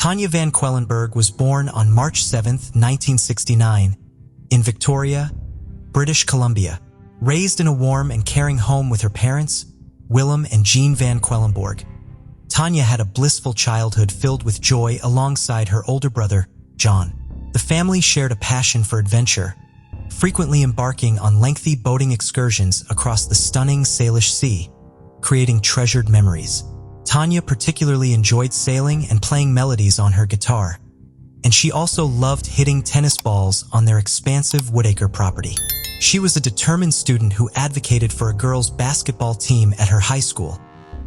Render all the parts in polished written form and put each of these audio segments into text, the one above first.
Tanya Van Quellenberg was born on March 7, 1969, in Victoria, British Columbia. Raised in a warm and caring home with her parents, Willem and Jean Van Quellenborg, Tanya had a blissful childhood filled with joy alongside her older brother, John. The family shared a passion for adventure, frequently embarking on lengthy boating excursions across the stunning Salish Sea, creating treasured memories. Tanya particularly enjoyed sailing and playing melodies on her guitar, and she also loved hitting tennis balls on their expansive Woodacre property. She was a determined student who advocated for a girls' basketball team at her high school,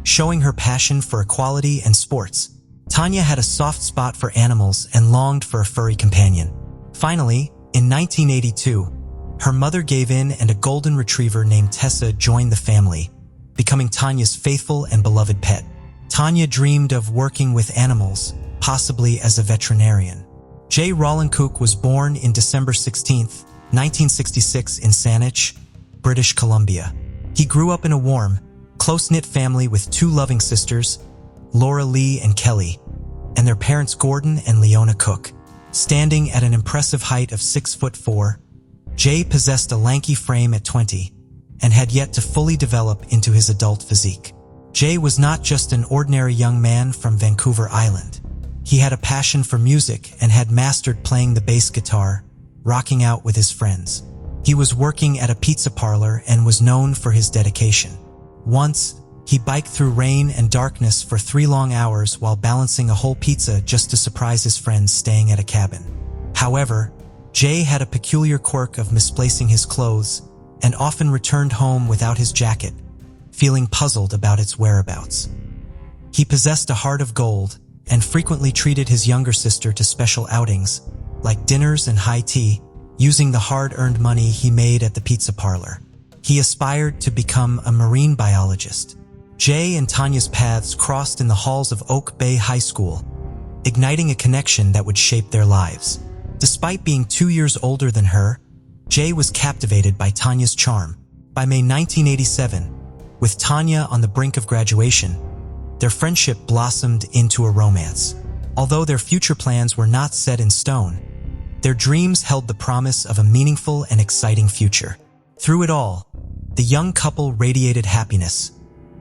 showing her passion for equality and sports. Tanya had a soft spot for animals and longed for a furry companion. Finally, in 1982, her mother gave in and a golden retriever named Tessa joined the family, becoming Tanya's faithful and beloved pet. Tanya dreamed of working with animals, possibly as a veterinarian. J. Rollincook was born in December 16, 1966 in Saanich, British Columbia. He grew up in a warm, close-knit family with two loving sisters, Laura Lee and Kelly, and their parents Gordon and Leona Cook. Standing at an impressive height of 6'4", Jay possessed a lanky frame at 20 and had yet to fully develop into his adult physique. Jay was not just an ordinary young man from Vancouver Island. He had a passion for music and had mastered playing the bass guitar, rocking out with his friends. He was working at a pizza parlor and was known for his dedication. Once, he biked through rain and darkness for 3 long hours while balancing a whole pizza just to surprise his friends staying at a cabin. However, Jay had a peculiar quirk of misplacing his clothes and often returned home without his jacket, feeling puzzled about its whereabouts. He possessed a heart of gold and frequently treated his younger sister to special outings, like dinners and high tea, using the hard-earned money he made at the pizza parlor. He aspired to become a marine biologist. Jay and Tanya's paths crossed in the halls of Oak Bay High School, igniting a connection that would shape their lives. Despite being 2 years older than her, Jay was captivated by Tanya's charm. By May 1987, with Tanya on the brink of graduation, their friendship blossomed into a romance. Although their future plans were not set in stone, their dreams held the promise of a meaningful and exciting future. Through it all, the young couple radiated happiness,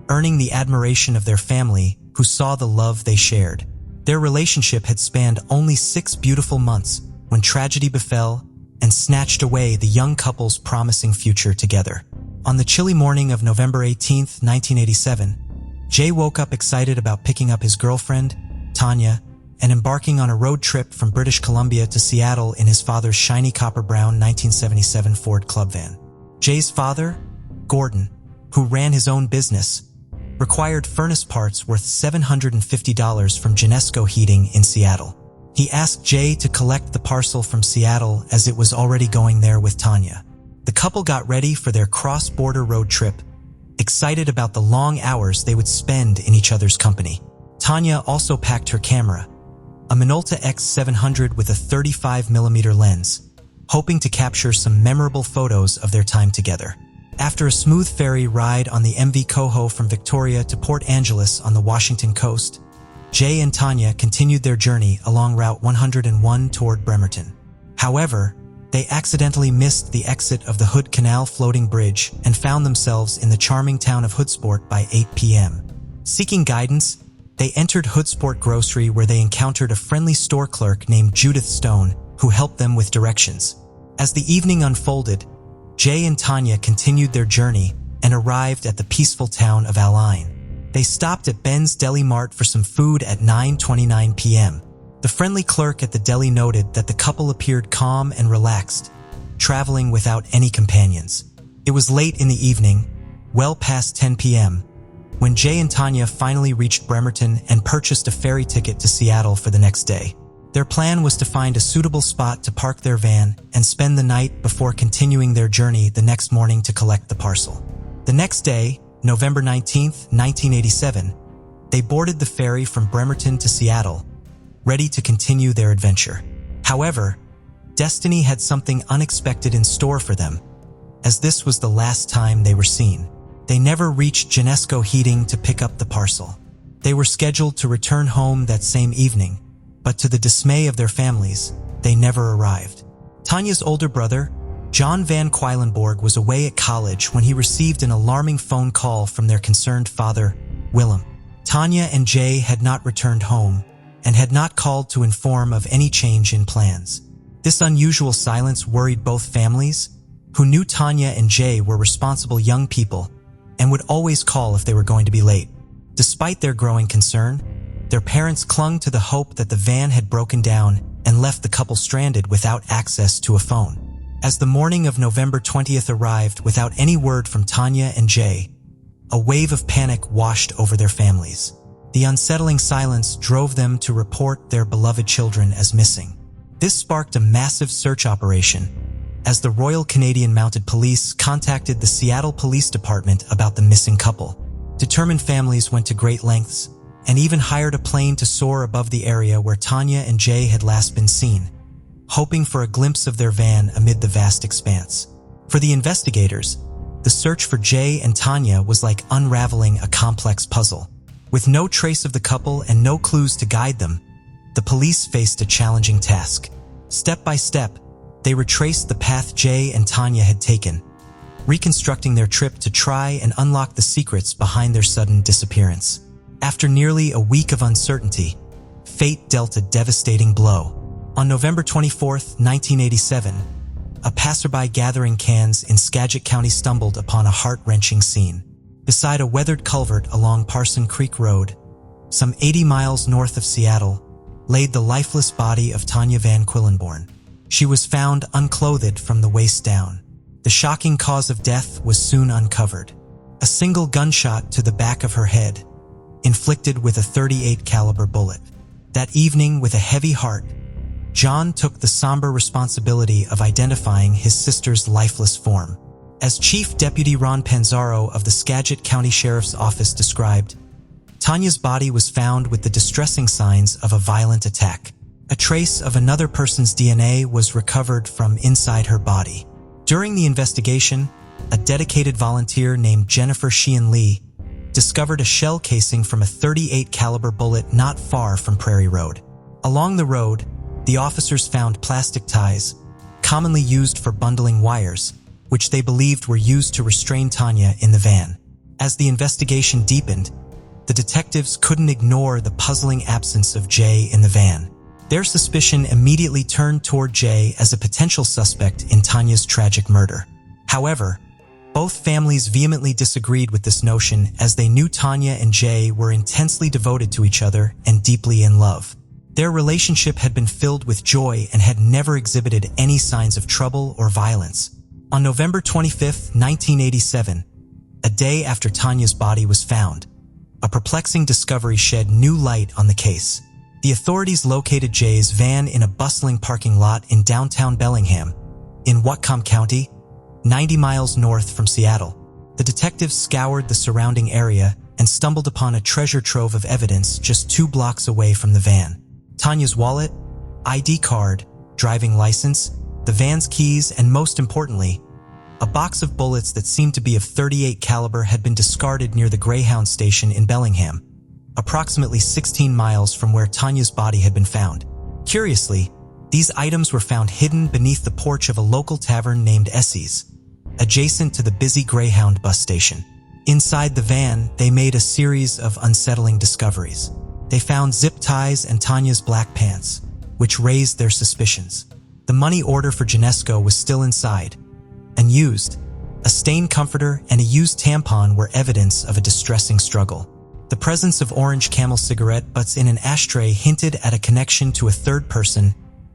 earning the admiration of their family who saw the love they shared. Their relationship had spanned only 6 beautiful months when tragedy befell and snatched away the young couple's promising future together. On the chilly morning of November 18, 1987, Jay woke up excited about picking up his girlfriend, Tanya, and embarking on a road trip from British Columbia to Seattle in his father's shiny copper-brown 1977 Ford Club van. Jay's father, Gordon, who ran his own business, required furnace parts worth $750 from Genesco Heating in Seattle. He asked Jay to collect the parcel from Seattle as it was already going there with Tanya. The couple got ready for their cross-border road trip, excited about the long hours they would spend in each other's company. Tanya also packed her camera, a Minolta X700 with a 35mm lens, hoping to capture some memorable photos of their time together. After a smooth ferry ride on the MV Coho from Victoria to Port Angeles on the Washington coast, Jay and Tanya continued their journey along Route 101 toward Bremerton. However, they accidentally missed the exit of the Hood Canal floating bridge and found themselves in the charming town of Hoodsport by 8 p.m. Seeking guidance, they entered Hoodsport Grocery where they encountered a friendly store clerk named Judith Stone who helped them with directions. As the evening unfolded, Jay and Tanya continued their journey and arrived at the peaceful town of Align. They stopped at Ben's Deli Mart for some food at 9:29 p.m. The friendly clerk at the deli noted that the couple appeared calm and relaxed, traveling without any companions. It was late in the evening, well past 10 p.m., when Jay and Tanya finally reached Bremerton and purchased a ferry ticket to Seattle for the next day. Their plan was to find a suitable spot to park their van and spend the night before continuing their journey the next morning to collect the parcel. The next day, November 19, 1987, they boarded the ferry from Bremerton to Seattle, ready to continue their adventure. However, destiny had something unexpected in store for them, as this was the last time they were seen. They never reached Genesco Heating to pick up the parcel. They were scheduled to return home that same evening, but to the dismay of their families, they never arrived. Tanya's older brother, John Van Queilenborg, was away at college when he received an alarming phone call from their concerned father, Willem. Tanya and Jay had not returned home and had not called to inform of any change in plans. This unusual silence worried both families, who knew Tanya and Jay were responsible young people and would always call if they were going to be late. Despite their growing concern, their parents clung to the hope that the van had broken down and left the couple stranded without access to a phone. As the morning of November 20th arrived without any word from Tanya and Jay, a wave of panic washed over their families. The unsettling silence drove them to report their beloved children as missing. This sparked a massive search operation, as the Royal Canadian Mounted Police contacted the Seattle Police Department about the missing couple. Determined families went to great lengths and even hired a plane to soar above the area where Tanya and Jay had last been seen, hoping for a glimpse of their van amid the vast expanse. For the investigators, the search for Jay and Tanya was like unraveling a complex puzzle. With no trace of the couple and no clues to guide them, the police faced a challenging task. Step by step, they retraced the path Jay and Tanya had taken, reconstructing their trip to try and unlock the secrets behind their sudden disappearance. After nearly a week of uncertainty, fate dealt a devastating blow. On November 24, 1987, a passerby gathering cans in Skagit County stumbled upon a heart-wrenching scene. Beside a weathered culvert along Parson Creek Road, some 80 miles north of Seattle, laid the lifeless body of Tanya Van Queilenborg. She was found unclothed from the waist down. The shocking cause of death was soon uncovered. A single gunshot to the back of her head, inflicted with a .38 caliber bullet. That evening, with a heavy heart, John took the somber responsibility of identifying his sister's lifeless form. As Chief Deputy Ron Panzaro of the Skagit County Sheriff's Office described, Tanya's body was found with the distressing signs of a violent attack. A trace of another person's DNA was recovered from inside her body. During the investigation, a dedicated volunteer named Jennifer Sheehan Lee discovered a shell casing from a .38 caliber bullet not far from Prairie Road. Along the road, the officers found plastic ties, commonly used for bundling wires, which they believed were used to restrain Tanya in the van. As the investigation deepened, the detectives couldn't ignore the puzzling absence of Jay in the van. Their suspicion immediately turned toward Jay as a potential suspect in Tanya's tragic murder. However, both families vehemently disagreed with this notion, as they knew Tanya and Jay were intensely devoted to each other and deeply in love. Their relationship had been filled with joy and had never exhibited any signs of trouble or violence. On November 25, 1987, a day after Tanya's body was found, a perplexing discovery shed new light on the case. The authorities located Jay's van in a bustling parking lot in downtown Bellingham, in Whatcom County, 90 miles north from Seattle. The detectives scoured the surrounding area and stumbled upon a treasure trove of evidence just 2 blocks away from the van. Tanya's wallet, ID card, driving license, the van's keys, and most importantly, a box of bullets that seemed to be of .38 caliber had been discarded near the Greyhound station in Bellingham, approximately 16 miles from where Tanya's body had been found. Curiously, these items were found hidden beneath the porch of a local tavern named Essie's, adjacent to the busy Greyhound bus station. Inside the van, they made a series of unsettling discoveries. They found zip ties and Tanya's black pants, which raised their suspicions. The money order for Genesco was still inside, unused. A stained comforter and a used tampon were evidence of a distressing struggle. The presence of orange Camel cigarette butts in an ashtray hinted at a connection to a third person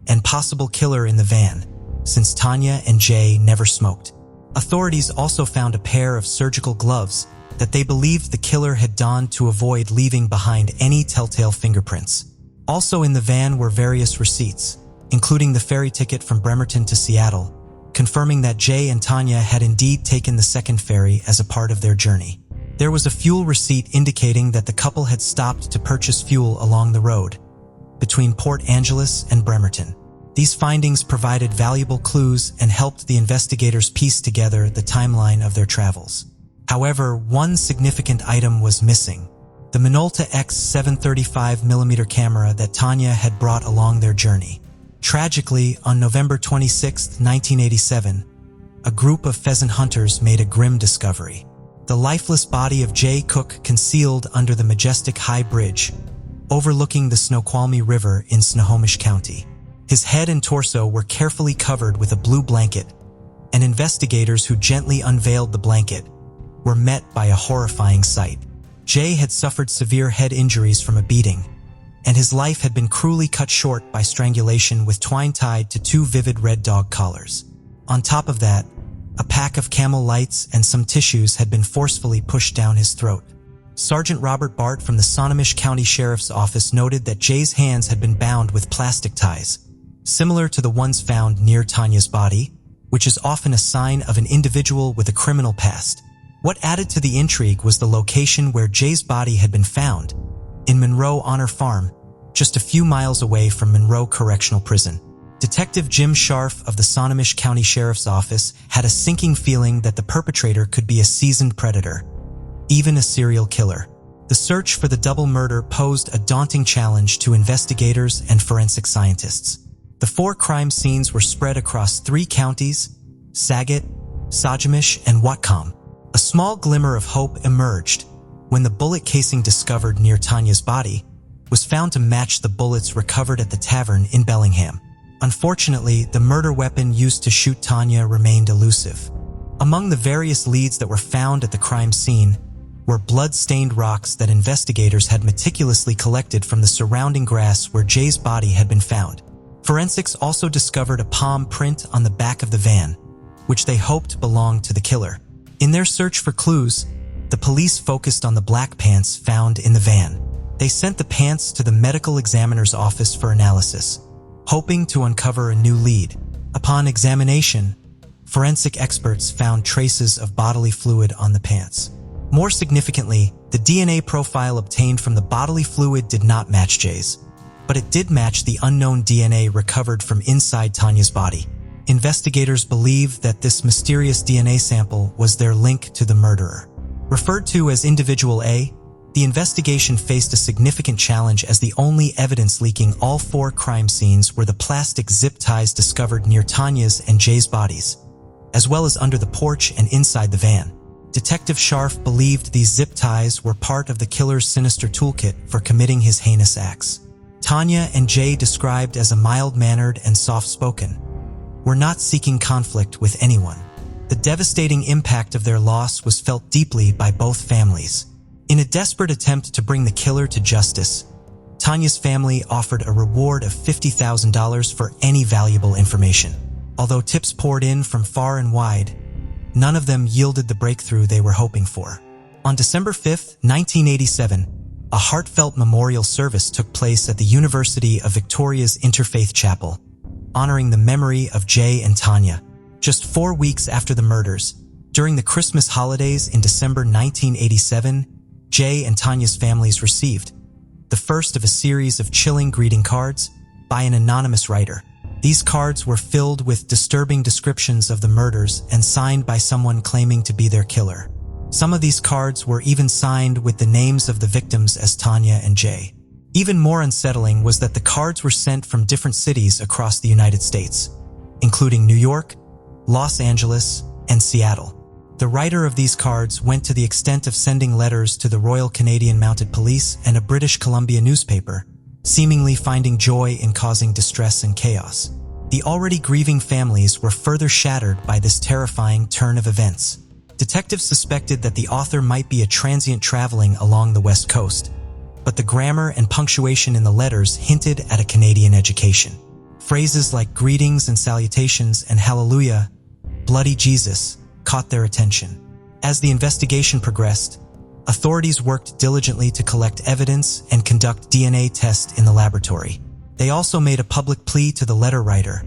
and possible killer in the van, since Tanya and Jay never smoked. Authorities also found a pair of surgical gloves that they believed the killer had donned to avoid leaving behind any telltale fingerprints. Also in the van were various receipts, including the ferry ticket from Bremerton to Seattle, confirming that Jay and Tanya had indeed taken the second ferry as a part of their journey. There was a fuel receipt indicating that the couple had stopped to purchase fuel along the road between Port Angeles and Bremerton. These findings provided valuable clues and helped the investigators piece together the timeline of their travels. However, one significant item was missing: the Minolta X 735mm camera that Tanya had brought along their journey. Tragically, on November 26, 1987, a group of pheasant hunters made a grim discovery. The lifeless body of Jay Cook concealed under the majestic high bridge, overlooking the Snoqualmie River in Snohomish County. His head and torso were carefully covered with a blue blanket, and investigators who gently unveiled the blanket were met by a horrifying sight. Jay had suffered severe head injuries from a beating, and his life had been cruelly cut short by strangulation with twine tied to 2 vivid red dog collars. On top of that, a pack of Camel lights and some tissues had been forcefully pushed down his throat. Sergeant Robert Bart from the Snohomish County Sheriff's Office noted that Jay's hands had been bound with plastic ties, similar to the ones found near Tanya's body, which is often a sign of an individual with a criminal past. What added to the intrigue was the location where Jay's body had been found, in Monroe Honor Farm, just a few miles away from Monroe Correctional Prison. Detective Jim Scharf of the Snohomish County Sheriff's Office had a sinking feeling that the perpetrator could be a seasoned predator, even a serial killer. The search for the double murder posed a daunting challenge to investigators and forensic scientists. The 4 crime scenes were spread across 3 counties: Saget, Sagamihsh, and Whatcom. A small glimmer of hope emerged when the bullet casing discovered near Tanya's body was found to match the bullets recovered at the tavern in Bellingham. Unfortunately, the murder weapon used to shoot Tanya remained elusive. Among the various leads that were found at the crime scene were blood-stained rocks that investigators had meticulously collected from the surrounding grass where Jay's body had been found. Forensics also discovered a palm print on the back of the van, which they hoped belonged to the killer. In their search for clues, the police focused on the black pants found in the van. They sent the pants to the medical examiner's office for analysis, hoping to uncover a new lead. Upon examination, forensic experts found traces of bodily fluid on the pants. More significantly, the DNA profile obtained from the bodily fluid did not match Jay's, but it did match the unknown DNA recovered from inside Tanya's body. Investigators believe that this mysterious DNA sample was their link to the murderer. Referred to as Individual A, the investigation faced a significant challenge as the only evidence leaking all 4 crime scenes were the plastic zip ties discovered near Tanya's and Jay's bodies, as well as under the porch and inside the van. Detective Scharf believed these zip ties were part of the killer's sinister toolkit for committing his heinous acts. Tanya and Jay, described as a mild-mannered and soft-spoken, were not seeking conflict with anyone. The devastating impact of their loss was felt deeply by both families. In a desperate attempt to bring the killer to justice, Tanya's family offered a reward of $50,000 for any valuable information. Although tips poured in from far and wide, none of them yielded the breakthrough they were hoping for. On December 5, 1987, a heartfelt memorial service took place at the University of Victoria's Interfaith Chapel, honoring the memory of Jay and Tanya. Just 4 weeks after the murders, during the Christmas holidays in December 1987, Jay and Tanya's families received the first of a series of chilling greeting cards by an anonymous writer. These cards were filled with disturbing descriptions of the murders and signed by someone claiming to be their killer. Some of these cards were even signed with the names of the victims as Tanya and Jay. Even more unsettling was that the cards were sent from different cities across the United States, including New York, Los Angeles, and Seattle. The writer of these cards went to the extent of sending letters to the Royal Canadian Mounted Police and a British Columbia newspaper, seemingly finding joy in causing distress and chaos. The already grieving families were further shattered by this terrifying turn of events. Detectives suspected that the author might be a transient traveling along the West Coast, but the grammar and punctuation in the letters hinted at a Canadian education. Phrases like greetings and salutations and hallelujah, bloody Jesus, caught their attention. As the investigation progressed, authorities worked diligently to collect evidence and conduct DNA tests in the laboratory. They also made a public plea to the letter writer,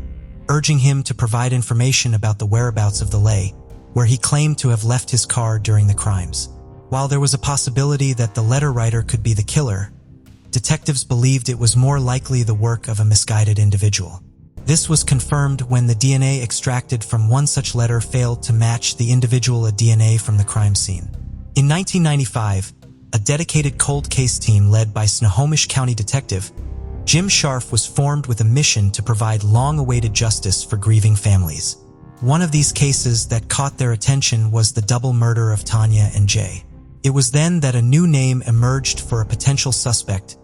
urging him to provide information about the whereabouts of the Lay, where he claimed to have left his car during the crimes. While there was a possibility that the letter writer could be the killer, detectives believed it was more likely the work of a misguided individual. This was confirmed when the DNA extracted from one such letter failed to match the individual DNA from the crime scene. In 1995, a dedicated cold case team led by Snohomish County Detective Jim Scharf was formed with a mission to provide long-awaited justice for grieving families. One of these cases that caught their attention was the double murder of Tanya and Jay. It was then that a new name emerged for a potential suspect,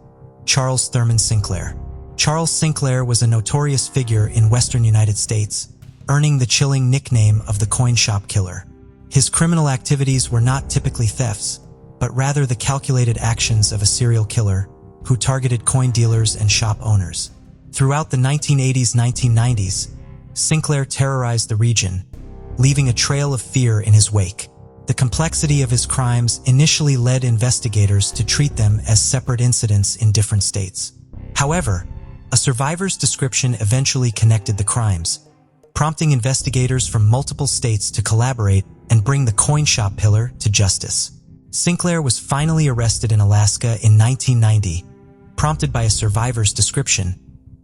Charles Thurman Sinclair. Charles Sinclair was a notorious figure in western United States, earning the chilling nickname of the coin shop killer. His criminal activities were not typically thefts, but rather the calculated actions of a serial killer who targeted coin dealers and shop owners. Throughout the 1980s-1990s, Sinclair terrorized the region, leaving a trail of fear in his wake. The complexity of his crimes initially led investigators to treat them as separate incidents in different states. However, a survivor's description eventually connected the crimes, prompting investigators from multiple states to collaborate and bring the coin shop killer to justice. Sinclair was finally arrested in Alaska in 1990, prompted by a survivor's description,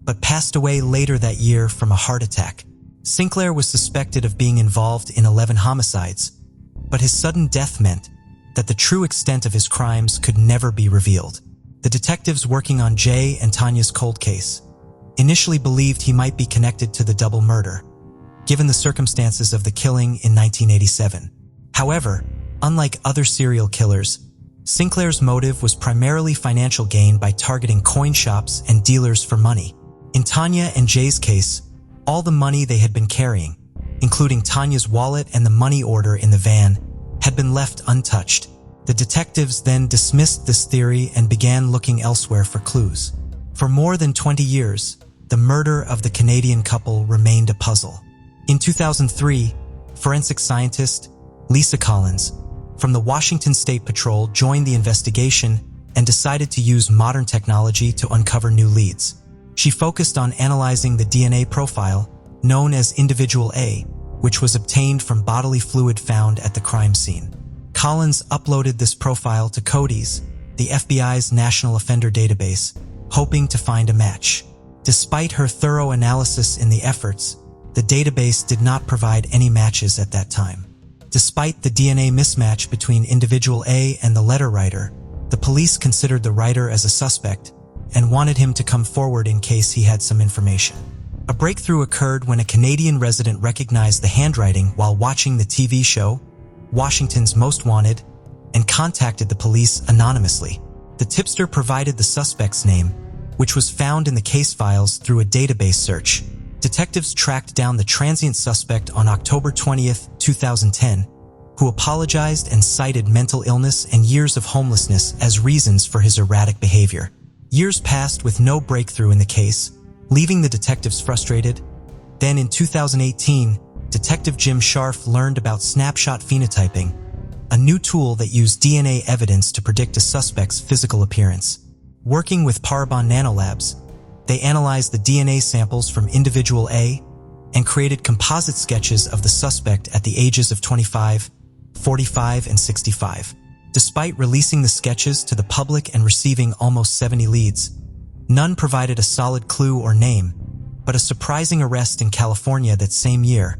but passed away later that year from a heart attack. Sinclair was suspected of being involved in 11 homicides, but his sudden death meant that the true extent of his crimes could never be revealed. The detectives working on Jay and Tanya's cold case initially believed he might be connected to the double murder, given the circumstances of the killing in 1987. However, unlike other serial killers, Sinclair's motive was primarily financial gain by targeting coin shops and dealers for money. In Tanya and Jay's case, all the money they had been carrying, including Tanya's wallet and the money order in the van, had been left untouched. The detectives then dismissed this theory and began looking elsewhere for clues. For more than 20 years, the murder of the Canadian couple remained a puzzle. In 2003, forensic scientist Lisa Collins from the Washington State Patrol joined the investigation and decided to use modern technology to uncover new leads. She focused on analyzing the DNA profile known as Individual A, which was obtained from bodily fluid found at the crime scene. Collins uploaded this profile to CODIS, the FBI's National Offender Database, hoping to find a match. Despite her thorough analysis in the efforts, the database did not provide any matches at that time. Despite the DNA mismatch between Individual A and the letter writer, the police considered the writer as a suspect and wanted him to come forward in case he had some information. A breakthrough occurred when a Canadian resident recognized the handwriting while watching the TV show Washington's Most Wanted and contacted the police anonymously. The tipster provided the suspect's name, which was found in the case files through a database search. Detectives tracked down the transient suspect on October 20th, 2010, who apologized and cited mental illness and years of homelessness as reasons for his erratic behavior. Years passed with no breakthrough in the case, leaving the detectives frustrated. Then in 2018, Detective Jim Scharf learned about snapshot phenotyping, a new tool that used DNA evidence to predict a suspect's physical appearance. Working with Parabon Nanolabs, they analyzed the DNA samples from Individual A and created composite sketches of the suspect at the ages of 25, 45, and 65. Despite releasing the sketches to the public and receiving almost 70 leads, none provided a solid clue or name, but a surprising arrest in California that same year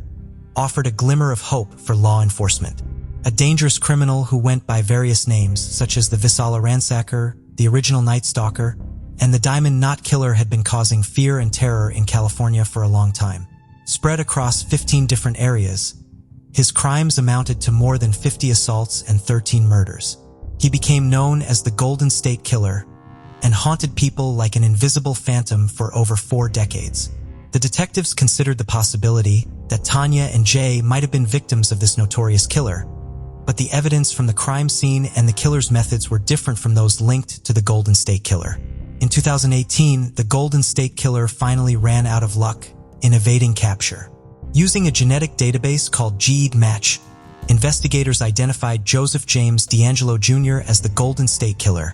offered a glimmer of hope for law enforcement. A dangerous criminal who went by various names, such as the Visala Ransacker, the original Night Stalker, and the Diamond Knot Killer had been causing fear and terror in California for a long time. Spread across 15 different areas, his crimes amounted to more than 50 assaults and 13 murders. He became known as the Golden State Killer and haunted people like an invisible phantom for over 4 decades. The detectives considered the possibility that Tanya and Jay might have been victims of this notorious killer, but the evidence from the crime scene and the killer's methods were different from those linked to the Golden State Killer. In 2018, the Golden State Killer finally ran out of luck in evading capture. Using a genetic database called GED-Match, investigators identified Joseph James D'Angelo Jr. as the Golden State Killer,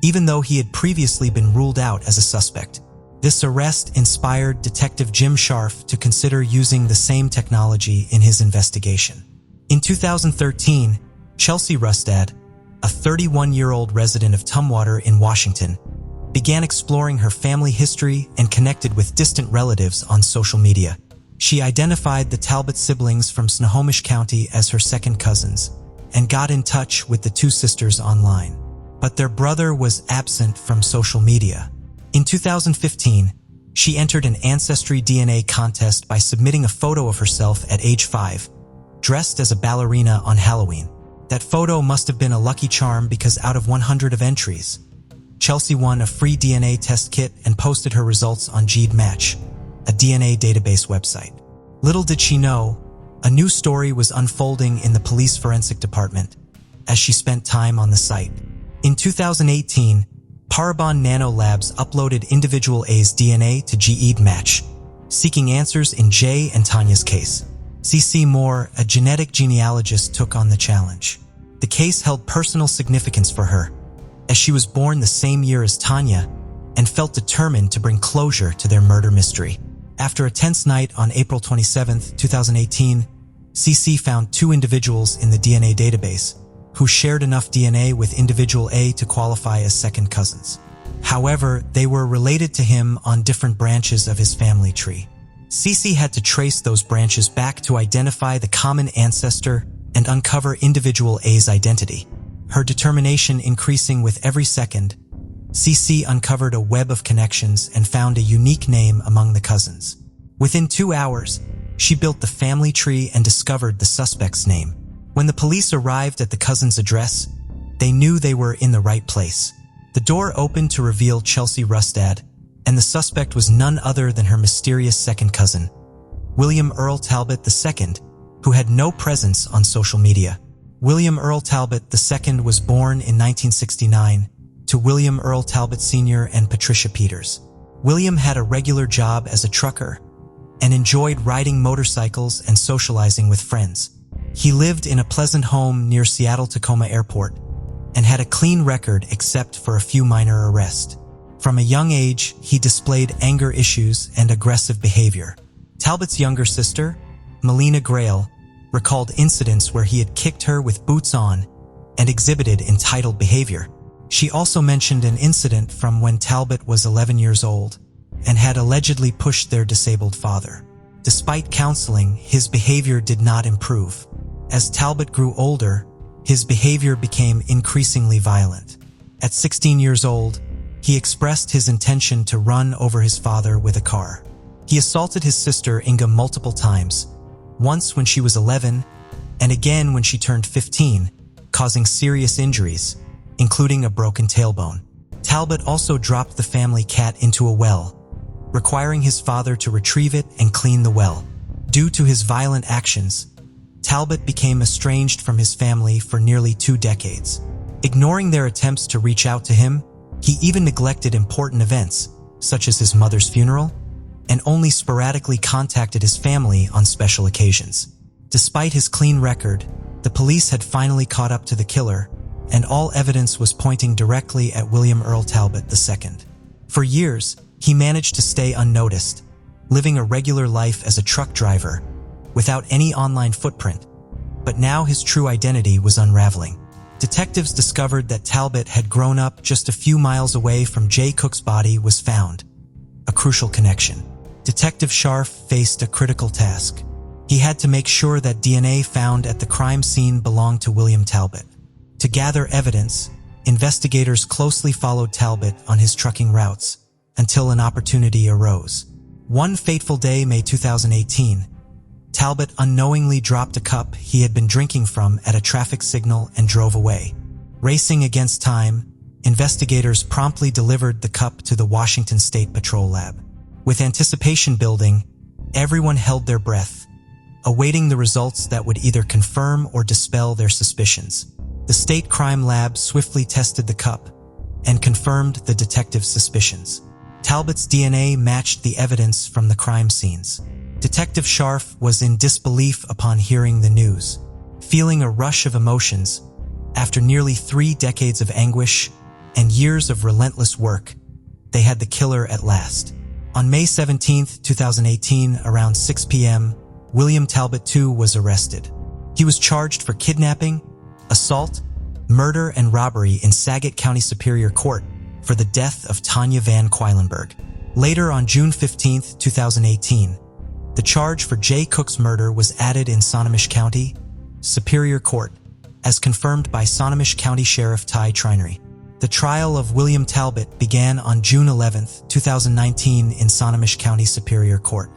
even though he had previously been ruled out as a suspect. This arrest inspired Detective Jim Scharf to consider using the same technology in his investigation. In 2013, Chelsea Rustad, a 31-year-old resident of Tumwater in Washington, began exploring her family history and connected with distant relatives on social media. She identified the Talbot siblings from Snohomish County as her second cousins and got in touch with the two sisters online. but their brother was absent from social media. In 2015, she entered an ancestry DNA contest by submitting a photo of herself at age 5, dressed as a ballerina on Halloween. That photo must have been a lucky charm because out of 100 of entries, Chelsea won a free DNA test kit and posted her results on GeneMatch, a DNA database website. Little did she know, a new story was unfolding in the police forensic department as she spent time on the site. In 2018, Parabon Nanolabs uploaded individual A's DNA to GeneMatch, seeking answers in Jay and Tanya's case. C.C. Moore, a genetic genealogist, took on the challenge. The case held personal significance for her, as she was born the same year as Tanya and felt determined to bring closure to their murder mystery. After a tense night on April 27, 2018, C.C. found 2 individuals in the DNA database who shared enough DNA with individual A to qualify as second cousins. However, they were related to him on different branches of his family tree. C.C. had to trace those branches back to identify the common ancestor and uncover individual A's identity. Her determination increasing with every second, C.C. uncovered a web of connections and found a unique name among the cousins. Within 2 hours, she built the family tree and discovered the suspect's name. When the police arrived at the cousin's address, they knew they were in the right place. The door opened to reveal Chelsea Rustad, and the suspect was none other than her mysterious second cousin, William Earl Talbot II, who had no presence on social media. William Earl Talbot II was born in 1969 to William Earl Talbot Sr. and Patricia Peters. William had a regular job as a trucker and enjoyed riding motorcycles and socializing with friends. He lived in a pleasant home near Seattle-Tacoma Airport and had a clean record except for a few minor arrests. From a young age, he displayed anger issues and aggressive behavior. Talbot's younger sister, Melina Grail, recalled incidents where he had kicked her with boots on and exhibited entitled behavior. She also mentioned an incident from when Talbot was 11 years old and had allegedly pushed their disabled father. Despite counseling, his behavior did not improve. As Talbot grew older, his behavior became increasingly violent. At 16 years old, he expressed his intention to run over his father with a car. He assaulted his sister Inga multiple times, once when she was 11 and again when she turned 15, causing serious injuries, including a broken tailbone. Talbot also dropped the family cat into a well, requiring his father to retrieve it and clean the well. Due to his violent actions, Talbot became estranged from his family for nearly 2 decades. Ignoring their attempts to reach out to him, he even neglected important events, such as his mother's funeral, and only sporadically contacted his family on special occasions. Despite his clean record, the police had finally caught up to the killer, and all evidence was pointing directly at William Earl Talbot II. For years, he managed to stay unnoticed, living a regular life as a truck driver, without any online footprint, but now his true identity was unraveling. Detectives discovered that Talbot had grown up just a few miles away from Jay Cook's body was found, a crucial connection. Detective Scharf faced a critical task. He had to make sure that DNA found at the crime scene belonged to William Talbot. To gather evidence, investigators closely followed Talbot on his trucking routes until an opportunity arose. One fateful day, May 2018, Talbot unknowingly dropped a cup he had been drinking from at a traffic signal and drove away. Racing against time, investigators promptly delivered the cup to the Washington State Patrol Lab. With anticipation building, everyone held their breath, awaiting the results that would either confirm or dispel their suspicions. The State Crime Lab swiftly tested the cup and confirmed the detectives' suspicions. Talbot's DNA matched the evidence from the crime scenes. Detective Scharf was in disbelief upon hearing the news. Feeling a rush of emotions, after nearly 3 decades of anguish and years of relentless work, they had the killer at last. On May 17, 2018, around 6 p.m., William Talbot II was arrested. He was charged for kidnapping, assault, murder, and robbery in Saget County Superior Court for the death of Tanya Van Queilenberg. Later, on June 15, 2018, the charge for Jay Cook's murder was added in Snohomish County Superior Court, as confirmed by Snohomish County Sheriff Ty Trinery. The trial of William Talbot began on June 11, 2019 in Snohomish County Superior Court.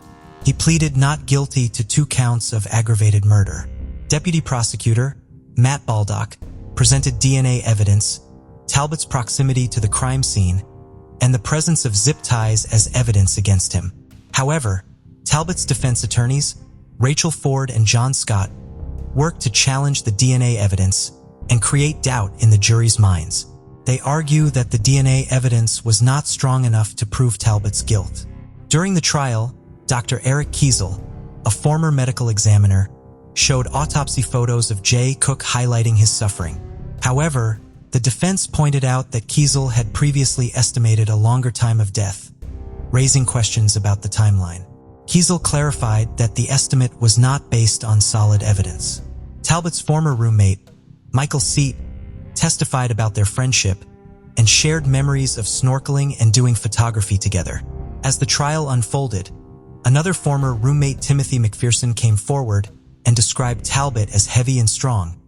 He pleaded not guilty to 2 counts of aggravated murder. Deputy Prosecutor Matt Baldock presented DNA evidence, Talbot's proximity to the crime scene, and the presence of zip ties as evidence against him. However, Talbot's defense attorneys, Rachel Ford and John Scott, worked to challenge the DNA evidence and create doubt in the jury's minds. They argue that the DNA evidence was not strong enough to prove Talbot's guilt. During the trial, Dr. Eric Kiesel, a former medical examiner, showed autopsy photos of Jay Cook highlighting his suffering. However, the defense pointed out that Kiesel had previously estimated a longer time of death, raising questions about the timeline. Kiesel clarified that the estimate was not based on solid evidence. Talbot's former roommate, Michael Seat, testified about their friendship and shared memories of snorkeling and doing photography together. As the trial unfolded, another former roommate, Timothy McPherson, came forward and described Talbot as heavy and strong,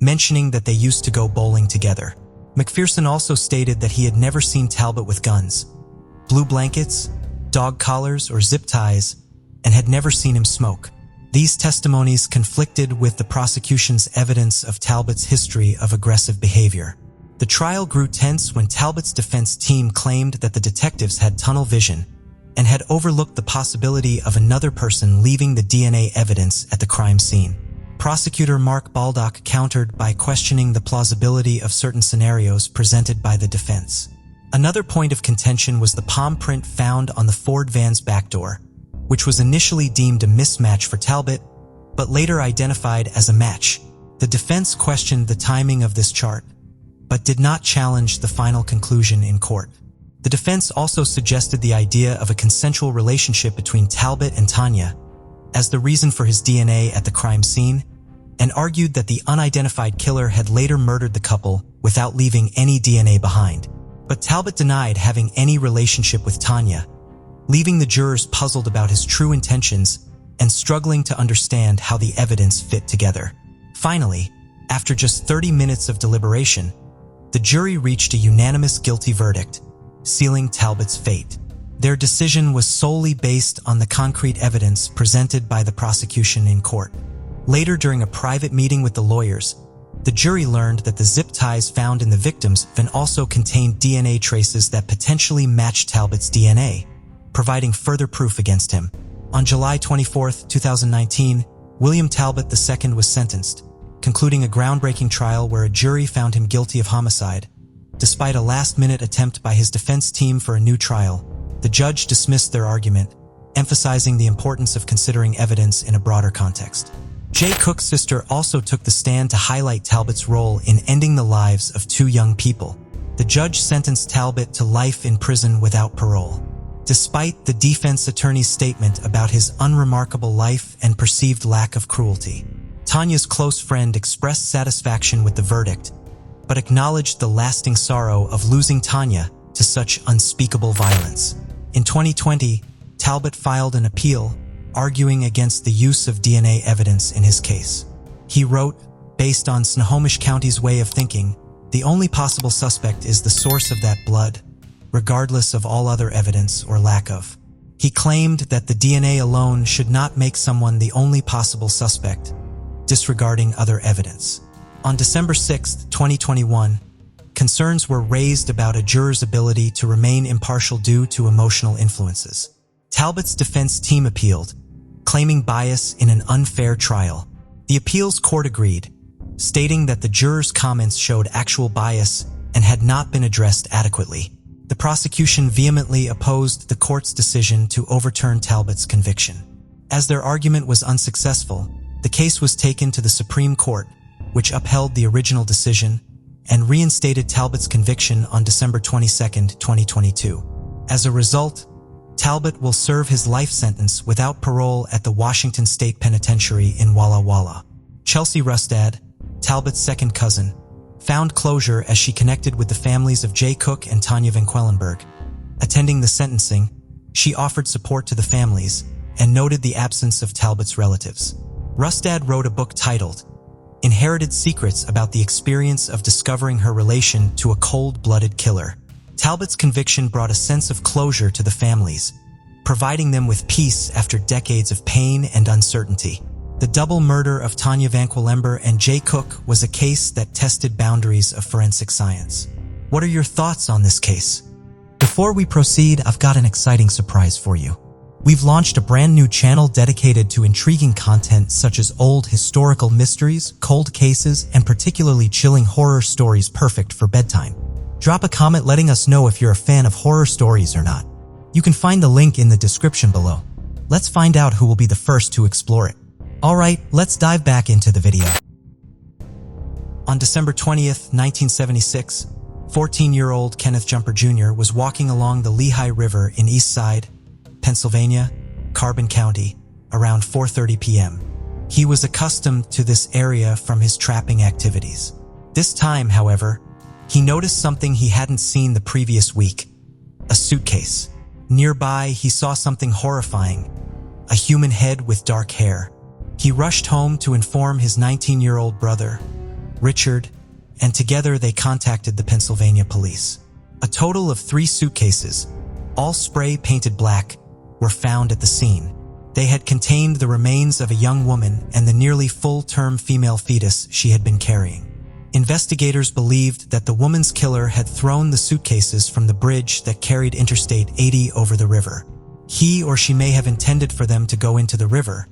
mentioning that they used to go bowling together. McPherson also stated that he had never seen Talbot with guns, blue blankets, dog collars, or zip ties, and had never seen him smoke. These testimonies conflicted with the prosecution's evidence of Talbot's history of aggressive behavior. The trial grew tense when Talbot's defense team claimed that the detectives had tunnel vision and had overlooked the possibility of another person leaving the DNA evidence at the crime scene. Prosecutor Mark Baldock countered by questioning the plausibility of certain scenarios presented by the defense. Another point of contention was the palm print found on the Ford van's back door, which was initially deemed a mismatch for Talbot, but later identified as a match. The defense questioned the timing of this chart, but did not challenge the final conclusion in court. The defense also suggested the idea of a consensual relationship between Talbot and Tanya as the reason for his DNA at the crime scene, and argued that the unidentified killer had later murdered the couple without leaving any DNA behind. But Talbot denied having any relationship with Tanya, leaving the jurors puzzled about his true intentions and struggling to understand how the evidence fit together. Finally, after just 30 minutes of deliberation, the jury reached a unanimous guilty verdict, sealing Talbot's fate. Their decision was solely based on the concrete evidence presented by the prosecution in court. Later, during a private meeting with the lawyers, the jury learned that the zip ties found in the victim's van also contained DNA traces that potentially matched Talbot's DNA, providing further proof against him. On July 24, 2019, William Talbot II was sentenced, concluding a groundbreaking trial where a jury found him guilty of homicide. Despite a last-minute attempt by his defense team for a new trial, the judge dismissed their argument, emphasizing the importance of considering evidence in a broader context. Jay Cook's sister also took the stand to highlight Talbot's role in ending the lives of 2 young people. The judge sentenced Talbot to life in prison without parole. Despite the defense attorney's statement about his unremarkable life and perceived lack of cruelty, Tanya's close friend expressed satisfaction with the verdict, but acknowledged the lasting sorrow of losing Tanya to such unspeakable violence. In 2020, Talbot filed an appeal, arguing against the use of DNA evidence in his case. He wrote, "Based on Snohomish County's way of thinking, the only possible suspect is the source of that blood, regardless of all other evidence or lack of." He claimed that the DNA alone should not make someone the only possible suspect, disregarding other evidence. On December 6, 2021, concerns were raised about a juror's ability to remain impartial due to emotional influences. Talbot's defense team appealed, claiming bias in an unfair trial. The appeals court agreed, stating that the jurors' comments showed actual bias and had not been addressed adequately. The prosecution vehemently opposed the court's decision to overturn Talbot's conviction. As their argument was unsuccessful, the case was taken to the Supreme Court, which upheld the original decision and reinstated Talbot's conviction on December 22, 2022. As a result, Talbot will serve his life sentence without parole at the Washington State Penitentiary in Walla Walla. Chelsea Rustad, Talbot's second cousin, found closure as she connected with the families of Jay Cook and Tanya Van Quellenberg. Attending the sentencing, she offered support to the families and noted the absence of Talbot's relatives. Rustad wrote a book titled, inherited secrets about the experience of discovering her relation to a cold-blooded killer. Talbot's conviction brought a sense of closure to the families, providing them with peace after decades of pain and uncertainty. The double murder of Tanya Vanquillember and Jay Cook was a case that tested boundaries of forensic science. What are your thoughts on this case? Before we proceed, I've got an exciting surprise for you. We've launched a brand new channel dedicated to intriguing content such as old historical mysteries, cold cases, and particularly chilling horror stories perfect for bedtime. Drop a comment letting us know if you're a fan of horror stories or not. You can find the link in the description below. Let's find out who will be the first to explore it. Alright, let's dive back into the video. On December 20th, 1976, 14-year-old Kenneth Jumper Jr. was walking along the Lehigh River in East Side, Pennsylvania, Carbon County, around 4:30 p.m. He was accustomed to this area from his trapping activities. This time, however, he noticed something he hadn't seen the previous week: a suitcase. Nearby, he saw something horrifying: a human head with dark hair. He rushed home to inform his 19-year-old brother, Richard, and together they contacted the Pennsylvania police. A total of 3 suitcases, all spray-painted black, were found at the scene. They had contained the remains of a young woman and the nearly full-term female fetus she had been carrying. Investigators believed that the woman's killer had thrown the suitcases from the bridge that carried Interstate 80 over the river. He or she may have intended for them to go into the river,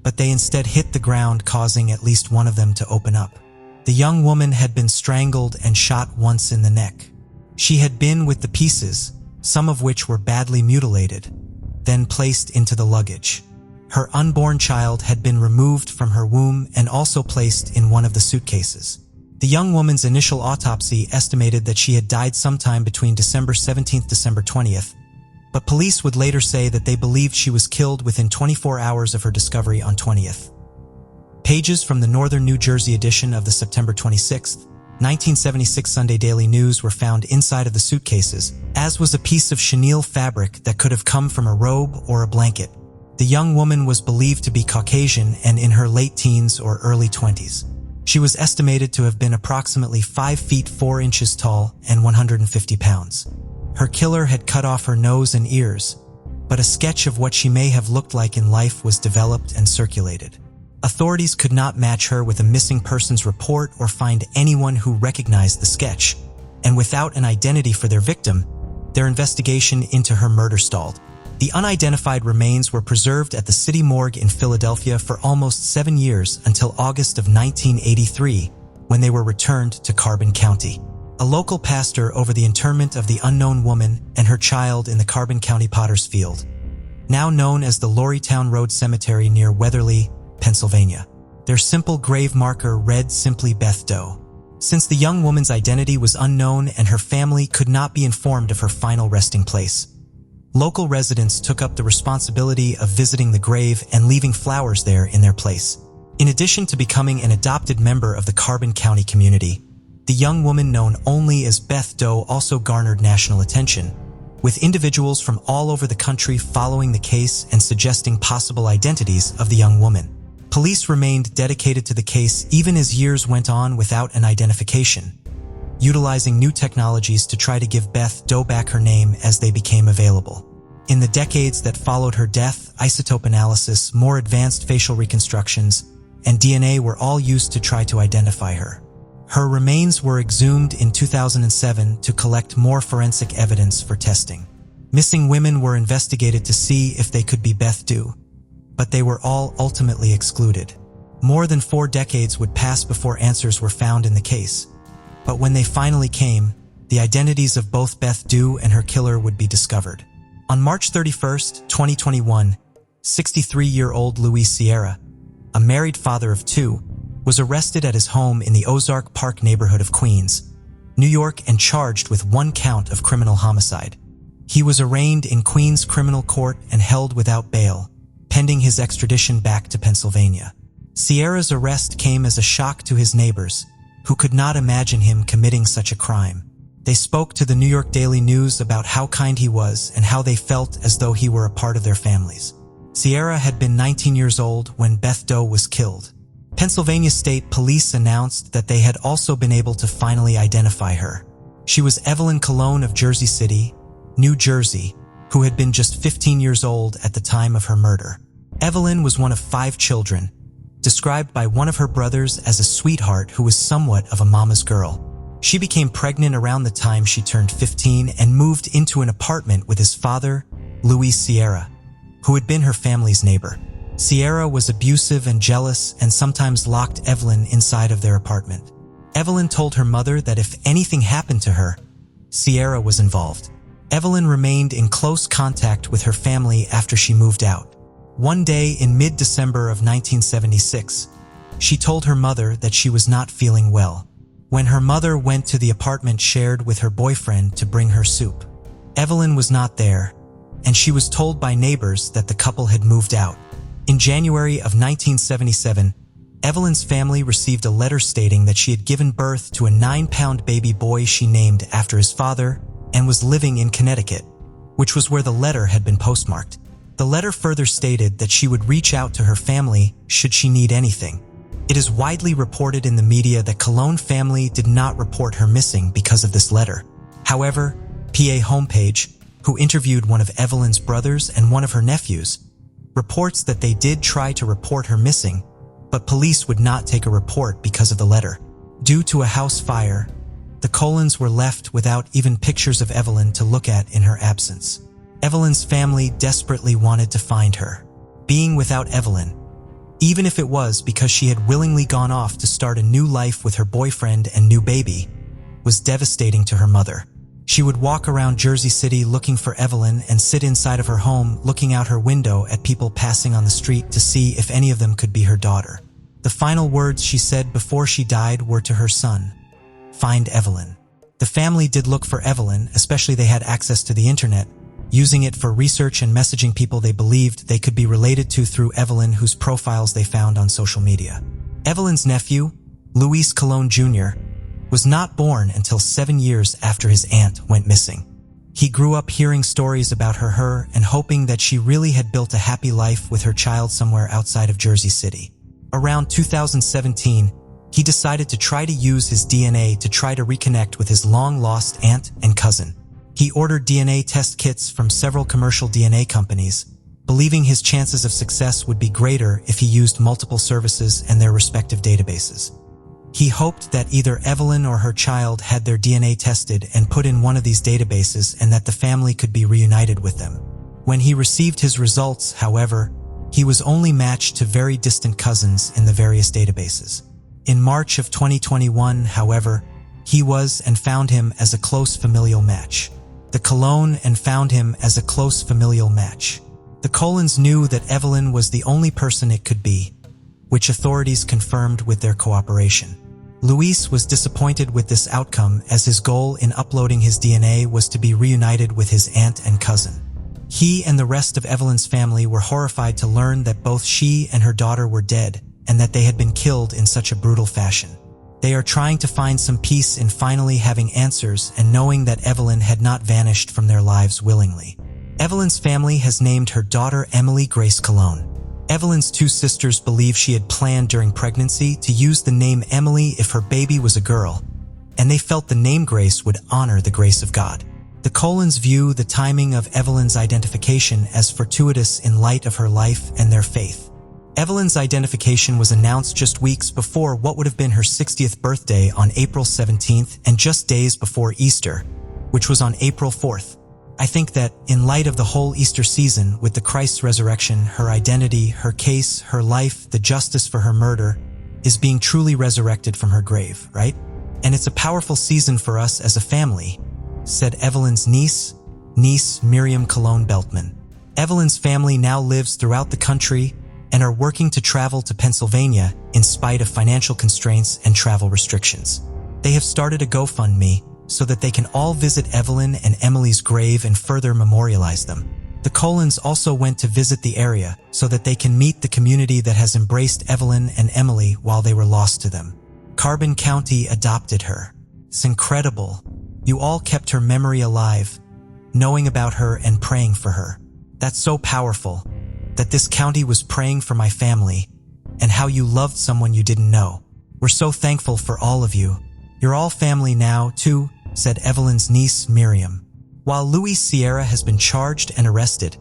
but they instead hit the ground, causing at least one of them to open up. The young woman had been strangled and shot once in the neck. She had been with the pieces, some of which were badly mutilated, then placed into the luggage. Her unborn child had been removed from her womb and also placed in one of the suitcases. The young woman's initial autopsy estimated that she had died sometime between December 17th to December 20th, but police would later say that they believed she was killed within 24 hours of her discovery on 20th. Pages from the Northern New Jersey edition of the September 26, 1976 Sunday Daily News were found inside of the suitcases, as was a piece of chenille fabric that could have come from a robe or a blanket. The young woman was believed to be Caucasian and in her late teens or early 20s. She was estimated to have been approximately 5 feet 4 inches tall and 150 pounds. Her killer had cut off her nose and ears, but a sketch of what she may have looked like in life was developed and circulated. Authorities could not match her with a missing persons report or find anyone who recognized the sketch, and without an identity for their victim, their investigation into her murder stalled. The unidentified remains were preserved at the city morgue in Philadelphia for almost 7 years until August of 1983, when they were returned to Carbon County. A local pastor over the interment of the unknown woman and her child in the Carbon County Potter's Field, now known as the Lorrytown Road Cemetery near Weatherly, Pennsylvania. Their simple grave marker read simply Beth Doe. Since the young woman's identity was unknown and her family could not be informed of her final resting place, local residents took up the responsibility of visiting the grave and leaving flowers there in their place. In addition to becoming an adopted member of the Carbon County community, the young woman known only as Beth Doe also garnered national attention, with individuals from all over the country following the case and suggesting possible identities of the young woman. Police remained dedicated to the case even as years went on without an identification, utilizing new technologies to try to give Beth Doe back her name as they became available. In the decades that followed her death, isotope analysis, more advanced facial reconstructions, and DNA were all used to try to identify her. Her remains were exhumed in 2007 to collect more forensic evidence for testing. Missing women were investigated to see if they could be Beth Doe, but they were all ultimately excluded. More than 4 decades would pass before answers were found in the case, but when they finally came, the identities of both Beth Doe and her killer would be discovered. On March 31st, 2021, 63-year-old Luis Sierra, a married father of 2, was arrested at his home in the Ozark Park neighborhood of Queens, New York, and charged with 1 count of criminal homicide. He was arraigned in Queens Criminal Court and held without bail, pending his extradition back to Pennsylvania. Sierra's arrest came as a shock to his neighbors, who could not imagine him committing such a crime. They spoke to the New York Daily News about how kind he was and how they felt as though he were a part of their families. Sierra had been 19 years old when Beth Doe was killed. Pennsylvania State Police announced that they had also been able to finally identify her. She was Evelyn Colon of Jersey City, New Jersey, who had been just 15 years old at the time of her murder. Evelyn was one of 5 children, described by one of her brothers as a sweetheart who was somewhat of a mama's girl. She became pregnant around the time she turned 15 and moved into an apartment with his father, Luis Sierra, who had been her family's neighbor. Sierra was abusive and jealous and sometimes locked Evelyn inside of their apartment. Evelyn told her mother that if anything happened to her, Sierra was involved. Evelyn remained in close contact with her family after she moved out. One day in mid-December of 1976, she told her mother that she was not feeling well. When her mother went to the apartment shared with her boyfriend to bring her soup, Evelyn was not there, and she was told by neighbors that the couple had moved out. In January of 1977, Evelyn's family received a letter stating that she had given birth to a 9-pound baby boy she named after his father and was living in Connecticut, which was where the letter had been postmarked. The letter further stated that she would reach out to her family should she need anything. It is widely reported in the media that Colon family did not report her missing because of this letter. However, PA Homepage, who interviewed one of Evelyn's brothers and one of her nephews, reports that they did try to report her missing, but police would not take a report because of the letter. Due to a house fire, the Colons were left without even pictures of Evelyn to look at in her absence. Evelyn's family desperately wanted to find her. Being without Evelyn, even if it was because she had willingly gone off to start a new life with her boyfriend and new baby, was devastating to her mother. She would walk around Jersey City looking for Evelyn and sit inside of her home looking out her window at people passing on the street to see if any of them could be her daughter. The final words she said before she died were to her son, "Find Evelyn." The family did look for Evelyn, especially they had access to the internet, using it for research and messaging people they believed they could be related to through Evelyn, whose profiles they found on social media. Evelyn's nephew, Luis Colon Jr., was not born until 7 years after his aunt went missing. He grew up hearing stories about her and hoping that she really had built a happy life with her child somewhere outside of Jersey City. Around 2017, he decided to try to use his DNA to try to reconnect with his long-lost aunt and cousin. He ordered DNA test kits from several commercial DNA companies, believing his chances of success would be greater if he used multiple services and their respective databases. He hoped that either Evelyn or her child had their DNA tested and put in one of these databases and that the family could be reunited with them. When he received his results, however, he was only matched to very distant cousins in the various databases. In March of 2021, however, he was and found him as a close familial match. The Colon and found him as a close familial match. The Colons knew that Evelyn was the only person it could be, which authorities confirmed with their cooperation. Luis was disappointed with this outcome as his goal in uploading his DNA was to be reunited with his aunt and cousin. He and the rest of Evelyn's family were horrified to learn that both she and her daughter were dead and that they had been killed in such a brutal fashion. They are trying to find some peace in finally having answers and knowing that Evelyn had not vanished from their lives willingly. Evelyn's family has named her daughter Emily Grace Colon. Evelyn's 2 sisters believe she had planned during pregnancy to use the name Emily if her baby was a girl, and they felt the name Grace would honor the grace of God. The Colons view the timing of Evelyn's identification as fortuitous in light of her life and their faith. Evelyn's identification was announced just weeks before what would have been her 60th birthday on April 17th and just days before Easter, which was on April 4th. I think that, in light of the whole Easter season, with the Christ's resurrection, her identity, her case, her life, the justice for her murder, is being truly resurrected from her grave, right? And it's a powerful season for us as a family, said Evelyn's niece Miriam Colon Beltman. Evelyn's family now lives throughout the country and are working to travel to Pennsylvania in spite of financial constraints and travel restrictions. They have started a GoFundMe so that they can all visit Evelyn and Emily's grave and further memorialize them. The Colons also went to visit the area so that they can meet the community that has embraced Evelyn and Emily while they were lost to them. Carbon County adopted her. It's incredible. You all kept her memory alive, knowing about her and praying for her. That's so powerful, that this county was praying for my family, and how you loved someone you didn't know. We're so thankful for all of you. You're all family now, too," said Evelyn's niece, Miriam. While Luis Sierra has been charged and arrested,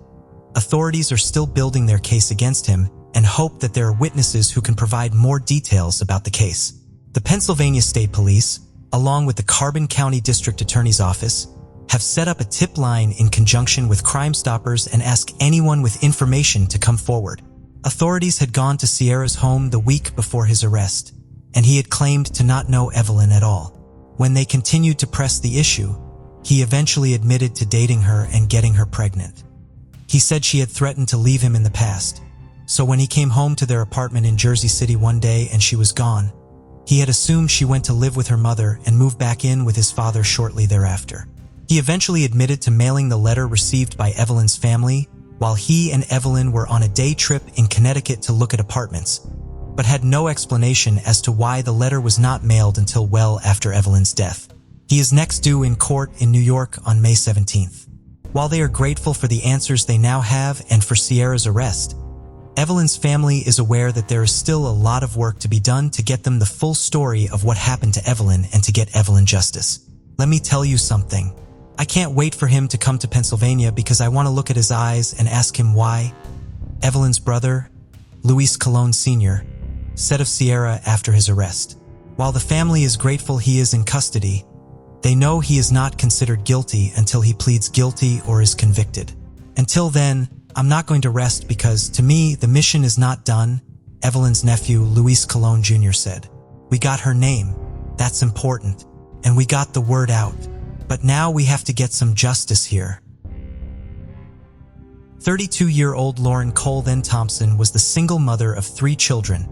authorities are still building their case against him and hope that there are witnesses who can provide more details about the case. The Pennsylvania State Police, along with the Carbon County District Attorney's Office, have set up a tip line in conjunction with Crime Stoppers and ask anyone with information to come forward. Authorities had gone to Sierra's home the week before his arrest, and he had claimed to not know Evelyn at all. When they continued to press the issue, he eventually admitted to dating her and getting her pregnant. He said she had threatened to leave him in the past, so when he came home to their apartment in Jersey City one day and she was gone, he had assumed she went to live with her mother and moved back in with his father shortly thereafter. He eventually admitted to mailing the letter received by Evelyn's family while he and Evelyn were on a day trip in Connecticut to look at apartments, but had no explanation as to why the letter was not mailed until well after Evelyn's death. He is next due in court in New York on May 17th. While they are grateful for the answers they now have and for Sierra's arrest, Evelyn's family is aware that there is still a lot of work to be done to get them the full story of what happened to Evelyn and to get Evelyn justice. Let me tell you something. I can't wait for him to come to Pennsylvania because I want to look at his eyes and ask him why. Evelyn's brother, Luis Colon Sr., said of Sierra after his arrest. While the family is grateful he is in custody, they know he is not considered guilty until he pleads guilty or is convicted. Until then, I'm not going to rest because, to me, the mission is not done, Evelyn's nephew, Luis Colon Jr. said. We got her name. That's important. And we got the word out. But now we have to get some justice here. 32-year-old Lauren Colon Thompson was the single mother of 3 children,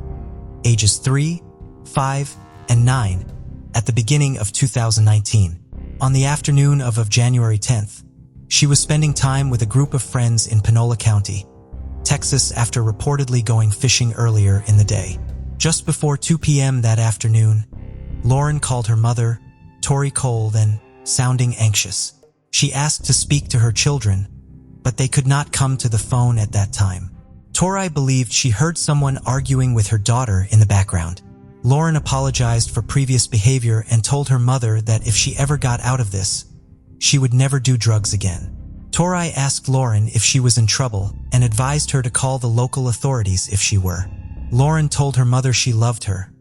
ages 3, 5, and 9, at the beginning of 2019. On the afternoon of January 10th, she was spending time with a group of friends in Panola County, Texas, after reportedly going fishing earlier in the day. Just before 2 p.m. that afternoon, Lauren called her mother, Tori Colon, sounding anxious. She asked to speak to her children, but they could not come to the phone at that time. Tori believed she heard someone arguing with her daughter in the background. Lauren apologized for previous behavior and told her mother that if she ever got out of this, she would never do drugs again. Tori asked Lauren if she was in trouble and advised her to call the local authorities if she were. Lauren told her mother she loved her,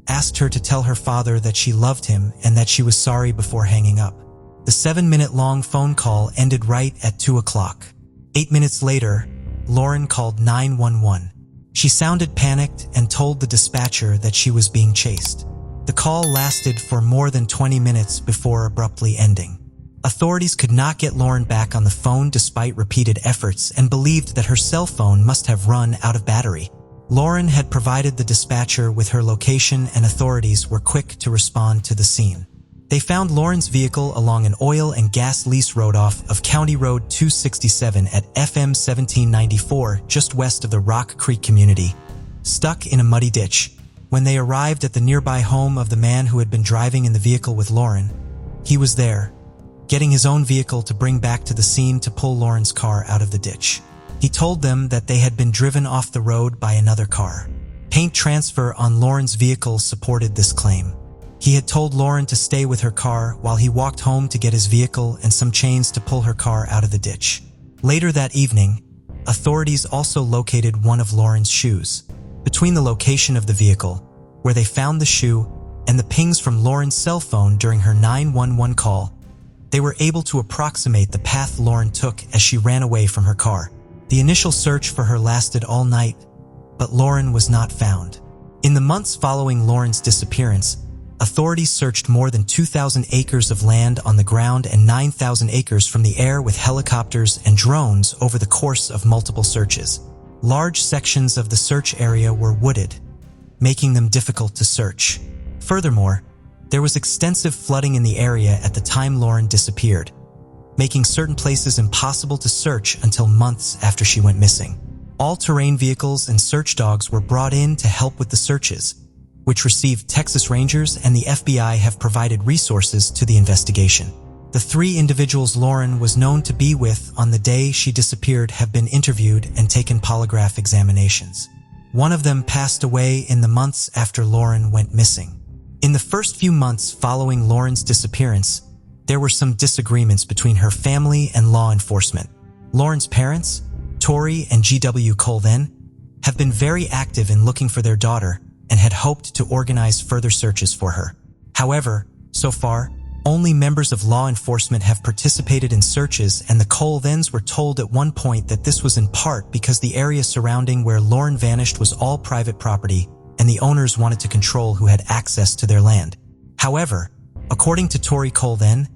asked her to tell her father that she loved him and that she was sorry before hanging up. The 7-minute-long phone call ended right at 2 o'clock. 8 minutes later, Lauren called 911. She sounded panicked and told the dispatcher that she was being chased. The call lasted for more than 20 minutes before abruptly ending. Authorities could not get Lauren back on the phone despite repeated efforts and believed that her cell phone must have run out of battery. Lauren had provided the dispatcher with her location and authorities were quick to respond to the scene. They found Lauren's vehicle along an oil and gas lease road off of County Road 267 at FM 1794, just west of the Rock Creek community, stuck in a muddy ditch. When they arrived at the nearby home of the man who had been driving in the vehicle with Lauren, he was there, getting his own vehicle to bring back to the scene to pull Lauren's car out of the ditch. He told them that they had been driven off the road by another car. Paint transfer on Lauren's vehicle supported this claim. He had told Lauren to stay with her car while he walked home to get his vehicle and some chains to pull her car out of the ditch. Later that evening, authorities also located one of Lauren's shoes. Between the location of the vehicle, where they found the shoe, and the pings from Lauren's cell phone during her 911 call, they were able to approximate the path Lauren took as she ran away from her car. The initial search for her lasted all night, but Lauren was not found. In the months following Lauren's disappearance, authorities searched more than 2,000 acres of land on the ground and 9,000 acres from the air with helicopters and drones over the course of multiple searches. Large sections of the search area were wooded, making them difficult to search. Furthermore, there was extensive flooding in the area at the time Lauren disappeared, making certain places impossible to search until months after she went missing. All-terrain vehicles and search dogs were brought in to help with the searches, which received Texas Rangers and the FBI have provided resources to the investigation. The 3 individuals Lauren was known to be with on the day she disappeared have been interviewed and taken polygraph examinations. One of them passed away in the months after Lauren went missing. In the first few months following Lauren's disappearance, there were some disagreements between her family and law enforcement. Lauren's parents, Tori and G.W. Colon, have been very active in looking for their daughter and had hoped to organize further searches for her. However, so far, only members of law enforcement have participated in searches, and the Colons were told at one point that this was in part because the area surrounding where Lauren vanished was all private property and the owners wanted to control who had access to their land. However, according to Tori Colon,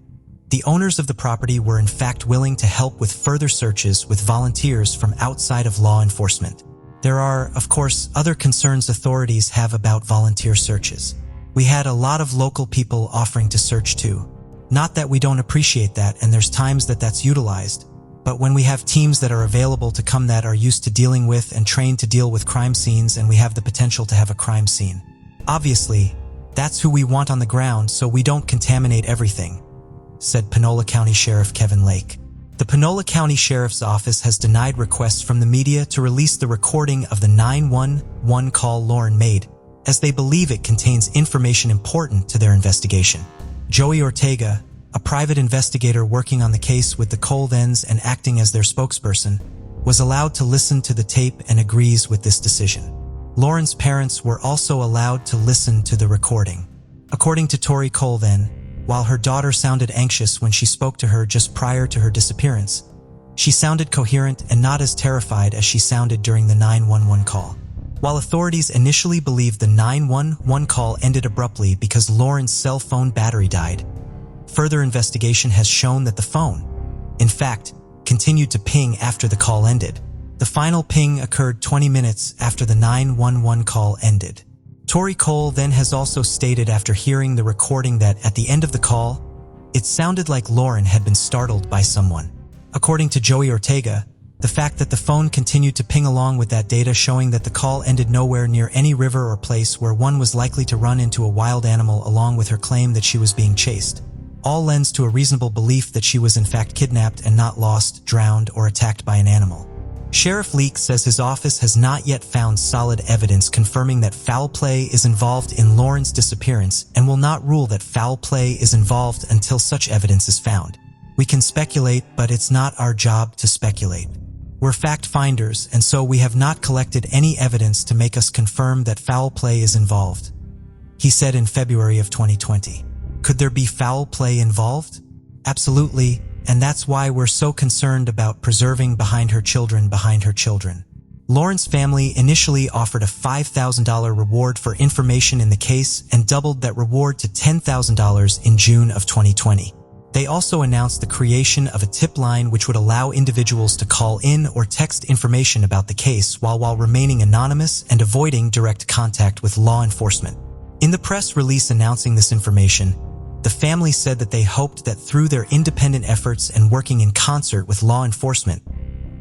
the owners of the property were in fact willing to help with further searches with volunteers from outside of law enforcement. There are, of course, other concerns authorities have about volunteer searches. We had a lot of local people offering to search too. Not that we don't appreciate that, and there's times that that's utilized, but when we have teams that are available to come that are used to dealing with and trained to deal with crime scenes, and we have the potential to have a crime scene. Obviously, that's who we want on the ground so we don't contaminate everything, said Panola County Sheriff Kevin Lake. The Panola County Sheriff's Office has denied requests from the media to release the recording of the 911 call Lauren made, as they believe it contains information important to their investigation. Joey Ortega, a private investigator working on the case with the Colons and acting as their spokesperson, was allowed to listen to the tape and agrees with this decision. Lauren's parents were also allowed to listen to the recording. According to Tori Colon, while her daughter sounded anxious when she spoke to her just prior to her disappearance, she sounded coherent and not as terrified as she sounded during the 911 call. While authorities initially believed the 911 call ended abruptly because Lauren's cell phone battery died, further investigation has shown that the phone, in fact, continued to ping after the call ended. The final ping occurred 20 minutes after the 911 call ended. Tori Cole then has also stated after hearing the recording that at the end of the call, it sounded like Lauren had been startled by someone. According to Joey Ortega, the fact that the phone continued to ping along with that data showing that the call ended nowhere near any river or place where one was likely to run into a wild animal, along with her claim that she was being chased, all lends to a reasonable belief that she was in fact kidnapped and not lost, drowned, or attacked by an animal. Sheriff Leake says his office has not yet found solid evidence confirming that foul play is involved in Lauren's disappearance and will not rule that foul play is involved until such evidence is found. We can speculate, but it's not our job to speculate. We're fact finders, and so we have not collected any evidence to make us confirm that foul play is involved, he said in February of 2020. Could there be foul play involved? Absolutely. And that's why we're so concerned about preserving behind her children. Lauren's family initially offered a $5,000 reward for information in the case and doubled that reward to $10,000 in June of 2020. They also announced the creation of a tip line which would allow individuals to call in or text information about the case while remaining anonymous and avoiding direct contact with law enforcement. In the press release announcing this information, the family said that they hoped that through their independent efforts and working in concert with law enforcement,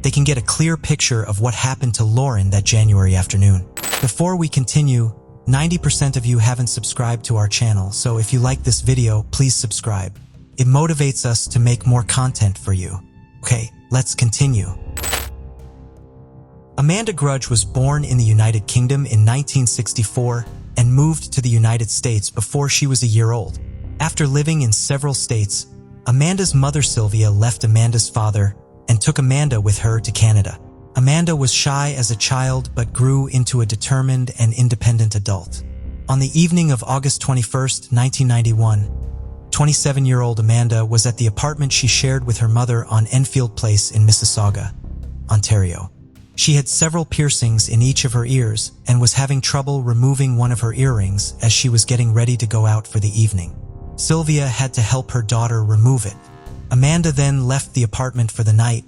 they can get a clear picture of what happened to Lauren that January afternoon. Before we continue, 90% of you haven't subscribed to our channel, so if you like this video, please subscribe. It motivates us to make more content for you. Okay, let's continue. Amanda Grudge was born in the United Kingdom in 1964 and moved to the United States before she was a year old. After living in several states, Amanda's mother Sylvia left Amanda's father and took Amanda with her to Canada. Amanda was shy as a child but grew into a determined and independent adult. On the evening of August 21, 1991, 27-year-old Amanda was at the apartment she shared with her mother on Enfield Place in Mississauga, Ontario. She had several piercings in each of her ears and was having trouble removing one of her earrings as she was getting ready to go out for the evening. Sylvia had to help her daughter remove it. Amanda then left the apartment for the night,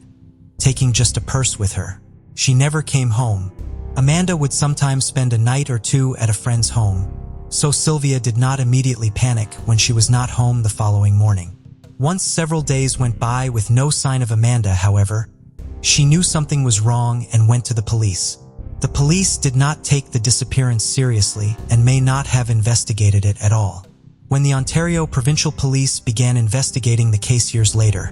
taking just a purse with her. She never came home. Amanda would sometimes spend a night or two at a friend's home, so Sylvia did not immediately panic when she was not home the following morning. Once several days went by with no sign of Amanda, however, she knew something was wrong and went to the police. The police did not take the disappearance seriously and may not have investigated it at all. When the Ontario Provincial Police began investigating the case years later,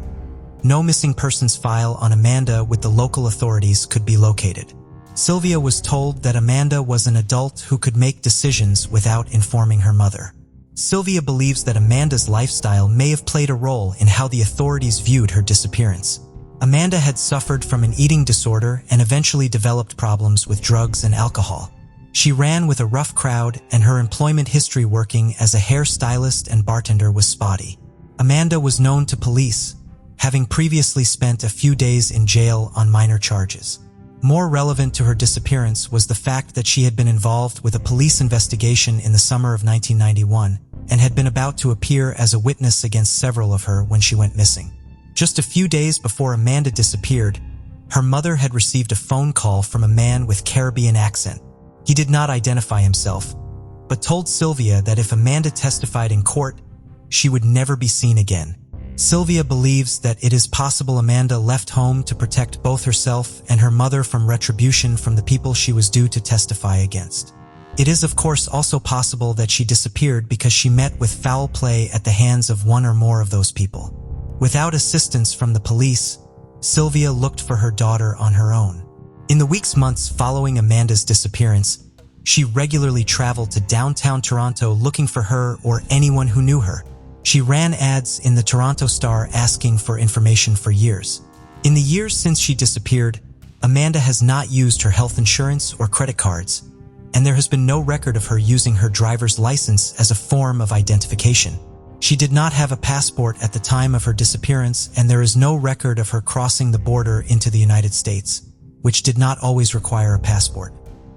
no missing persons file on Amanda with the local authorities could be located. Sylvia was told that Amanda was an adult who could make decisions without informing her mother. Sylvia believes that Amanda's lifestyle may have played a role in how the authorities viewed her disappearance. Amanda had suffered from an eating disorder and eventually developed problems with drugs and alcohol. She ran with a rough crowd, and her employment history working as a hairstylist and bartender was spotty. Amanda was known to police, having previously spent a few days in jail on minor charges. More relevant to her disappearance was the fact that she had been involved with a police investigation in the summer of 1991 and had been about to appear as a witness against several of her when she went missing. Just a few days before Amanda disappeared, her mother had received a phone call from a man with Caribbean accent. He did not identify himself, but told Sylvia that if Amanda testified in court, she would never be seen again. Sylvia believes that it is possible Amanda left home to protect both herself and her mother from retribution from the people she was due to testify against. It is of course also possible that she disappeared because she met with foul play at the hands of one or more of those people. Without assistance from the police, Sylvia looked for her daughter on her own. In the months following Amanda's disappearance, she regularly traveled to downtown Toronto looking for her or anyone who knew her. She ran ads in the Toronto Star asking for information for years. In the years since she disappeared, Amanda has not used her health insurance or credit cards, and there has been no record of her using her driver's license as a form of identification. She did not have a passport at the time of her disappearance, and there is no record of her crossing the border into the United States, which did not always require a passport.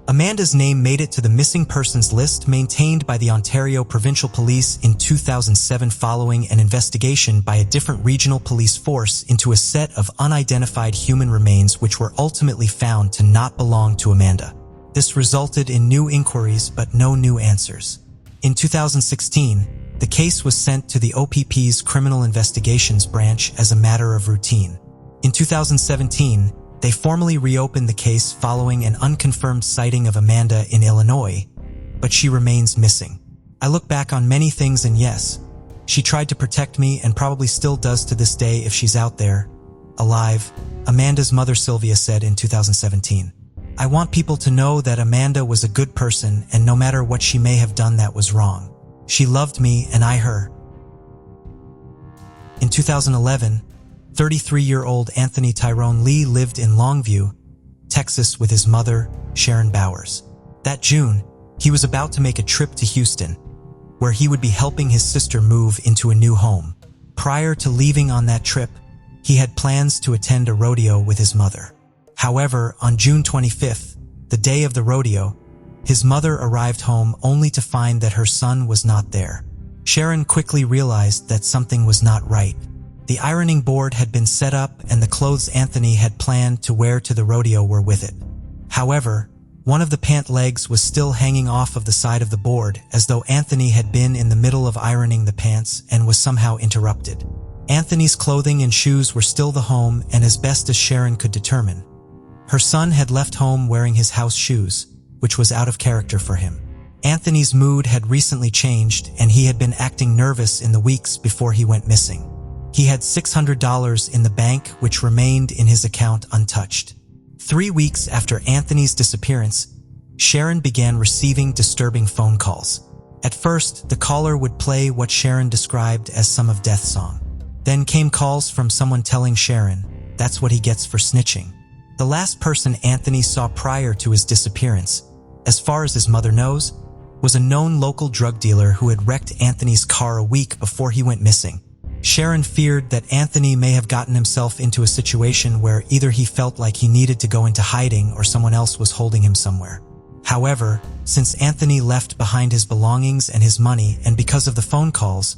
Amanda's name made it to the missing persons list maintained by the Ontario Provincial Police in 2007 following an investigation by a different regional police force into a set of unidentified human remains which were ultimately found to not belong to Amanda. This resulted in new inquiries but no new answers. In 2016, the case was sent to the OPP's Criminal Investigations Branch as a matter of routine. In 2017, they formally reopened the case following an unconfirmed sighting of Amanda in Illinois, but she remains missing. I look back on many things and yes, she tried to protect me and probably still does to this day if she's out there, alive, Amanda's mother Sylvia said in 2017. I want people to know that Amanda was a good person and no matter what she may have done that was wrong. She loved me and I her. In 2011, 33-year-old Anthony Tyrone Lee lived in Longview, Texas with his mother, Sharon Bowers. That June, he was about to make a trip to Houston, where he would be helping his sister move into a new home. Prior to leaving on that trip, he had plans to attend a rodeo with his mother. However, on June 25th, the day of the rodeo, his mother arrived home only to find that her son was not there. Sharon quickly realized that something was not right. The ironing board had been set up and the clothes Anthony had planned to wear to the rodeo were with it. However, one of the pant legs was still hanging off of the side of the board as though Anthony had been in the middle of ironing the pants and was somehow interrupted. Anthony's clothing and shoes were still the home and as best as Sharon could determine. Her son had left home wearing his house shoes, which was out of character for him. Anthony's mood had recently changed and he had been acting nervous in the weeks before he went missing. He had $600 in the bank which remained in his account untouched. 3 weeks after Anthony's disappearance, Sharon began receiving disturbing phone calls. At first, the caller would play what Sharon described as some of Death's song. Then came calls from someone telling Sharon, "That's what he gets for snitching." The last person Anthony saw prior to his disappearance, as far as his mother knows, was a known local drug dealer who had wrecked Anthony's car a week before he went missing. Sharon feared that Anthony may have gotten himself into a situation where either he felt like he needed to go into hiding or someone else was holding him somewhere. However, since Anthony left behind his belongings and his money and because of the phone calls,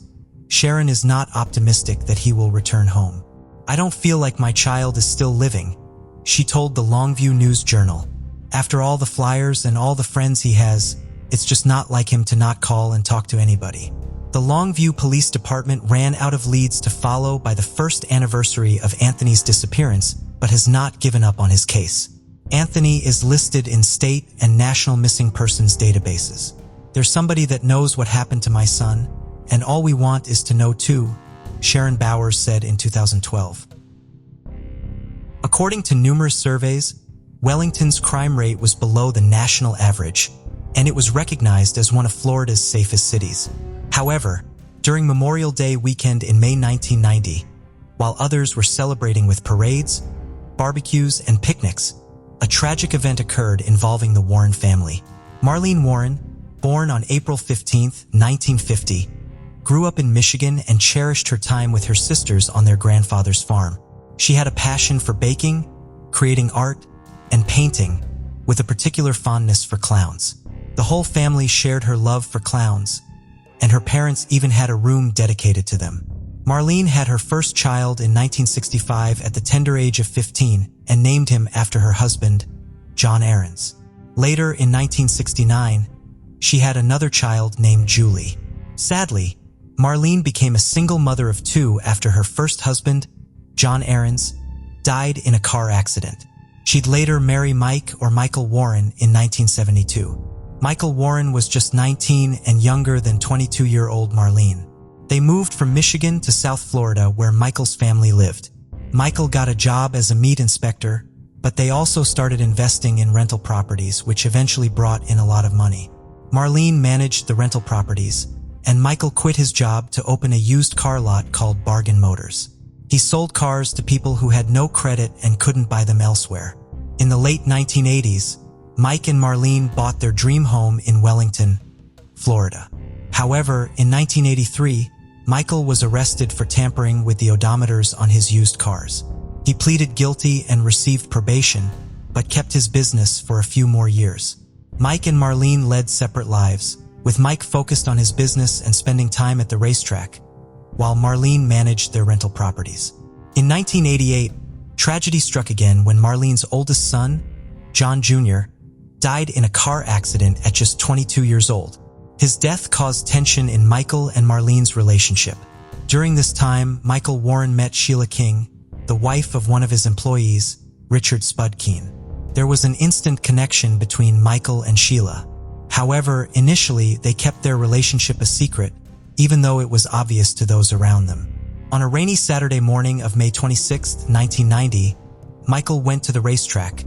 Sharon is not optimistic that he will return home. "I don't feel like my child is still living," she told the Longview News Journal. "After all the flyers and all the friends he has, it's just not like him to not call and talk to anybody." The Longview Police Department ran out of leads to follow by the first anniversary of Anthony's disappearance, but has not given up on his case. Anthony is listed in state and national missing persons databases. "There's somebody that knows what happened to my son, and all we want is to know too," Sharon Bowers said in 2012. According to numerous surveys, Wellington's crime rate was below the national average, and it was recognized as one of Florida's safest cities. However, during Memorial Day weekend in May 1990, while others were celebrating with parades, barbecues, and picnics, a tragic event occurred involving the Warren family. Marlene Warren, born on April 15, 1950, grew up in Michigan and cherished her time with her sisters on their grandfather's farm. She had a passion for baking, creating art, and painting, with a particular fondness for clowns. The whole family shared her love for clowns, and her parents even had a room dedicated to them. Marlene had her first child in 1965 at the tender age of 15 and named him after her husband, John Aarons. Later, in 1969, she had another child named Julie. Sadly, Marlene became a single mother of two after her first husband, John Aarons, died in a car accident. She'd later marry Mike or Michael Warren in 1972. Michael Warren was just 19 and younger than 22-year-old Marlene. They moved from Michigan to South Florida, where Michael's family lived. Michael got a job as a meat inspector, but they also started investing in rental properties, which eventually brought in a lot of money. Marlene managed the rental properties, and Michael quit his job to open a used car lot called Bargain Motors. He sold cars to people who had no credit and couldn't buy them elsewhere. In the late 1980s, Mike and Marlene bought their dream home in Wellington, Florida. However, in 1983, Michael was arrested for tampering with the odometers on his used cars. He pleaded guilty and received probation, but kept his business for a few more years. Mike and Marlene led separate lives, with Mike focused on his business and spending time at the racetrack, while Marlene managed their rental properties. In 1988, tragedy struck again when Marlene's oldest son, John Jr., died in a car accident at just 22 years old. His death caused tension in Michael and Marlene's relationship. During this time, Michael Warren met Sheila King, the wife of one of his employees, Richard Spudkeen. There was an instant connection between Michael and Sheila. However, initially, they kept their relationship a secret, even though it was obvious to those around them. On a rainy Saturday morning of May 26, 1990, Michael went to the racetrack,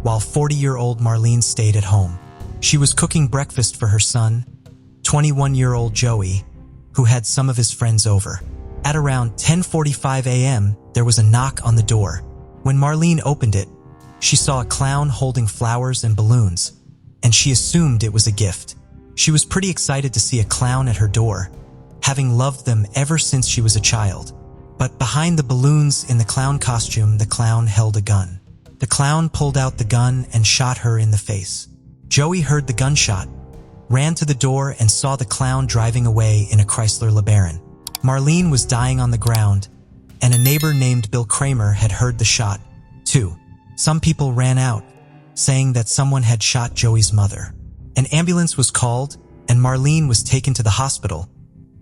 while 40-year-old Marlene stayed at home. She was cooking breakfast for her son, 21-year-old Joey, who had some of his friends over. At around 10:45 a.m., there was a knock on the door. When Marlene opened it, she saw a clown holding flowers and balloons, and she assumed it was a gift. She was pretty excited to see a clown at her door, having loved them ever since she was a child. But behind the balloons in the clown costume, the clown held a gun. The clown pulled out the gun and shot her in the face. Joey heard the gunshot, ran to the door, and saw the clown driving away in a Chrysler LeBaron. Marlene was dying on the ground, and a neighbor named Bill Kramer had heard the shot, too. Some people ran out, saying that someone had shot Joey's mother. An ambulance was called, and Marlene was taken to the hospital,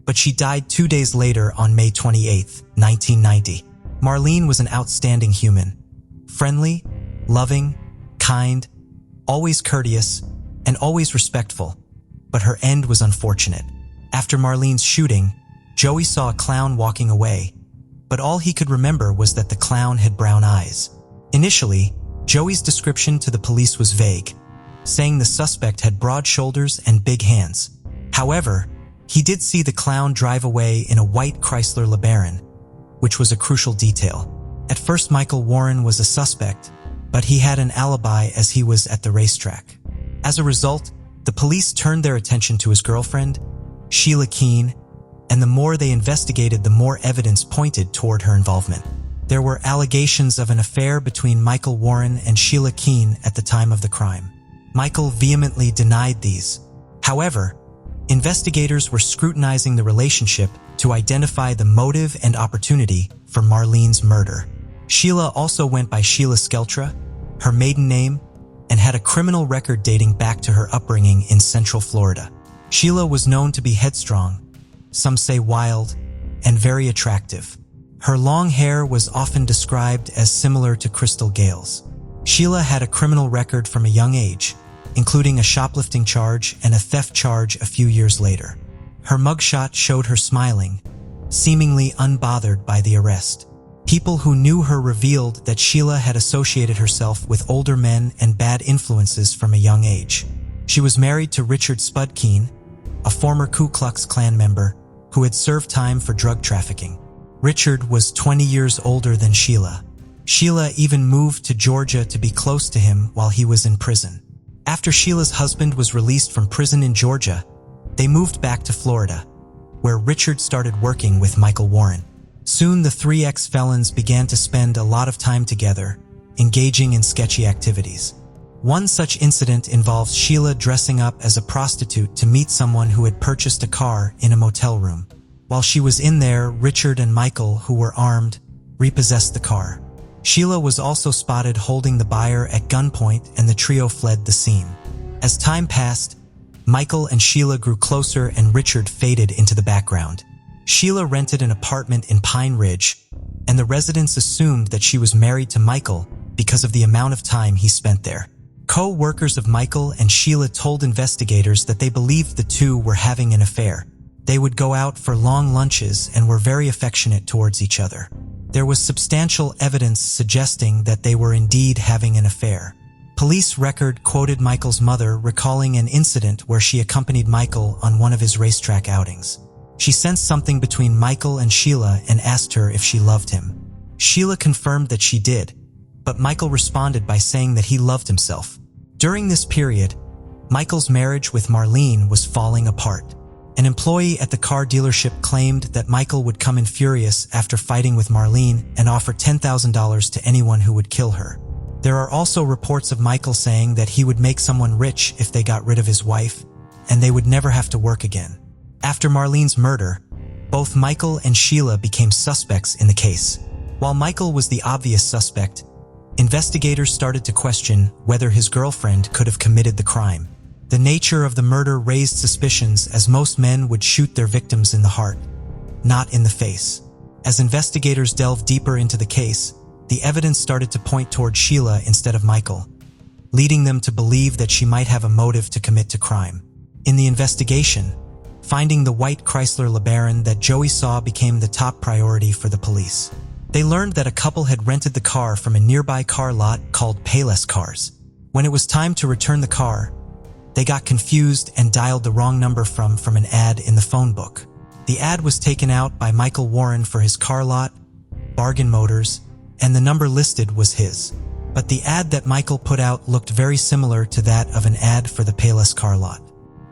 but she died 2 days later on May 28, 1990. Marlene was an outstanding human, friendly, loving, kind, always courteous, and always respectful, but her end was unfortunate. After Marlene's shooting, Joey saw a clown walking away, but all he could remember was that the clown had brown eyes. Initially, Joey's description to the police was vague, saying the suspect had broad shoulders and big hands. However, he did see the clown drive away in a white Chrysler LeBaron, which was a crucial detail. At first, Michael Warren was a suspect, but he had an alibi as he was at the racetrack. As a result, the police turned their attention to his girlfriend, Sheila King, and the more they investigated, the more evidence pointed toward her involvement. There were allegations of an affair between Michael Warren and Sheila King at the time of the crime. Michael vehemently denied these. However, investigators were scrutinizing the relationship to identify the motive and opportunity for Marlene's murder. Sheila also went by Sheila Skeltra, her maiden name, and had a criminal record dating back to her upbringing in Central Florida. Sheila was known to be headstrong, some say wild, and very attractive. Her long hair was often described as similar to Crystal Gale's. Sheila had a criminal record from a young age, including a shoplifting charge and a theft charge a few years later. Her mugshot showed her smiling, seemingly unbothered by the arrest. People who knew her revealed that Sheila had associated herself with older men and bad influences from a young age. She was married to Richard Spudkeen, a former Ku Klux Klan member who had served time for drug trafficking. Richard was 20 years older than Sheila. Sheila even moved to Georgia to be close to him while he was in prison. After Sheila's husband was released from prison in Georgia, they moved back to Florida, where Richard started working with Michael Warren. Soon the three ex-felons began to spend a lot of time together, engaging in sketchy activities. One such incident involves Sheila dressing up as a prostitute to meet someone who had purchased a car in a motel room. While she was in there, Richard and Michael, who were armed, repossessed the car. Sheila was also spotted holding the buyer at gunpoint, and the trio fled the scene. As time passed, Michael and Sheila grew closer and Richard faded into the background. Sheila rented an apartment in Pine Ridge, and the residents assumed that she was married to Michael because of the amount of time he spent there. Co-workers of Michael and Sheila told investigators that they believed the two were having an affair. They would go out for long lunches and were very affectionate towards each other. There was substantial evidence suggesting that they were indeed having an affair. Police record quoted Michael's mother recalling an incident where she accompanied Michael on one of his racetrack outings. She sensed something between Michael and Sheila and asked her if she loved him. Sheila confirmed that she did, but Michael responded by saying that he loved himself. During this period, Michael's marriage with Marlene was falling apart. An employee at the car dealership claimed that Michael would come in furious after fighting with Marlene and offer $10,000 to anyone who would kill her. There are also reports of Michael saying that he would make someone rich if they got rid of his wife, and they would never have to work again. After Marlene's murder, both Michael and Sheila became suspects in the case. While Michael was the obvious suspect, investigators started to question whether his girlfriend could have committed the crime. The nature of the murder raised suspicions, as most men would shoot their victims in the heart, not in the face. As investigators delved deeper into the case, the evidence started to point toward Sheila instead of Michael, leading them to believe that she might have a motive to commit the crime. In the investigation, finding the white Chrysler LeBaron that Joey saw became the top priority for the police. They learned that a couple had rented the car from a nearby car lot called Payless Cars. When it was time to return the car, they got confused and dialed the wrong number from an ad in the phone book. The ad was taken out by Michael Warren for his car lot, Bargain Motors, and the number listed was his. But the ad that Michael put out looked very similar to that of an ad for the Payless car lot.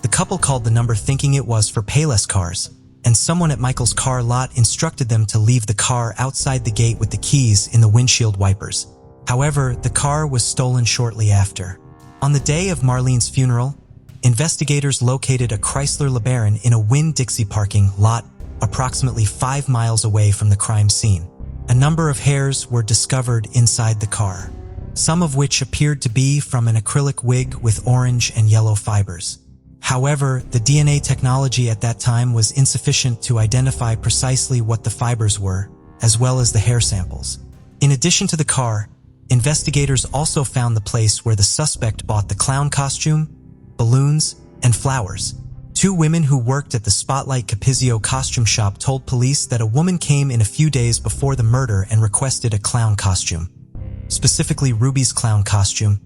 The couple called the number thinking it was for Payless Cars, and someone at Michael's car lot instructed them to leave the car outside the gate with the keys in the windshield wipers. However, the car was stolen shortly after. On the day of Marlene's funeral, investigators located a Chrysler LeBaron in a Winn-Dixie parking lot approximately 5 miles away from the crime scene. A number of hairs were discovered inside the car, some of which appeared to be from an acrylic wig with orange and yellow fibers. However, the DNA technology at that time was insufficient to identify precisely what the fibers were, as well as the hair samples. In addition to the car, investigators also found the place where the suspect bought the clown costume, balloons, and flowers. 2 women who worked at the Spotlight Capizio costume shop told police that a woman came in a few days before the murder and requested a clown costume, specifically Ruby's clown costume,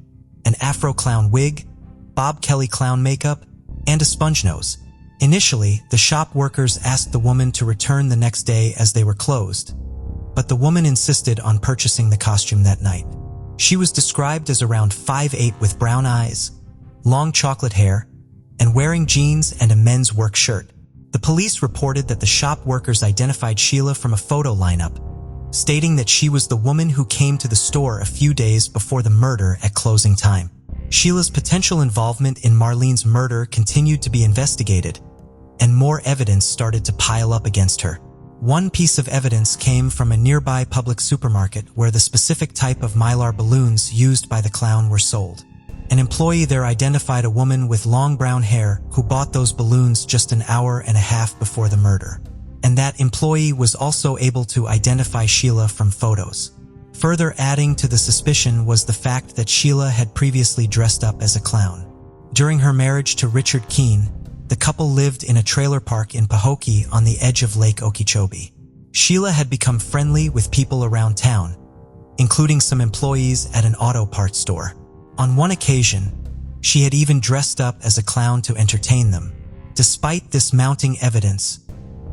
an Afro clown wig, Bob Kelly clown makeup, and a sponge nose. Initially, the shop workers asked the woman to return the next day as they were closed, but the woman insisted on purchasing the costume that night. She was described as around 5'8" with brown eyes, long chocolate hair, and wearing jeans and a men's work shirt. The police reported that the shop workers identified Sheila from a photo lineup, stating that she was the woman who came to the store a few days before the murder at closing time. Sheila's potential involvement in Marlene's murder continued to be investigated, and more evidence started to pile up against her. One piece of evidence came from a nearby public supermarket where the specific type of Mylar balloons used by the clown were sold. An employee there identified a woman with long brown hair who bought those balloons just an hour and a half before the murder, and that employee was also able to identify Sheila from photos. Further adding to the suspicion was the fact that Sheila had previously dressed up as a clown. During her marriage to Richard Keene, the couple lived in a trailer park in Pahokee on the edge of Lake Okeechobee. Sheila had become friendly with people around town, including some employees at an auto parts store. On one occasion, she had even dressed up as a clown to entertain them. Despite this mounting evidence,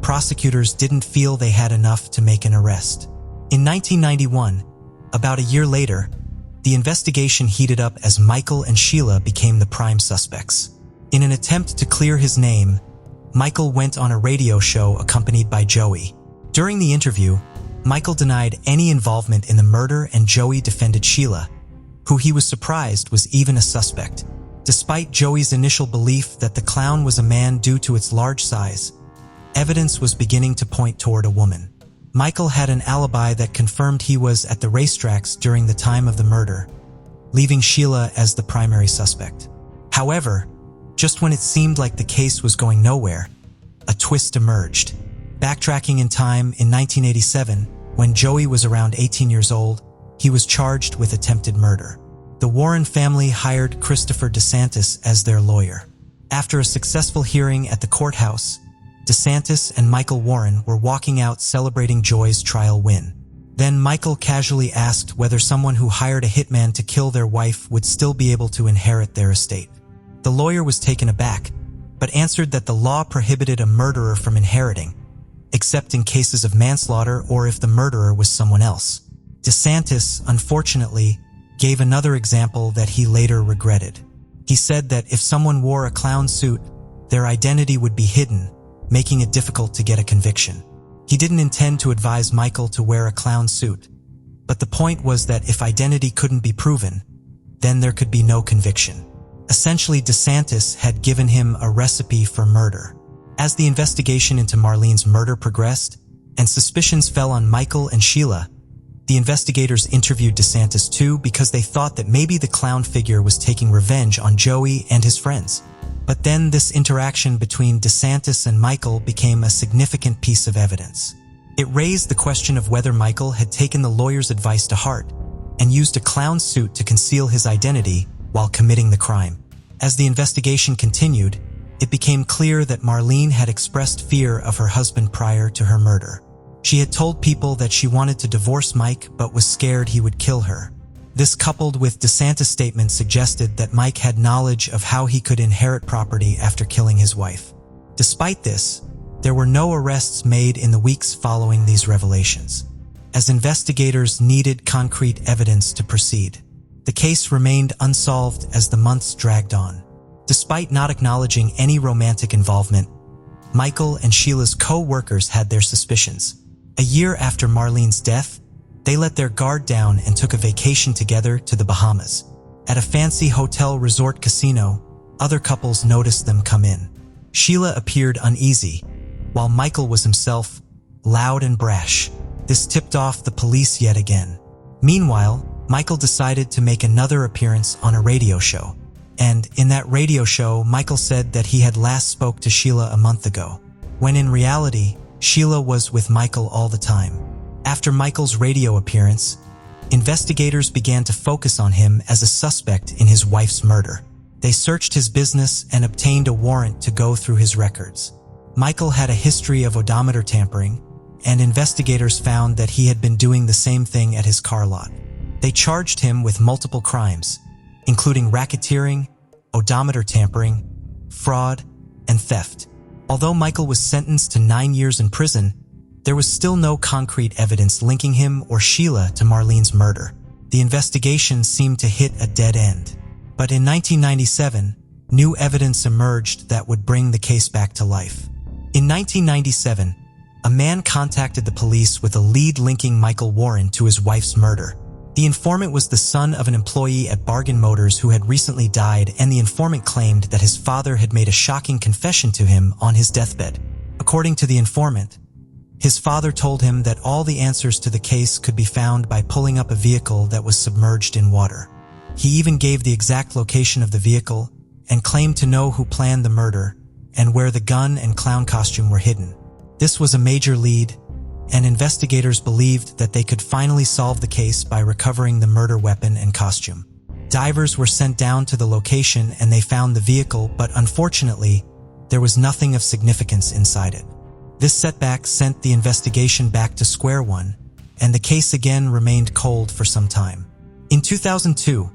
prosecutors didn't feel they had enough to make an arrest. In 1991, about a year later, the investigation heated up as Michael and Sheila became the prime suspects. In an attempt to clear his name, Michael went on a radio show accompanied by Joey. During the interview, Michael denied any involvement in the murder, and Joey defended Sheila, who he was surprised was even a suspect. Despite Joey's initial belief that the clown was a man due to its large size, evidence was beginning to point toward a woman. Michael had an alibi that confirmed he was at the racetracks during the time of the murder, leaving Sheila as the primary suspect. However, just when it seemed like the case was going nowhere, a twist emerged. Backtracking in time, in 1987, when Joey was around 18 years old, he was charged with attempted murder. The Warren family hired Christopher DeSantis as their lawyer. After a successful hearing at the courthouse, DeSantis and Michael Warren were walking out celebrating Joey's trial win. Then Michael casually asked whether someone who hired a hitman to kill their wife would still be able to inherit their estate. The lawyer was taken aback, but answered that the law prohibited a murderer from inheriting, except in cases of manslaughter or if the murderer was someone else. DeSantis, unfortunately, gave another example that he later regretted. He said that if someone wore a clown suit, their identity would be hidden, making it difficult to get a conviction. He didn't intend to advise Michael to wear a clown suit, but the point was that if identity couldn't be proven, then there could be no conviction. Essentially, DeSantis had given him a recipe for murder. As the investigation into Marlene's murder progressed, and suspicions fell on Michael and Sheila, the investigators interviewed DeSantis too because they thought that maybe the clown figure was taking revenge on Joey and his friends. But then this interaction between DeSantis and Michael became a significant piece of evidence. It raised the question of whether Michael had taken the lawyer's advice to heart and used a clown suit to conceal his identity while committing the crime. As the investigation continued, it became clear that Marlene had expressed fear of her husband prior to her murder. She had told people that she wanted to divorce Mike but was scared he would kill her. This, coupled with DeSantis' statement, suggested that Mike had knowledge of how he could inherit property after killing his wife. Despite this, there were no arrests made in the weeks following these revelations, as investigators needed concrete evidence to proceed. The case remained unsolved as the months dragged on. Despite not acknowledging any romantic involvement, Michael and Sheila's co-workers had their suspicions. A year after Marlene's death, they let their guard down and took a vacation together to the Bahamas. At a fancy hotel resort casino, other couples noticed them come in. Sheila appeared uneasy, while Michael was himself loud and brash. This tipped off the police yet again. Meanwhile, Michael decided to make another appearance on a radio show. And in that radio show, Michael said that he had last spoke to Sheila a month ago, when in reality, Sheila was with Michael all the time. After Michael's radio appearance, investigators began to focus on him as a suspect in his wife's murder. They searched his business and obtained a warrant to go through his records. Michael had a history of odometer tampering, and investigators found that he had been doing the same thing at his car lot. They charged him with multiple crimes, including racketeering, odometer tampering, fraud, and theft. Although Michael was sentenced to 9 years in prison, there was still no concrete evidence linking him or Sheila to Marlene's murder. The investigation seemed to hit a dead end. But in 1997, new evidence emerged that would bring the case back to life. In 1997, a man contacted the police with a lead linking Michael Warren to his wife's murder. The informant was the son of an employee at Bargain Motors who had recently died, and the informant claimed that his father had made a shocking confession to him on his deathbed. According to the informant, his father told him that all the answers to the case could be found by pulling up a vehicle that was submerged in water. He even gave the exact location of the vehicle and claimed to know who planned the murder and where the gun and clown costume were hidden. This was a major lead, and investigators believed that they could finally solve the case by recovering the murder weapon and costume. Divers were sent down to the location and they found the vehicle, but unfortunately, there was nothing of significance inside it. This setback sent the investigation back to square one, and the case again remained cold for some time. In 2002,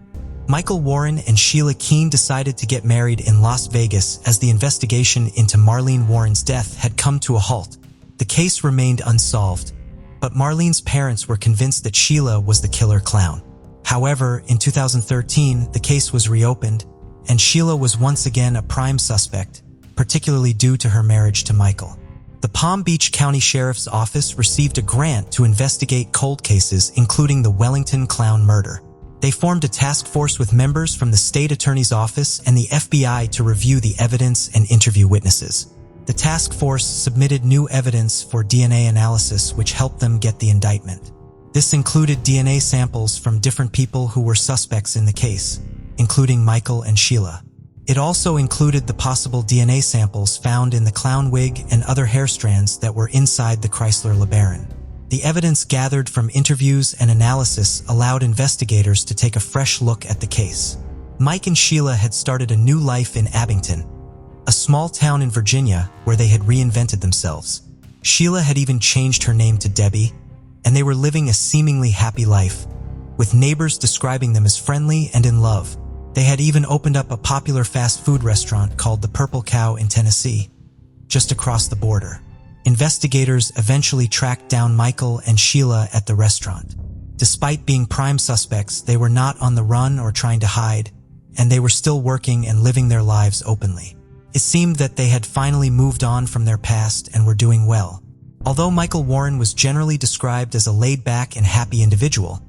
Michael Warren and Sheila Keene decided to get married in Las Vegas as the investigation into Marlene Warren's death had come to a halt. The case remained unsolved, but Marlene's parents were convinced that Sheila was the killer clown. However, in 2013, the case was reopened, and Sheila was once again a prime suspect, particularly due to her marriage to Michael. The Palm Beach County Sheriff's Office received a grant to investigate cold cases, including the Wellington clown murder. They formed a task force with members from the state attorney's office and the FBI to review the evidence and interview witnesses. The task force submitted new evidence for DNA analysis, which helped them get the indictment. This included DNA samples from different people who were suspects in the case, including Michael and Sheila. It also included the possible DNA samples found in the clown wig and other hair strands that were inside the Chrysler LeBaron. The evidence gathered from interviews and analysis allowed investigators to take a fresh look at the case. Mike and Sheila had started a new life in Abington, a small town in Virginia where they had reinvented themselves. Sheila had even changed her name to Debbie, and they were living a seemingly happy life, with neighbors describing them as friendly and in love. They had even opened up a popular fast food restaurant called the Purple Cow in Tennessee, just across the border. Investigators eventually tracked down Michael and Sheila at the restaurant. Despite being prime suspects, they were not on the run or trying to hide, and they were still working and living their lives openly. It seemed that they had finally moved on from their past and were doing well. Although Michael Warren was generally described as a laid-back and happy individual,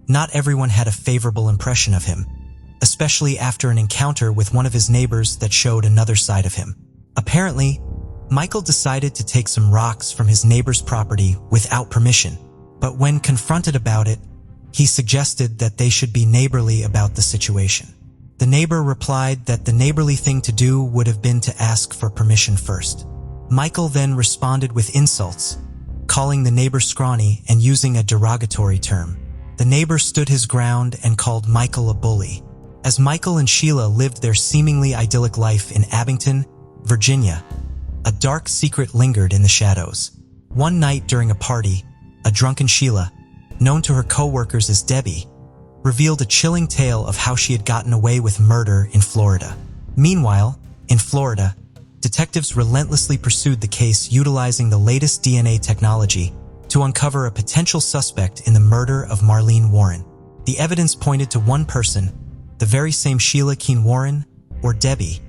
not everyone had a favorable impression of him, especially after an encounter with one of his neighbors that showed another side of him. Apparently, Michael decided to take some rocks from his neighbor's property without permission, but when confronted about it, he suggested that they should be neighborly about the situation. The neighbor replied that the neighborly thing to do would have been to ask for permission first. Michael then responded with insults, calling the neighbor scrawny and using a derogatory term. The neighbor stood his ground and called Michael a bully. As Michael and Sheila lived their seemingly idyllic life in Abington, Virginia, a dark secret lingered in the shadows. One night during a party, a drunken Sheila, known to her co-workers as Debbie, revealed a chilling tale of how she had gotten away with murder in Florida. Meanwhile, in Florida, detectives relentlessly pursued the case, utilizing the latest DNA technology to uncover a potential suspect in the murder of Marlene Warren. The evidence pointed to one person, the very same Sheila Keene Warren, or Debbie,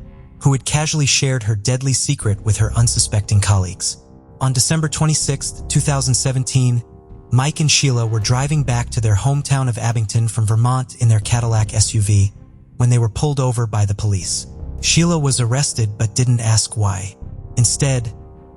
who had casually shared her deadly secret with her unsuspecting colleagues. On December 26, 2017, Mike and Sheila were driving back to their hometown of Abington from Vermont in their Cadillac SUV when they were pulled over by the police. Sheila was arrested but didn't ask why. Instead,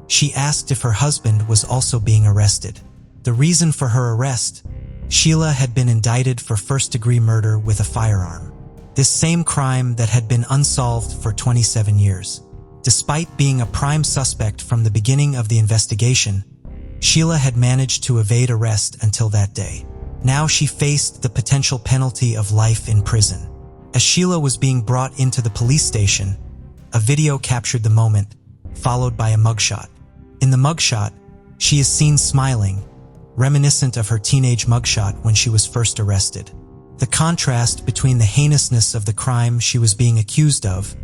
she asked if her husband was also being arrested. The reason for her arrest: Sheila had been indicted for first-degree murder with a firearm. This same crime that had been unsolved for 27 years. Despite being a prime suspect from the beginning of the investigation, Sheila had managed to evade arrest until that day. Now she faced the potential penalty of life in prison. As Sheila was being brought into the police station, a video captured the moment, followed by a mugshot. In the mugshot, she is seen smiling, reminiscent of her teenage mugshot when she was first arrested. The contrast between the heinousness of the crime she was being accused of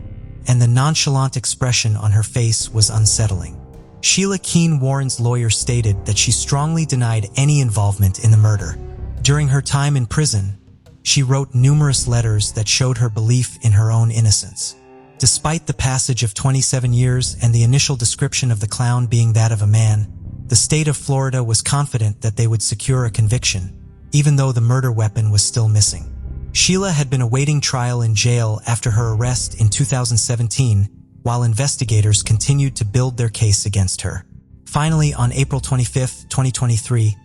and the nonchalant expression on her face was unsettling. Sheila Keene Warren's lawyer stated that she strongly denied any involvement in the murder. During her time in prison, she wrote numerous letters that showed her belief in her own innocence. Despite the passage of 27 years and the initial description of the clown being that of a man, the state of Florida was confident that they would secure a conviction, even though the murder weapon was still missing. Sheila had been awaiting trial in jail after her arrest in 2017, while investigators continued to build their case against her. Finally, on April 25, 2023,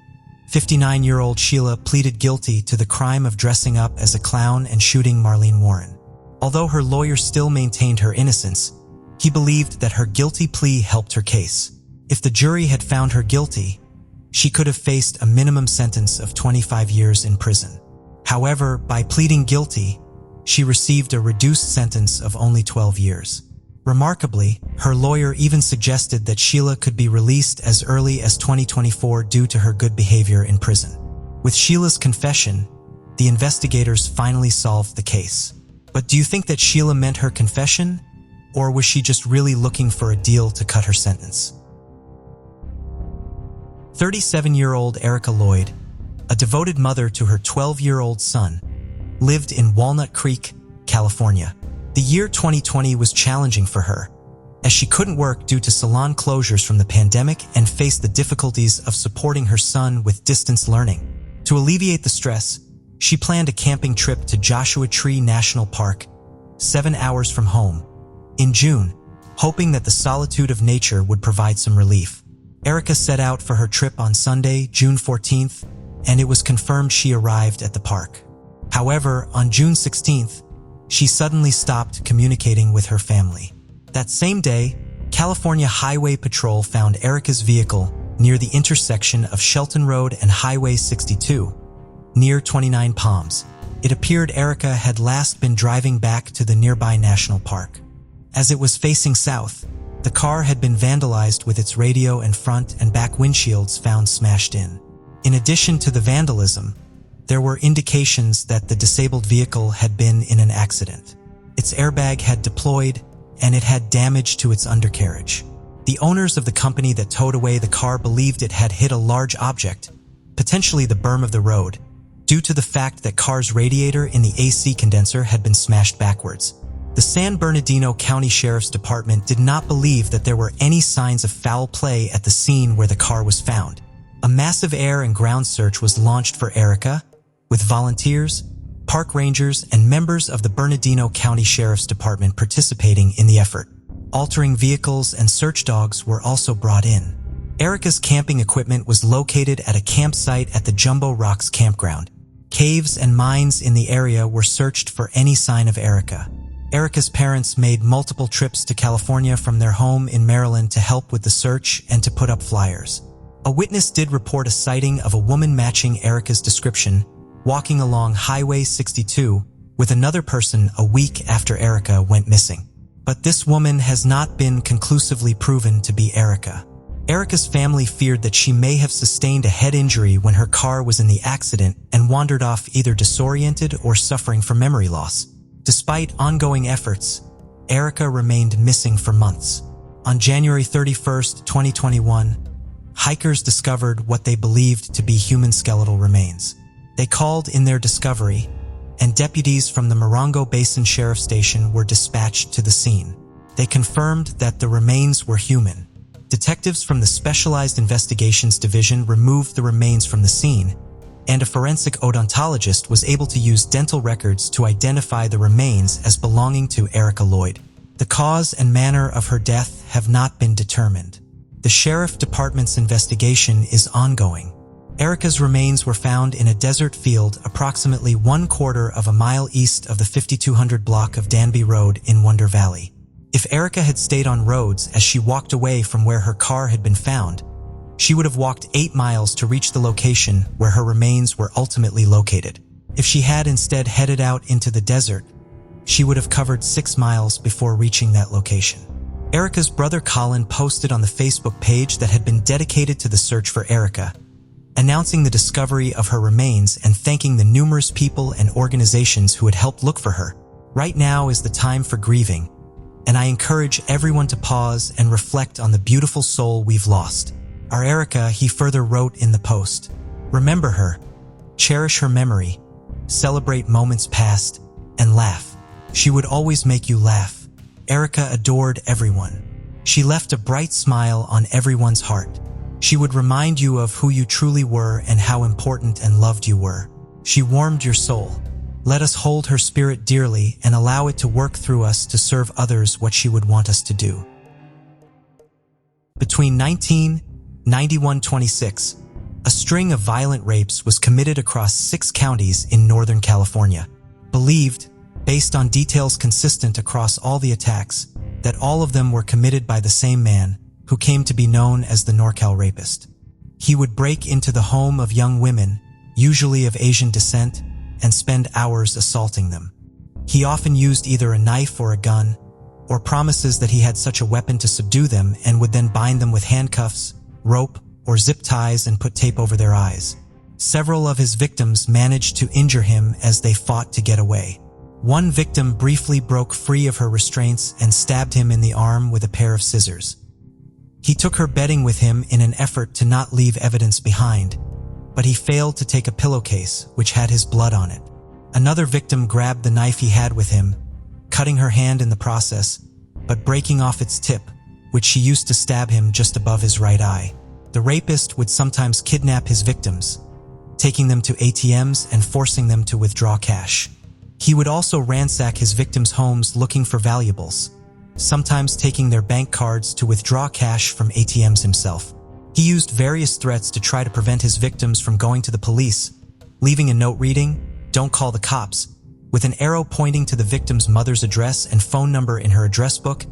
59-year-old Sheila pleaded guilty to the crime of dressing up as a clown and shooting Marlene Warren. Although her lawyer still maintained her innocence, he believed that her guilty plea helped her case. If the jury had found her guilty, she could have faced a minimum sentence of 25 years in prison. However, by pleading guilty, she received a reduced sentence of only 12 years. Remarkably, her lawyer even suggested that Sheila could be released as early as 2024 due to her good behavior in prison. With Sheila's confession, the investigators finally solved the case. But do you think that Sheila meant her confession, or was she just really looking for a deal to cut her sentence? 37-year-old Erica Lloyd, a devoted mother to her 12-year-old son, lived in Walnut Creek, California. The year 2020 was challenging for her, as she couldn't work due to salon closures from the pandemic and faced the difficulties of supporting her son with distance learning. To alleviate the stress, she planned a camping trip to Joshua Tree National Park, 7 hours from home, in June, hoping that the solitude of nature would provide some relief. Erica set out for her trip on Sunday, June 14th, and it was confirmed she arrived at the park. However, on June 16th, she suddenly stopped communicating with her family. That same day, California Highway Patrol found Erica's vehicle near the intersection of Shelton Road and Highway 62, near 29 Palms. It appeared Erica had last been driving back to the nearby national park. As it was facing south, the car had been vandalized with its radio and front and back windshields found smashed in. In addition to the vandalism, there were indications that the disabled vehicle had been in an accident. Its airbag had deployed, and it had damage to its undercarriage. The owners of the company that towed away the car believed it had hit a large object, potentially the berm of the road, due to the fact that car's radiator in the AC condenser had been smashed backwards. The San Bernardino County Sheriff's Department did not believe that there were any signs of foul play at the scene where the car was found. A massive air and ground search was launched for Erica, with volunteers, park rangers, and members of the Bernardino County Sheriff's Department participating in the effort. Altering vehicles and search dogs were also brought in. Erica's camping equipment was located at a campsite at the Jumbo Rocks campground. Caves and mines in the area were searched for any sign of Erica. Erica's parents made multiple trips to California from their home in Maryland to help with the search and to put up flyers. A witness did report a sighting of a woman matching Erica's description, walking along Highway 62 with another person a week after Erica went missing. But this woman has not been conclusively proven to be Erica. Erica's family feared that she may have sustained a head injury when her car was in the accident and wandered off either disoriented or suffering from memory loss. Despite ongoing efforts, Erica remained missing for months. On January 31st, 2021, hikers discovered what they believed to be human skeletal remains. They called in their discovery, and deputies from the Morongo Basin Sheriff Station were dispatched to the scene. They confirmed that the remains were human. Detectives from the Specialized Investigations Division removed the remains from the scene, and a forensic odontologist was able to use dental records to identify the remains as belonging to Erica Lloyd. The cause and manner of her death have not been determined. The Sheriff Department's investigation is ongoing. Erica's remains were found in a desert field approximately 1/4 of a mile east of the 5200 block of Danby Road in Wonder Valley. If Erica had stayed on roads as she walked away from where her car had been found, she would have walked 8 miles to reach the location where her remains were ultimately located. If she had instead headed out into the desert, she would have covered 6 miles before reaching that location. Erica's brother Colin posted on the Facebook page that had been dedicated to the search for Erica, announcing the discovery of her remains and thanking the numerous people and organizations who had helped look for her. Right now is the time for grieving, and I encourage everyone to pause and reflect on the beautiful soul we've lost. Our Erica, he further wrote in the post, remember her, cherish her memory, celebrate moments past, and laugh. She would always make you laugh. Erica adored everyone. She left a bright smile on everyone's heart. She would remind you of who you truly were and how important and loved you were. She warmed your soul. Let us hold her spirit dearly and allow it to work through us to serve others what she would want us to do. Between 1991-26, a string of violent rapes was committed across 6 counties in Northern California. Believed, based on details consistent across all the attacks, that all of them were committed by the same man, who came to be known as the NorCal Rapist. He would break into the home of young women, usually of Asian descent, and spend hours assaulting them. He often used either a knife or a gun, or promises that he had such a weapon to subdue them and would then bind them with handcuffs, rope, or zip ties and put tape over their eyes. Several of his victims managed to injure him as they fought to get away. One victim briefly broke free of her restraints and stabbed him in the arm with a pair of scissors. He took her bedding with him in an effort to not leave evidence behind, but he failed to take a pillowcase, which had his blood on it. Another victim grabbed the knife he had with him, cutting her hand in the process, but breaking off its tip, which she used to stab him just above his right eye. The rapist would sometimes kidnap his victims, taking them to ATMs and forcing them to withdraw cash. He would also ransack his victims' homes looking for valuables, sometimes taking their bank cards to withdraw cash from ATMs himself. He used various threats to try to prevent his victims from going to the police, leaving a note reading, "Don't call the cops," with an arrow pointing to the victim's mother's address and phone number in her address book,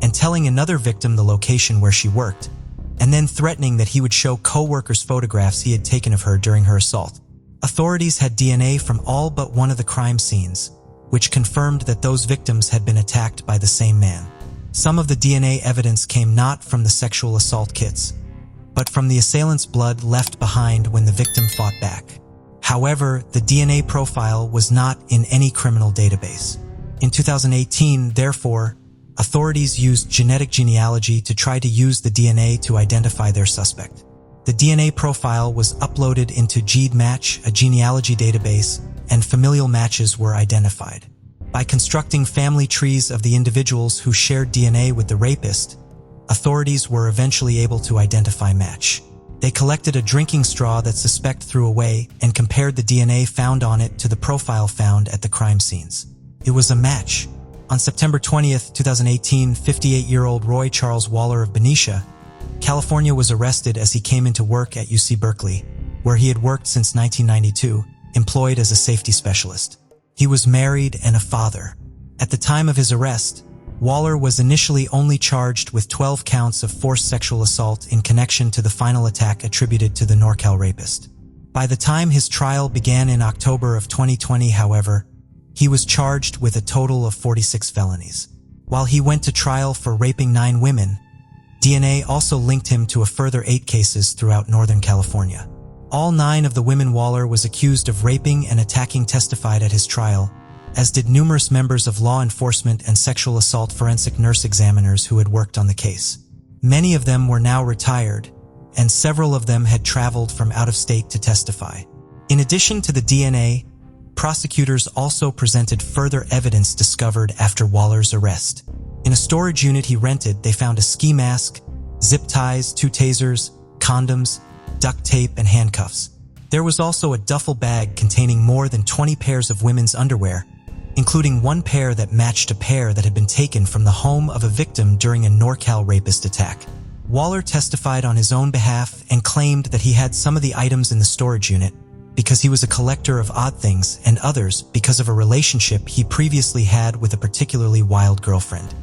and telling another victim the location where she worked, and then threatening that he would show co-workers photographs he had taken of her during her assault. Authorities had DNA from all but one of the crime scenes, which confirmed that those victims had been attacked by the same man. Some of the DNA evidence came not from the sexual assault kits, but from the assailant's blood left behind when the victim fought back. However, the DNA profile was not in any criminal database. In 2018, therefore, authorities used genetic genealogy to try to use the DNA to identify their suspect. The DNA profile was uploaded into GEDmatch, a genealogy database, and familial matches were identified. By constructing family trees of the individuals who shared DNA with the rapist, authorities were eventually able to identify match. They collected a drinking straw that suspect threw away and compared the DNA found on it to the profile found at the crime scenes. It was a match. On September 20th, 2018, 58-year-old Roy Charles Waller of Benicia, California was arrested as he came into work at UC Berkeley, where he had worked since 1992, employed as a safety specialist. He was married and a father. At the time of his arrest, Waller was initially only charged with 12 counts of forced sexual assault in connection to the final attack attributed to the NorCal Rapist. By the time his trial began in October of 2020, however, he was charged with a total of 46 felonies. While he went to trial for raping 9 women, DNA also linked him to a further 8 cases throughout Northern California. All 9 of the women Waller was accused of raping and attacking testified at his trial, as did numerous members of law enforcement and sexual assault forensic nurse examiners who had worked on the case. Many of them were now retired, and several of them had traveled from out of state to testify. In addition to the DNA, prosecutors also presented further evidence discovered after Waller's arrest. In a storage unit he rented, they found a ski mask, zip ties, 2 tasers, condoms, duct tape, and handcuffs. There was also a duffel bag containing more than 20 pairs of women's underwear, including 1 pair that matched a pair that had been taken from the home of a victim during a NorCal Rapist attack. Waller testified on his own behalf and claimed that he had some of the items in the storage unit because he was a collector of odd things, and others because of a relationship he previously had with a particularly wild girlfriend.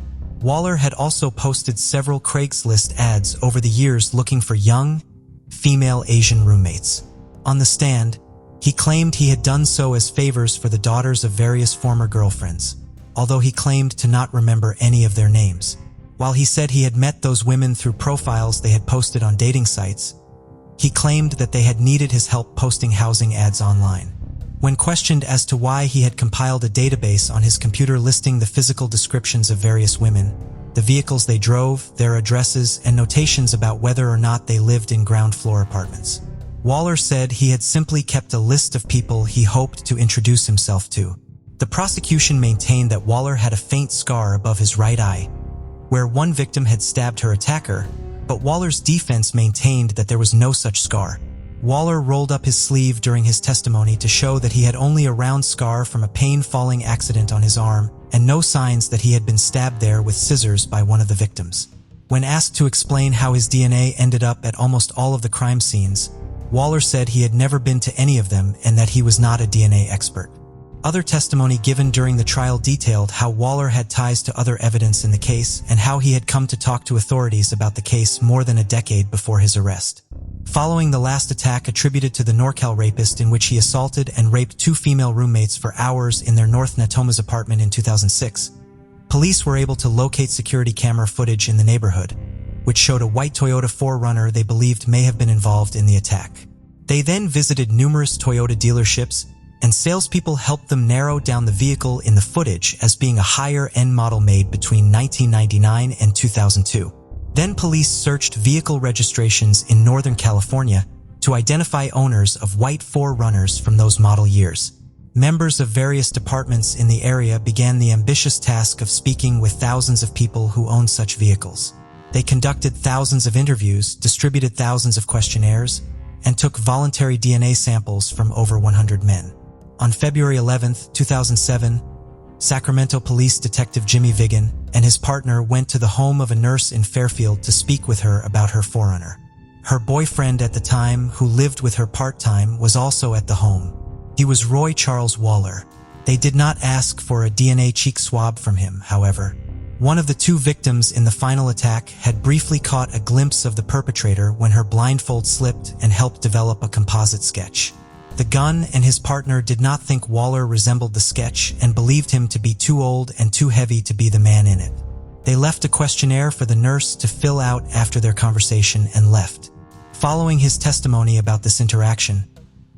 Waller had also posted several Craigslist ads over the years looking for young, female Asian roommates. On the stand, he claimed he had done so as favors for the daughters of various former girlfriends, although he claimed to not remember any of their names. While he said he had met those women through profiles they had posted on dating sites, he claimed that they had needed his help posting housing ads online. When questioned as to why he had compiled a database on his computer listing the physical descriptions of various women, the vehicles they drove, their addresses, and notations about whether or not they lived in ground floor apartments, Waller said he had simply kept a list of people he hoped to introduce himself to. The prosecution maintained that Waller had a faint scar above his right eye, where one victim had stabbed her attacker, but Waller's defense maintained that there was no such scar. Waller rolled up his sleeve during his testimony to show that he had only a round scar from a pain-falling accident on his arm and no signs that he had been stabbed there with scissors by one of the victims. When asked to explain how his DNA ended up at almost all of the crime scenes, Waller said he had never been to any of them and that he was not a DNA expert. Other testimony given during the trial detailed how Waller had ties to other evidence in the case and how he had come to talk to authorities about the case more than a decade before his arrest. Following the last attack attributed to the NorCal Rapist, in which he assaulted and raped 2 female roommates for hours in their North Natomas apartment in 2006, Police were able to locate security camera footage in the neighborhood, which showed a white Toyota 4Runner they believed may have been involved in the attack. They then visited numerous Toyota dealerships, and salespeople helped them narrow down the vehicle in the footage as being a higher-end model made between 1999 and 2002. Then police searched vehicle registrations in Northern California to identify owners of white 4Runners from those model years. Members of various departments in the area began the ambitious task of speaking with thousands of people who owned such vehicles. They conducted thousands of interviews, distributed thousands of questionnaires, and took voluntary DNA samples from over 100 men. On February 11, 2007, Sacramento Police Detective Jimmy Vigan and his partner went to the home of a nurse in Fairfield to speak with her about her 4Runner. Her boyfriend at the time, who lived with her part-time, was also at the home. He was Roy Charles Waller. They did not ask for a DNA cheek swab from him, however. One of the two victims in the final attack had briefly caught a glimpse of the perpetrator when her blindfold slipped and helped develop a composite sketch. The gun and his partner did not think Waller resembled the sketch and believed him to be too old and too heavy to be the man in it. They left a questionnaire for the nurse to fill out after their conversation and left. Following his testimony about this interaction,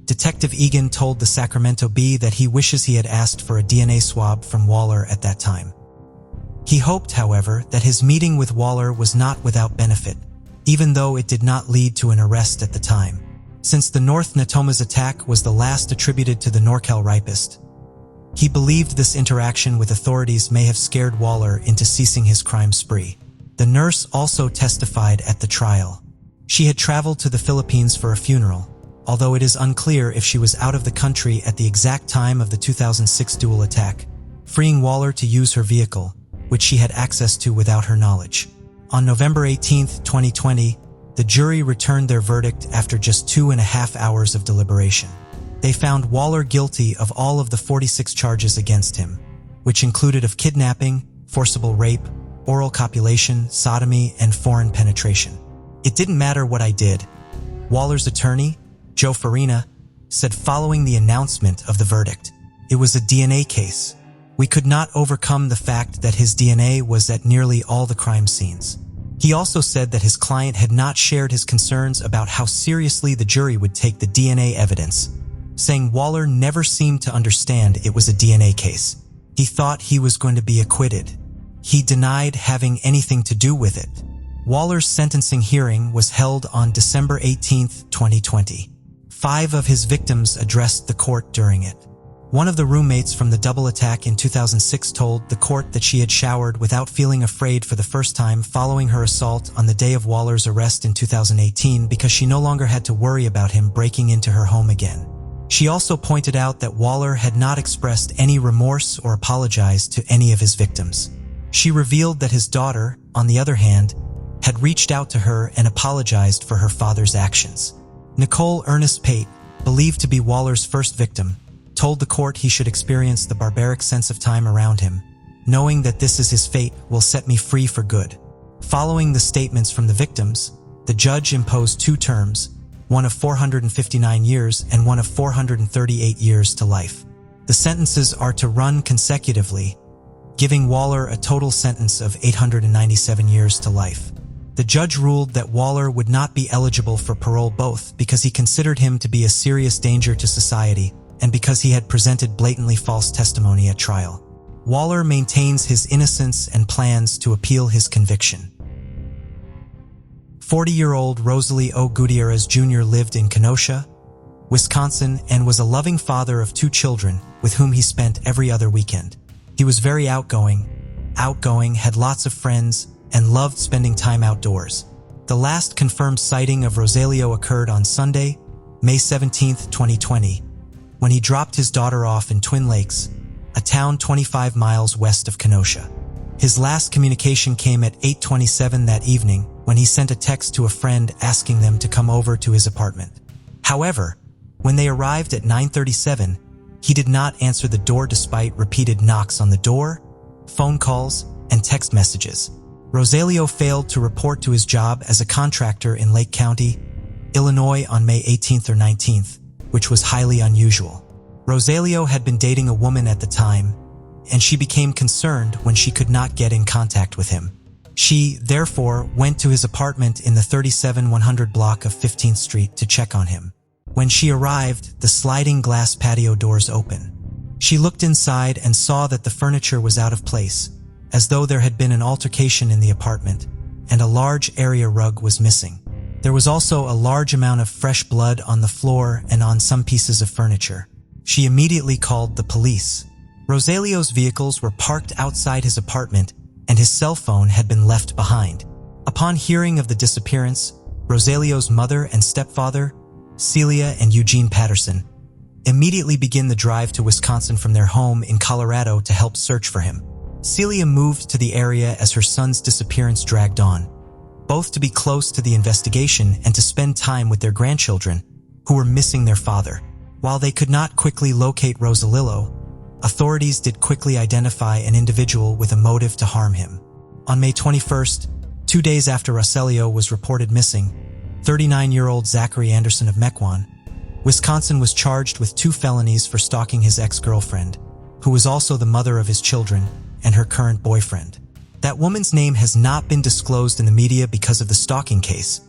Detective Egan told the Sacramento Bee that he wishes he had asked for a DNA swab from Waller at that time. He hoped, however, that his meeting with Waller was not without benefit, even though it did not lead to an arrest at the time. Since the North Natomas attack was the last attributed to the NorCal Rapist, he believed this interaction with authorities may have scared Waller into ceasing his crime spree. The nurse also testified at the trial. She had traveled to the Philippines for a funeral, although it is unclear if she was out of the country at the exact time of the 2006 dual attack, freeing Waller to use her vehicle, which she had access to without her knowledge. On November 18, 2020, the jury returned their verdict after just 2.5 hours of deliberation. They found Waller guilty of all of the 46 charges against him, which included of kidnapping, forcible rape, oral copulation, sodomy, and foreign penetration. "It didn't matter what I did," Waller's attorney, Joe Farina, said following the announcement of the verdict. "It was a DNA case. We could not overcome the fact that his DNA was at nearly all the crime scenes." He also said that his client had not shared his concerns about how seriously the jury would take the DNA evidence, saying Waller never seemed to understand it was a DNA case. He thought he was going to be acquitted. He denied having anything to do with it. Waller's sentencing hearing was held on December 18, 2020. 5 of his victims addressed the court during it. One of the roommates from the double attack in 2006 told the court that she had showered without feeling afraid for the first time following her assault on the day of Waller's arrest in 2018 because she no longer had to worry about him breaking into her home again. She also pointed out that Waller had not expressed any remorse or apologized to any of his victims. She revealed that his daughter, on the other hand, had reached out to her and apologized for her father's actions. Nicole Ernest Pate, believed to be Waller's first victim, told the court he should experience the barbaric sense of time around him, knowing that this is his fate will set me free for good. Following the statements from the victims, the judge imposed 2 terms, one of 459 years and one of 438 years to life. The sentences are to run consecutively, giving Waller a total sentence of 897 years to life. The judge ruled that Waller would not be eligible for parole both because he considered him to be a serious danger to society and because he had presented blatantly false testimony at trial. Waller maintains his innocence and plans to appeal his conviction. 40-year-old Roselio Gutierrez Jr. lived in Kenosha, Wisconsin, and was a loving father of 2 children with whom he spent every other weekend. He was very outgoing, had lots of friends, and loved spending time outdoors. The last confirmed sighting of Roselio occurred on Sunday, May 17, 2020, when he dropped his daughter off in Twin Lakes, a town 25 miles west of Kenosha. His last communication came at 8:27 that evening when he sent a text to a friend asking them to come over to his apartment. However, when they arrived at 9:37, he did not answer the door despite repeated knocks on the door, phone calls, and text messages. Roselio failed to report to his job as a contractor in Lake County, Illinois on May 18th or 19th, which was highly unusual. Roselio had been dating a woman at the time, and she became concerned when she could not get in contact with him. She, therefore, went to his apartment in the 37100 block of 15th Street to check on him. When she arrived, the sliding glass patio doors open. She looked inside and saw that the furniture was out of place, as though there had been an altercation in the apartment, and a large area rug was missing. There was also a large amount of fresh blood on the floor and on some pieces of furniture. She immediately called the police. Roselio's vehicles were parked outside his apartment, and his cell phone had been left behind. Upon hearing of the disappearance, Roselio's mother and stepfather, Celia and Eugene Patterson, immediately began the drive to Wisconsin from their home in Colorado to help search for him. Celia moved to the area as her son's disappearance dragged on, both to be close to the investigation and to spend time with their grandchildren, who were missing their father. While they could not quickly locate Roselio, authorities did quickly identify an individual with a motive to harm him. On May 21st, 2 days after Roselio was reported missing, 39-year-old Zachary Anderson of Mequon, Wisconsin was charged with 2 felonies for stalking his ex-girlfriend, who was also the mother of his children, and her current boyfriend. That woman's name has not been disclosed in the media because of the stalking case,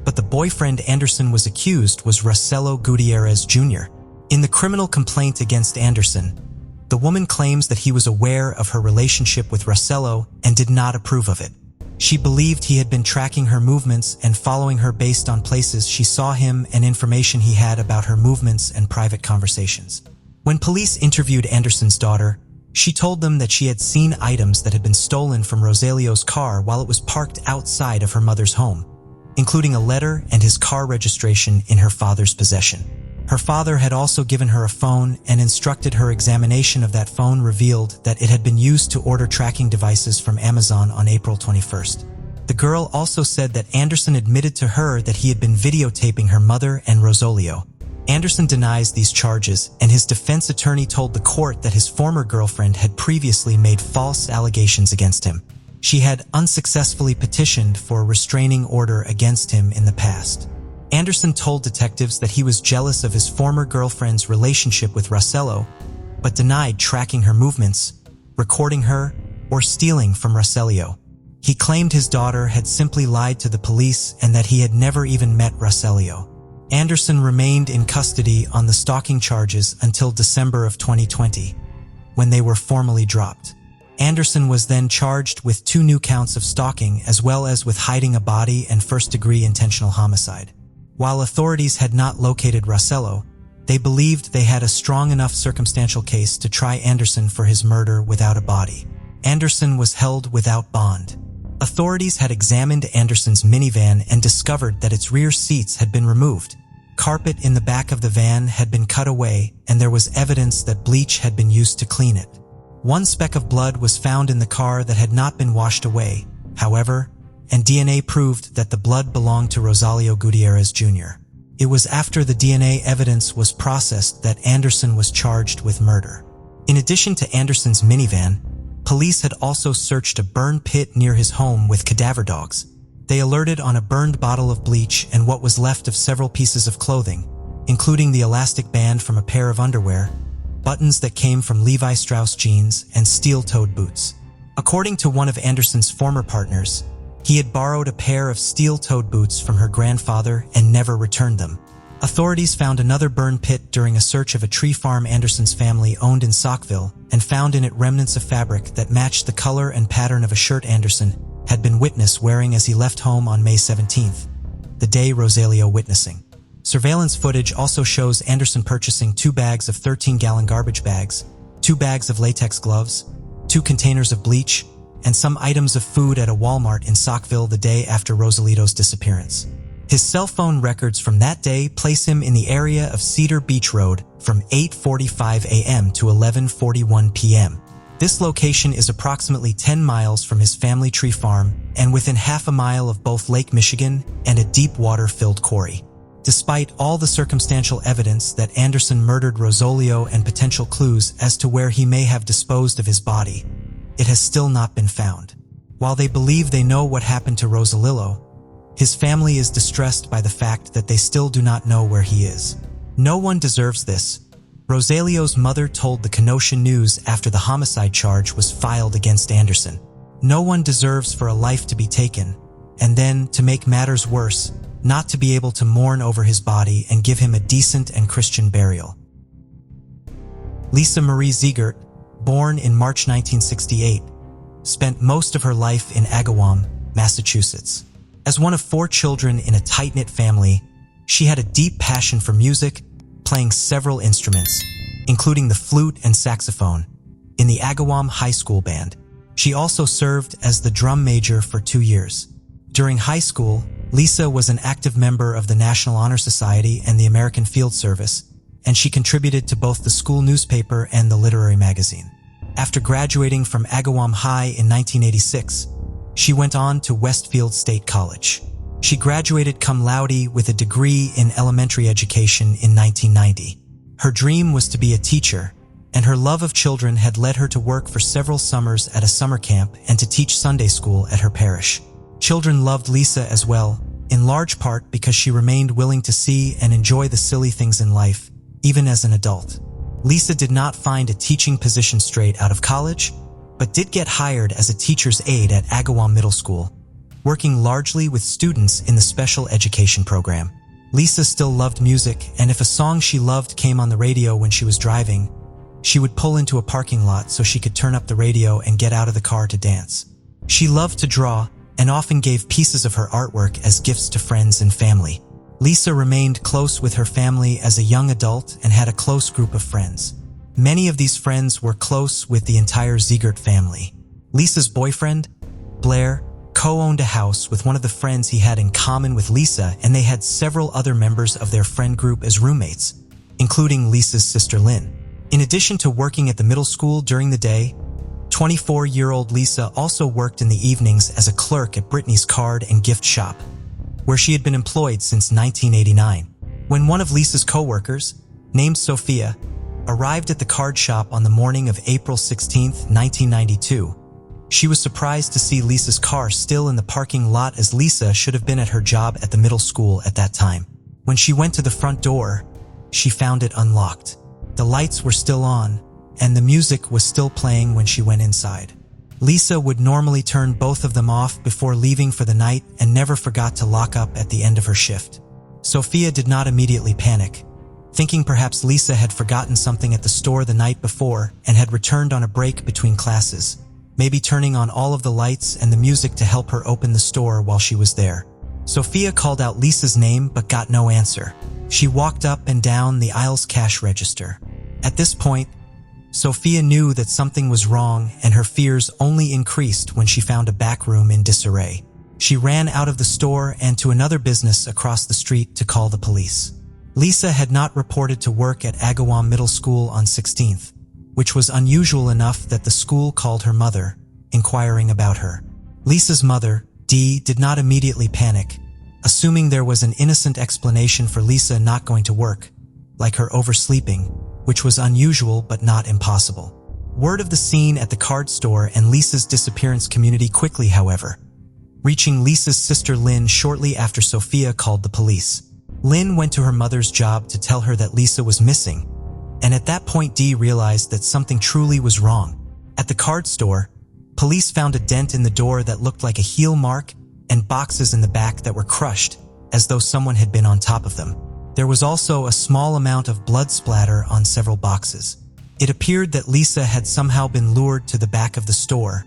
but the boyfriend Anderson was accused was Roselio Gutierrez Jr. In the criminal complaint against Anderson, the woman claims that he was aware of her relationship with Roselio and did not approve of it. She believed he had been tracking her movements and following her based on places she saw him and information he had about her movements and private conversations. When police interviewed Anderson's daughter, she told them that she had seen items that had been stolen from Roselio's car while it was parked outside of her mother's home, including a letter and his car registration in her father's possession. Her father had also given her a phone and instructed her examination of that phone revealed that it had been used to order tracking devices from Amazon on April 21st. The girl also said that Anderson admitted to her that he had been videotaping her mother and Roselio. Anderson denies these charges, and his defense attorney told the court that his former girlfriend had previously made false allegations against him. She had unsuccessfully petitioned for a restraining order against him in the past. Anderson told detectives that he was jealous of his former girlfriend's relationship with Roselio, but denied tracking her movements, recording her, or stealing from Roselio. He claimed his daughter had simply lied to the police and that he had never even met Roselio. Anderson remained in custody on the stalking charges until December of 2020, when they were formally dropped. Anderson was then charged with 2 new counts of stalking as well as with hiding a body and first-degree intentional homicide. While authorities had not located Roselio, they believed they had a strong enough circumstantial case to try Anderson for his murder without a body. Anderson was held without bond. Authorities had examined Anderson's minivan and discovered that its rear seats had been removed. Carpet in the back of the van had been cut away, and there was evidence that bleach had been used to clean it. 1 speck of blood was found in the car that had not been washed away, however, and DNA proved that the blood belonged to Roselio Gutierrez Jr. It was after the DNA evidence was processed that Anderson was charged with murder. In addition to Anderson's minivan, police had also searched a burn pit near his home with cadaver dogs. They alerted on a burned bottle of bleach and what was left of several pieces of clothing, including the elastic band from a pair of underwear, buttons that came from Levi Strauss jeans, and steel-toed boots. According to one of Anderson's former partners, he had borrowed a pair of steel-toed boots from her grandfather and never returned them. Authorities found another burn pit during a search of a tree farm Anderson's family owned in Saukville and found in it remnants of fabric that matched the color and pattern of a shirt Anderson had been witnessed wearing as he left home on May 17th, the day Roselio witnessing. Surveillance footage also shows Anderson purchasing 2 bags of 13-gallon garbage bags, 2 bags of latex gloves, 2 containers of bleach, and some items of food at a Walmart in Saukville the day after Roselito's disappearance. His cell phone records from that day place him in the area of Cedar Beach Road from 8:45 a.m. to 11:41 p.m. This location is approximately 10 miles from his family tree farm and within half a mile of both Lake Michigan and a deep water-filled quarry. Despite all the circumstantial evidence that Anderson murdered Roselio and potential clues as to where he may have disposed of his body, it has still not been found. While they believe they know what happened to Roselio, his family is distressed by the fact that they still do not know where he is. No one deserves this. Roselio's mother told the Kenosha News after the homicide charge was filed against Anderson. "No one deserves for a life to be taken, and then, to make matters worse, not to be able to mourn over his body and give him a decent and Christian burial." Lisa Marie Zagar, born in March 1968, spent most of her life in Agawam, Massachusetts. As one of 4 children in a tight-knit family, she had a deep passion for music, playing several instruments, including the flute and saxophone, in the Agawam High School band. She also served as the drum major for 2 years. During high school, Lisa was an active member of the National Honor Society and the American Field Service, and she contributed to both the school newspaper and the literary magazine. After graduating from Agawam High in 1986, she went on to Westfield State College. She graduated cum laude with a degree in elementary education in 1990. Her dream was to be a teacher, and her love of children had led her to work for several summers at a summer camp and to teach Sunday school at her parish. Children loved Lisa as well, in large part because she remained willing to see and enjoy the silly things in life, even as an adult. Lisa did not find a teaching position straight out of college, but did get hired as a teacher's aide at Agawam Middle School, working largely with students in the special education program. Lisa still loved music, and if a song she loved came on the radio when she was driving, she would pull into a parking lot so she could turn up the radio and get out of the car to dance. She loved to draw and often gave pieces of her artwork as gifts to friends and family. Lisa remained close with her family as a young adult and had a close group of friends. Many of these friends were close with the entire Zagar family. Lisa's boyfriend, Blair, co-owned a house with one of the friends he had in common with Lisa, and they had several other members of their friend group as roommates, including Lisa's sister Lynn. In addition to working at the middle school during the day, 24-year-old Lisa also worked in the evenings as a clerk at Brittany's card and gift shop, where she had been employed since 1989. When one of Lisa's co-workers, named Sophia, arrived at the card shop on the morning of April 16, 1992, she was surprised to see Lisa's car still in the parking lot, as Lisa should have been at her job at the middle school at that time. When she went to the front door, she found it unlocked. The lights were still on, and the music was still playing when she went inside. Lisa would normally turn both of them off before leaving for the night and never forgot to lock up at the end of her shift. Sophia did not immediately panic, thinking perhaps Lisa had forgotten something at the store the night before and had returned on a break between classes, maybe turning on all of the lights and the music to help her open the store while she was there. Sophia called out Lisa's name but got no answer. She walked up and down the aisle's cash register. At this point, Sophia knew that something was wrong, and her fears only increased when she found a back room in disarray. She ran out of the store and to another business across the street to call the police. Lisa had not reported to work at Agawam Middle School on 16th, which was unusual enough that the school called her mother, inquiring about her. Lisa's mother, Dee, did not immediately panic, assuming there was an innocent explanation for Lisa not going to work, like her oversleeping, which was unusual but not impossible. Word of the scene at the card store and Lisa's disappearance community quickly, however, reaching Lisa's sister Lynn shortly after Sophia called the police. Lynn went to her mother's job to tell her that Lisa was missing, and at that point Dee realized that something truly was wrong. At the card store, police found a dent in the door that looked like a heel mark and boxes in the back that were crushed, as though someone had been on top of them. There was also a small amount of blood splatter on several boxes. It appeared that Lisa had somehow been lured to the back of the store,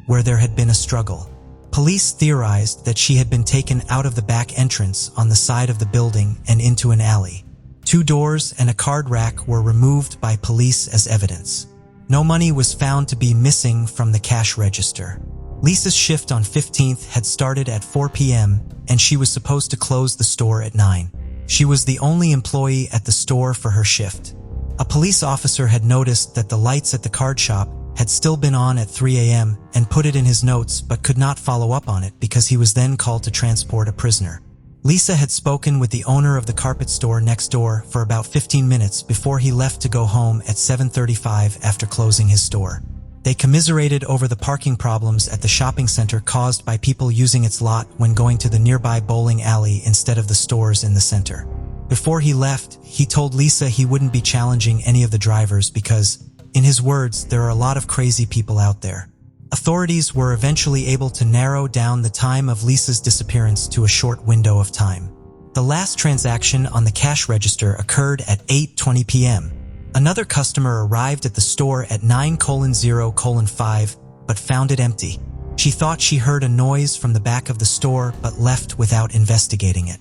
where there had been a struggle. Police theorized that she had been taken out of the back entrance on the side of the building and into an alley. 2 doors and a card rack were removed by police as evidence. No money was found to be missing from the cash register. Lisa's shift on 15th had started at 4 p.m. and she was supposed to close the store at 9. She was the only employee at the store for her shift. A police officer had noticed that the lights at the card shop had still been on at 3 a.m. and put it in his notes but could not follow up on it because he was then called to transport a prisoner. Lisa had spoken with the owner of the carpet store next door for about 15 minutes before he left to go home at 7:35 after closing his store. They commiserated over the parking problems at the shopping center caused by people using its lot when going to the nearby bowling alley instead of the stores in the center. Before he left, he told Lisa he wouldn't be challenging any of the drivers because, in his words, there are a lot of crazy people out there. Authorities were eventually able to narrow down the time of Lisa's disappearance to a short window of time. The last transaction on the cash register occurred at 8:20 p.m. Another customer arrived at the store at 9:0:5 but found it empty. She thought she heard a noise from the back of the store but left without investigating it.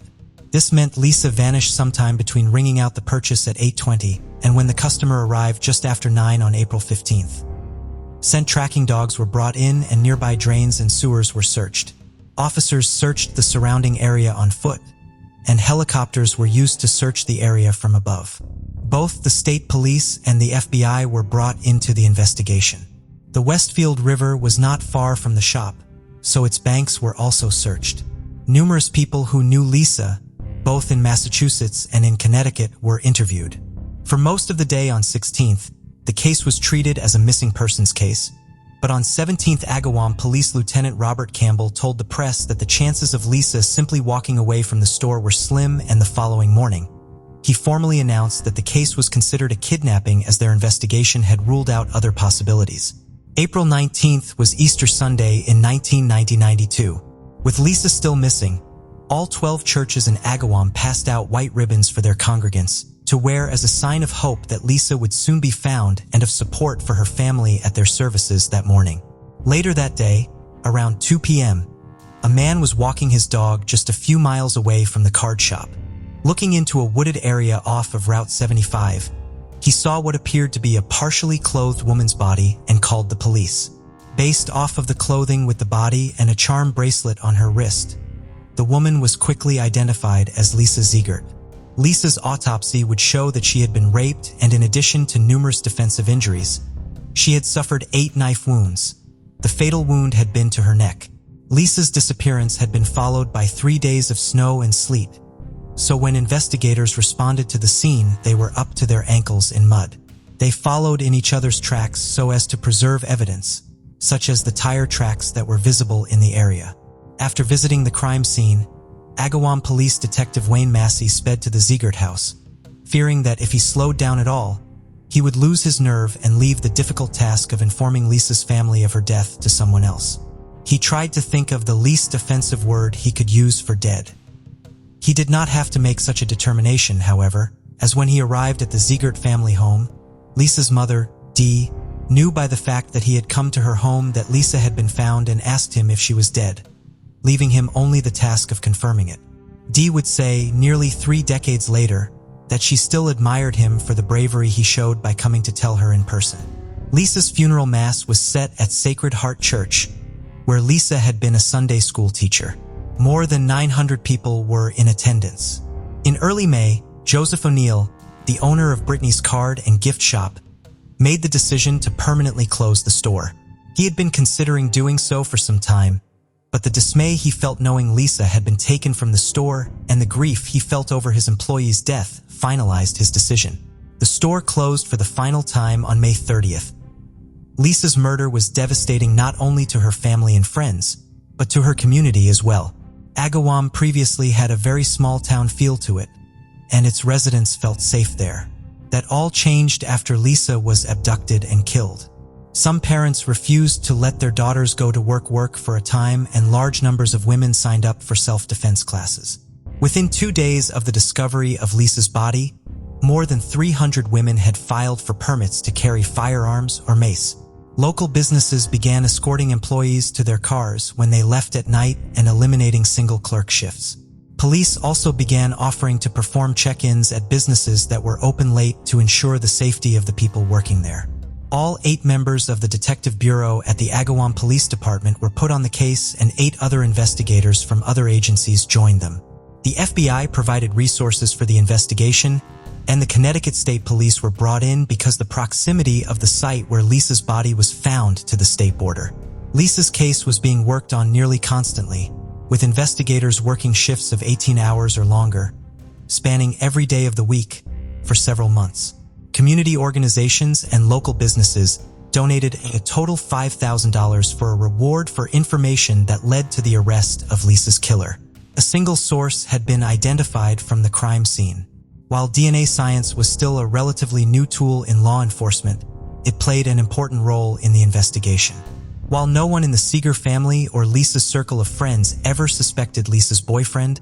This meant Lisa vanished sometime between ringing out the purchase at 8:20 and when the customer arrived just after 9 on April 15th. Scent tracking dogs were brought in and nearby drains and sewers were searched. Officers searched the surrounding area on foot, and helicopters were used to search the area from above. Both the state police and the FBI were brought into the investigation. The Westfield River was not far from the shop, so its banks were also searched. Numerous people who knew Lisa, both in Massachusetts and in Connecticut, were interviewed. For most of the day on 16th, the case was treated as a missing persons case, but on 17th Agawam Police Lieutenant Robert Campbell told the press that the chances of Lisa simply walking away from the store were slim, and the following morning, he formally announced that the case was considered a kidnapping as their investigation had ruled out other possibilities. April 19th was Easter Sunday in 1992. With Lisa still missing, all 12 churches in Agawam passed out white ribbons for their congregants to wear as a sign of hope that Lisa would soon be found and of support for her family at their services that morning. Later that day, around 2 p.m., a man was walking his dog just a few miles away from the card shop. Looking into a wooded area off of Route 75, he saw what appeared to be a partially clothed woman's body and called the police. Based off of the clothing with the body and a charm bracelet on her wrist, the woman was quickly identified as Lisa Zagar. Lisa's autopsy would show that she had been raped, and in addition to numerous defensive injuries, she had suffered 8 knife wounds. The fatal wound had been to her neck. Lisa's disappearance had been followed by 3 days of snow and sleet, so when investigators responded to the scene, they were up to their ankles in mud. They followed in each other's tracks so as to preserve evidence, such as the tire tracks that were visible in the area. After visiting the crime scene, Agawam Police Detective Wayne Massey sped to the Zagar house, fearing that if he slowed down at all, he would lose his nerve and leave the difficult task of informing Lisa's family of her death to someone else. He tried to think of the least offensive word he could use for dead. He did not have to make such a determination, however, as when he arrived at the Zagar family home, Lisa's mother, Dee, knew by the fact that he had come to her home that Lisa had been found and asked him if she was dead, leaving him only the task of confirming it. Dee would say, nearly 3 decades later, that she still admired him for the bravery he showed by coming to tell her in person. Lisa's funeral mass was set at Sacred Heart Church, where Lisa had been a Sunday school teacher. More than 900 people were in attendance. In early May, Joseph O'Neill, the owner of Brittany's card and gift shop, made the decision to permanently close the store. He had been considering doing so for some time, but the dismay he felt knowing Lisa had been taken from the store and the grief he felt over his employee's death finalized his decision. The store closed for the final time on May 30th. Lisa's murder was devastating not only to her family and friends, but to her community as well. Agawam previously had a very small town feel to it, and its residents felt safe there. That all changed after Lisa was abducted and killed. Some parents refused to let their daughters go to work for a time, and large numbers of women signed up for self-defense classes. Within 2 days of the discovery of Lisa's body, more than 300 women had filed for permits to carry firearms or mace. Local businesses began escorting employees to their cars when they left at night and eliminating single clerk shifts. Police also began offering to perform check-ins at businesses that were open late to ensure the safety of the people working there. All 8 members of the Detective Bureau at the Agawam Police Department were put on the case, and 8 other investigators from other agencies joined them. The FBI provided resources for the investigation, and the Connecticut State Police were brought in because the proximity of the site where Lisa's body was found to the state border. Lisa's case was being worked on nearly constantly, with investigators working shifts of 18 hours or longer, spanning every day of the week for several months. Community organizations and local businesses donated a total $5,000 for a reward for information that led to the arrest of Lisa's killer. A single source had been identified from the crime scene, While DNA science was still a relatively new tool in law enforcement, it played an important role in the investigation. While no one in the Zagar family or Lisa's circle of friends ever suspected Lisa's boyfriend,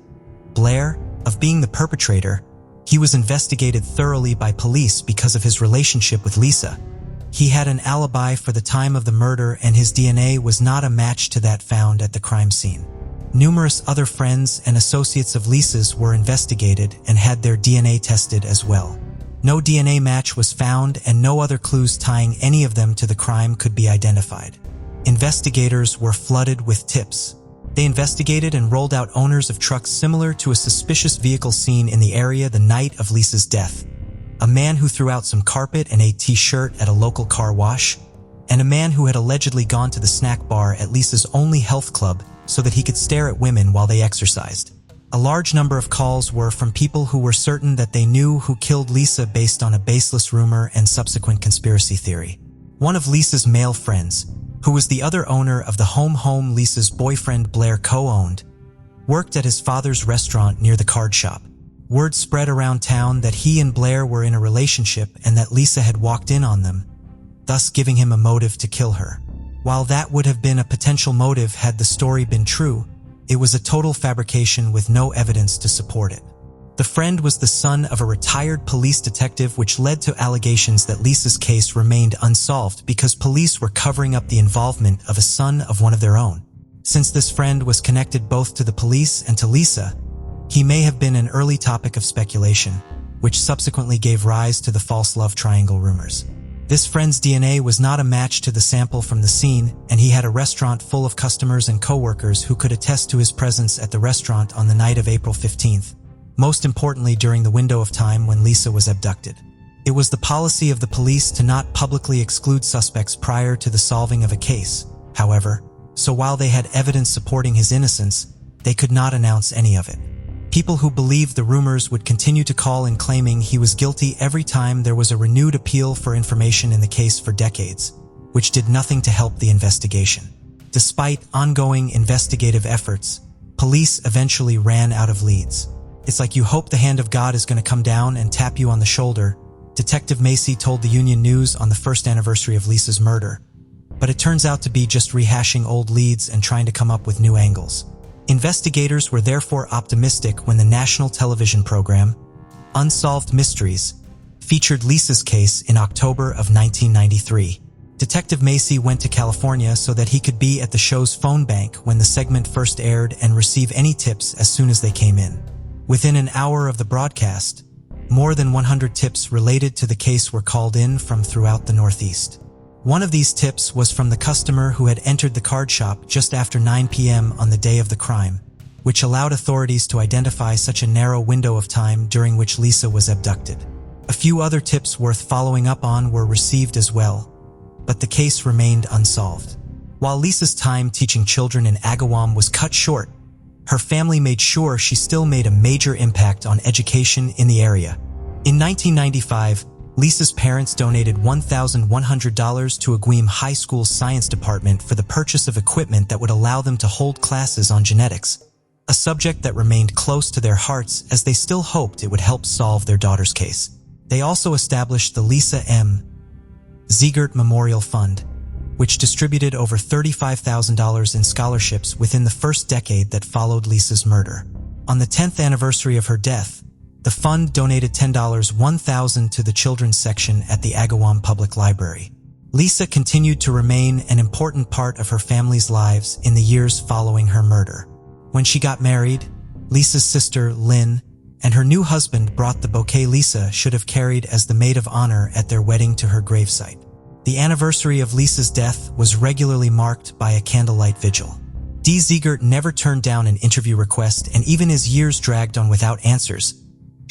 Blair, of being the perpetrator, he was investigated thoroughly by police because of his relationship with Lisa. He had an alibi for the time of the murder, and his DNA was not a match to that found at the crime scene. Numerous other friends and associates of Lisa's were investigated and had their DNA tested as well. No DNA match was found, and no other clues tying any of them to the crime could be identified. Investigators were flooded with tips. They investigated and rolled out owners of trucks similar to a suspicious vehicle seen in the area the night of Lisa's death, a man who threw out some carpet and a t-shirt at a local car wash, and a man who had allegedly gone to the snack bar at Lisa's only health club so that he could stare at women while they exercised. A large number of calls were from people who were certain that they knew who killed Lisa based on a baseless rumor and subsequent conspiracy theory. One of Lisa's male friends, who was the other owner of the home Lisa's boyfriend Blair co-owned, worked at his father's restaurant near the card shop. Word spread around town that he and Blair were in a relationship and that Lisa had walked in on them, thus giving him a motive to kill her. While that would have been a potential motive had the story been true, it was a total fabrication with no evidence to support it. The friend was the son of a retired police detective, which led to allegations that Lisa's case remained unsolved because police were covering up the involvement of a son of one of their own. Since this friend was connected both to the police and to Lisa, he may have been an early topic of speculation, which subsequently gave rise to the false love triangle rumors. This friend's DNA was not a match to the sample from the scene, and he had a restaurant full of customers and co-workers who could attest to his presence at the restaurant on the night of April 15th, most importantly during the window of time when Lisa was abducted. It was the policy of the police to not publicly exclude suspects prior to the solving of a case, however, so while they had evidence supporting his innocence, they could not announce any of it. People who believed the rumors would continue to call in claiming he was guilty every time there was a renewed appeal for information in the case for decades, which did nothing to help the investigation. Despite ongoing investigative efforts, police eventually ran out of leads. It's like you hope the hand of God is going to come down and tap you on the shoulder, Detective Macy told the Union News on the first anniversary of Lisa's murder. But it turns out to be just rehashing old leads and trying to come up with new angles. Investigators were therefore optimistic when the national television program, Unsolved Mysteries, featured Lisa's case in October of 1993. Detective Macy went to California so that he could be at the show's phone bank when the segment first aired and receive any tips as soon as they came in. Within an hour of the broadcast, more than 100 tips related to the case were called in from throughout the Northeast. One of these tips was from the customer who had entered the card shop just after 9 p.m. on the day of the crime, which allowed authorities to identify such a narrow window of time during which Lisa was abducted. A few other tips worth following up on were received as well, but the case remained unsolved. While Lisa's time teaching children in Agawam was cut short, her family made sure she still made a major impact on education in the area. In 1995, Lisa's parents donated $1,100 to Agawam High School's science department for the purchase of equipment that would allow them to hold classes on genetics, a subject that remained close to their hearts as they still hoped it would help solve their daughter's case. They also established the Lisa M. Zagar Memorial Fund, which distributed over $35,000 in scholarships within the first decade that followed Lisa's murder. On the 10th anniversary of her death, the fund donated $1,000 to the children's section at the Agawam Public Library. Lisa continued to remain an important part of her family's lives in the years following her murder. When she got married, Lisa's sister, Lynn, and her new husband brought the bouquet Lisa should have carried as the maid of honor at their wedding to her gravesite. The anniversary of Lisa's death was regularly marked by a candlelight vigil. Dee Zagar never turned down an interview request, and even as years dragged on without answers,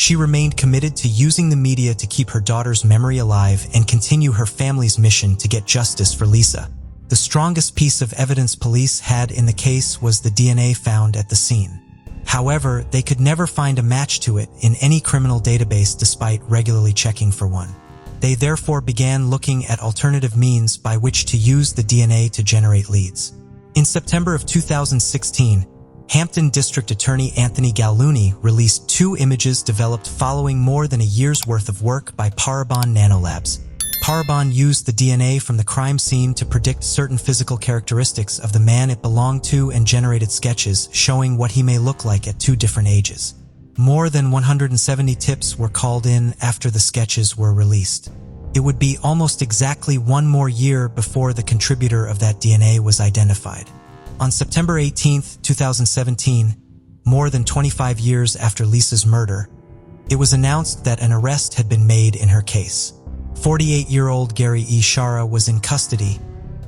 she remained committed to using the media to keep her daughter's memory alive and continue her family's mission to get justice for Lisa. The strongest piece of evidence police had in the case was the DNA found at the scene. However, they could never find a match to it in any criminal database despite regularly checking for one. They therefore began looking at alternative means by which to use the DNA to generate leads. In September of 2016, Hampton District Attorney Anthony Gallooni released 2 images developed following more than a year's worth of work by Parabon Nanolabs. Parabon used the DNA from the crime scene to predict certain physical characteristics of the man it belonged to and generated sketches showing what he may look like at 2 different ages. More than 170 tips were called in after the sketches were released. It would be almost exactly 1 more year before the contributor of that DNA was identified. On September 18, 2017, more than 25 years after Lisa's murder, it was announced that an arrest had been made in her case. 48-year-old Gary E. Shara was in custody,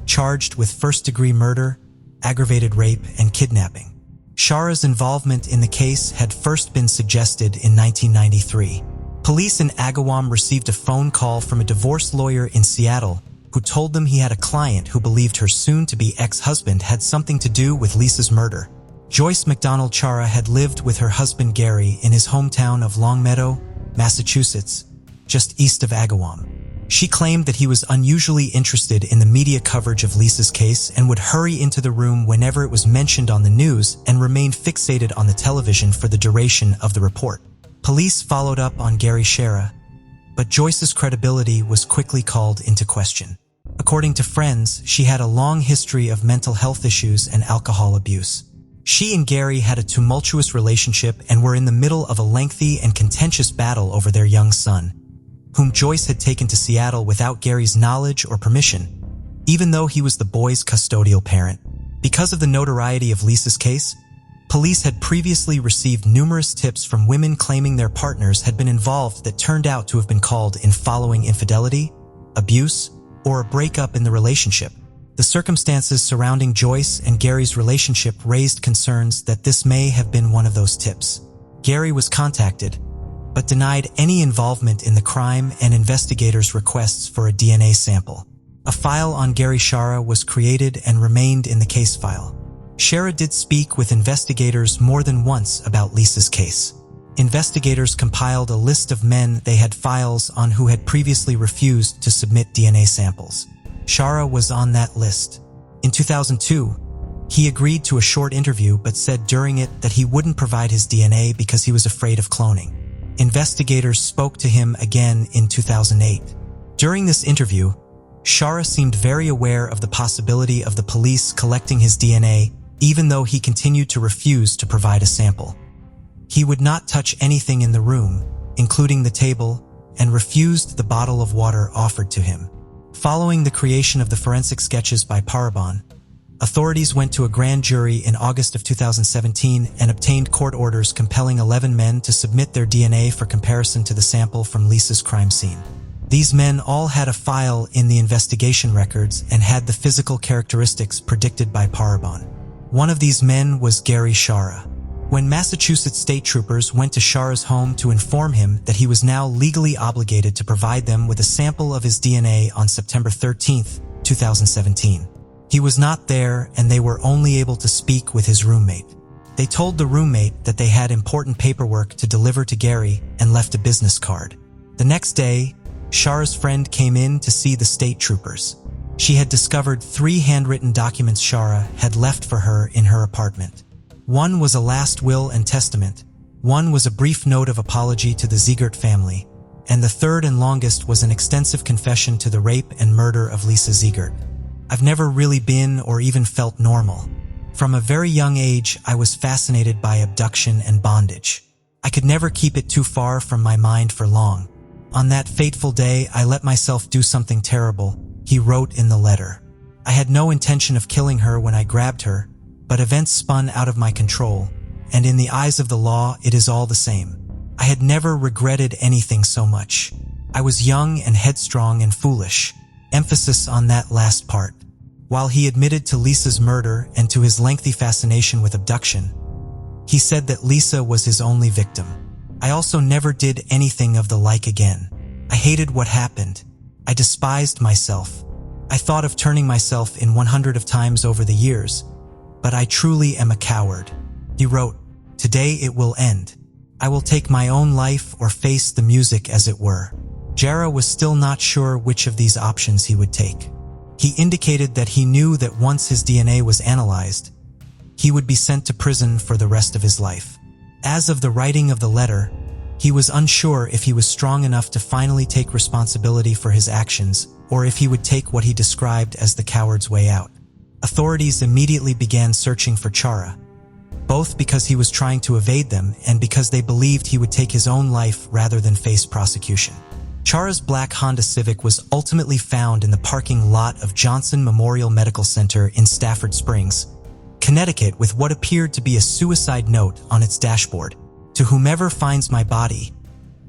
charged with first-degree murder, aggravated rape, and kidnapping. Shara's involvement in the case had first been suggested in 1993. Police in Agawam received a phone call from a divorce lawyer in Seattle who told them he had a client who believed her soon-to-be ex-husband had something to do with Lisa's murder. Joyce McDonald Shara had lived with her husband Gary in his hometown of Longmeadow, Massachusetts, just east of Agawam. She claimed that he was unusually interested in the media coverage of Lisa's case and would hurry into the room whenever it was mentioned on the news and remained fixated on the television for the duration of the report. Police followed up on Gary Shara, but Joyce's credibility was quickly called into question. According to friends, she had a long history of mental health issues and alcohol abuse. She and Gary had a tumultuous relationship and were in the middle of a lengthy and contentious battle over their young son, whom Joyce had taken to Seattle without Gary's knowledge or permission, even though he was the boy's custodial parent. Because of the notoriety of Lisa's case, police had previously received numerous tips from women claiming their partners had been involved that turned out to have been called in following infidelity, abuse, or a breakup in the relationship. The circumstances surrounding Joyce and Gary's relationship raised concerns that this may have been one of those tips. Gary was contacted, but denied any involvement in the crime and investigators' requests for a DNA sample. A file on Gary Shara was created and remained in the case file. Shara did speak with investigators more than once about Lisa's case. Investigators compiled a list of men they had files on who had previously refused to submit DNA samples. Shara was on that list. In 2002, he agreed to a short interview but said during it that he wouldn't provide his DNA because he was afraid of cloning. Investigators spoke to him again in 2008. During this interview, Shara seemed very aware of the possibility of the police collecting his DNA even though he continued to refuse to provide a sample. He would not touch anything in the room, including the table, and refused the bottle of water offered to him. Following the creation of the forensic sketches by Parabon, authorities went to a grand jury in August of 2017 and obtained court orders compelling 11 men to submit their DNA for comparison to the sample from Lisa's crime scene. These men all had a file in the investigation records and had the physical characteristics predicted by Parabon. One of these men was Gary Shara. When Massachusetts state troopers went to Shara's home to inform him that he was now legally obligated to provide them with a sample of his DNA on September 13, 2017. He was not there and they were only able to speak with his roommate. They told the roommate that they had important paperwork to deliver to Gary and left a business card. The next day, Shara's friend came in to see the state troopers. She had discovered 3 handwritten documents Shara had left for her in her apartment. One was a last will and testament, one was a brief note of apology to the Zagar family, and the third and longest was an extensive confession to the rape and murder of Lisa Zagar. I've never really been or even felt normal. From a very young age, I was fascinated by abduction and bondage. I could never keep it too far from my mind for long. On that fateful day, I let myself do something terrible, he wrote in the letter. I had no intention of killing her when I grabbed her, but events spun out of my control, and in the eyes of the law, it is all the same. I had never regretted anything so much. I was young and headstrong and foolish. Emphasis on that last part. While he admitted to Lisa's murder and to his lengthy fascination with abduction, he said that Lisa was his only victim. I also never did anything of the like again. I hated what happened. I despised myself. I thought of turning myself in 100 of times over the years, but I truly am a coward. He wrote, "Today it will end. I will take my own life or face the music as it were." Shara was still not sure which of these options he would take. He indicated that he knew that once his DNA was analyzed, he would be sent to prison for the rest of his life. As of the writing of the letter, he was unsure if he was strong enough to finally take responsibility for his actions or if he would take what he described as the coward's way out. Authorities immediately began searching for Chara, both because he was trying to evade them and because they believed he would take his own life rather than face prosecution. Chara's black Honda Civic was ultimately found in the parking lot of Johnson Memorial Medical Center in Stafford Springs, Connecticut, with what appeared to be a suicide note on its dashboard. "To whomever finds my body,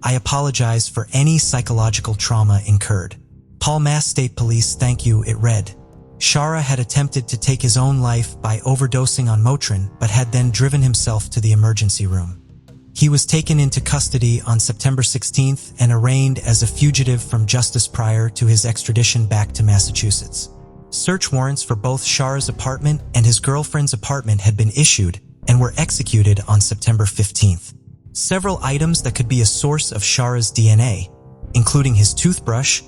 I apologize for any psychological trauma incurred. Paul Mass State Police, thank you," it read. Chara had attempted to take his own life by overdosing on Motrin, but had then driven himself to the emergency room. He was taken into custody on September 16th and arraigned as a fugitive from justice prior to his extradition back to Massachusetts. Search warrants for both Chara's apartment and his girlfriend's apartment had been issued and were executed on September 15th. Several items that could be a source of Chara's DNA, including his toothbrush,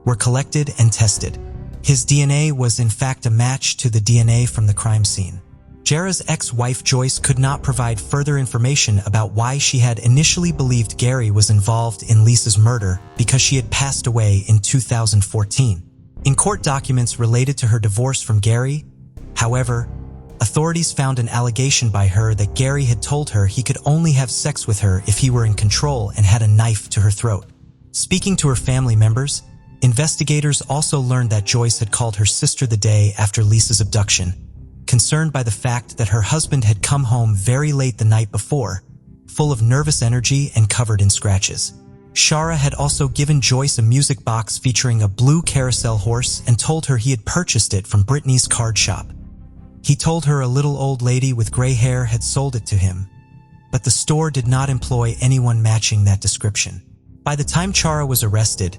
were collected and tested. His DNA was in fact a match to the DNA from the crime scene. Chara's ex-wife Joyce could not provide further information about why she had initially believed Gary was involved in Lisa's murder because she had passed away in 2014. In court documents related to her divorce from Gary, however, authorities found an allegation by her that Gary had told her he could only have sex with her if he were in control and had a knife to her throat. Speaking to her family members, investigators also learned that Joyce had called her sister the day after Lisa's abduction, concerned by the fact that her husband had come home very late the night before, full of nervous energy and covered in scratches. Chara had also given Joyce a music box featuring a blue carousel horse and told her he had purchased it from Brittany's card shop. He told her a little old lady with gray hair had sold it to him, but the store did not employ anyone matching that description. By the time Chara was arrested,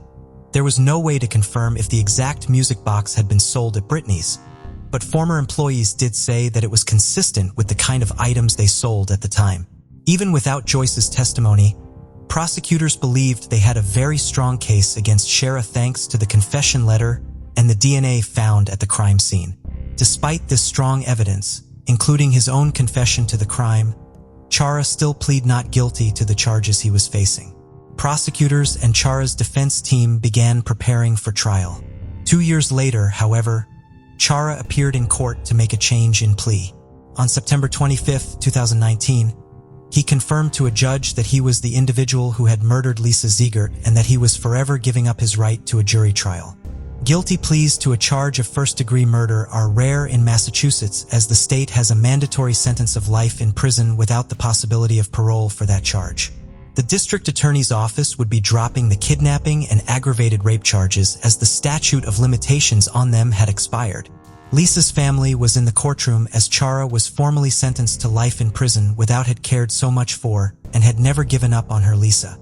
there was no way to confirm if the exact music box had been sold at Brittany's, but former employees did say that it was consistent with the kind of items they sold at the time. Even without Joyce's testimony, prosecutors believed they had a very strong case against Chara thanks to the confession letter and the DNA found at the crime scene. Despite this strong evidence, including his own confession to the crime, Chara still pleaded not guilty to the charges he was facing. Prosecutors and Chara's defense team began preparing for trial. 2 years later, however, Chara appeared in court to make a change in plea. On September 25, 2019, he confirmed to a judge that he was the individual who had murdered Lisa Zagar and that he was forever giving up his right to a jury trial. Guilty pleas to a charge of first-degree murder are rare in Massachusetts, as the state has a mandatory sentence of life in prison without the possibility of parole for that charge. The district attorney's office would be dropping the kidnapping and aggravated rape charges as the statute of limitations on them had expired. Lisa's family was in the courtroom as Chara was formally sentenced to life in prison without had cared so much for and had never given up on her Lisa.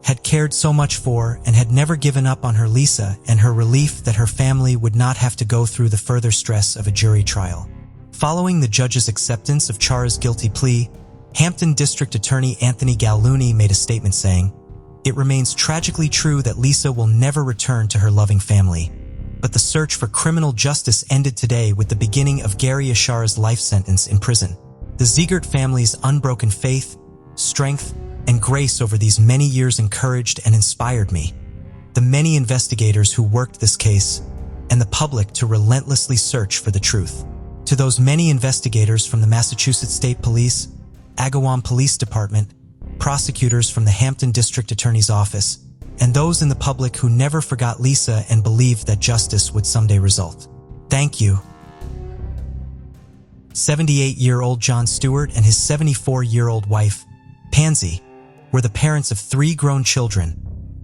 Had cared so much for and had never given up on her Lisa and her relief that her family would not have to go through the further stress of a jury trial. Following the judge's acceptance of Chara's guilty plea, Hampton District Attorney Anthony Gallooni made a statement saying, "It remains tragically true that Lisa will never return to her loving family, but the search for criminal justice ended today with the beginning of Gary Chara's life sentence in prison. The Zagar family's unbroken faith, strength, and grace over these many years encouraged and inspired me, the many investigators who worked this case, and the public to relentlessly search for the truth. To those many investigators from the Massachusetts State Police, Agawam Police Department, prosecutors from the Hampton District Attorney's Office, and those in the public who never forgot Lisa and believed that justice would someday result. Thank you." 78-year-old John Stewart and his 74-year-old wife, Pansy, were the parents of 3 grown children,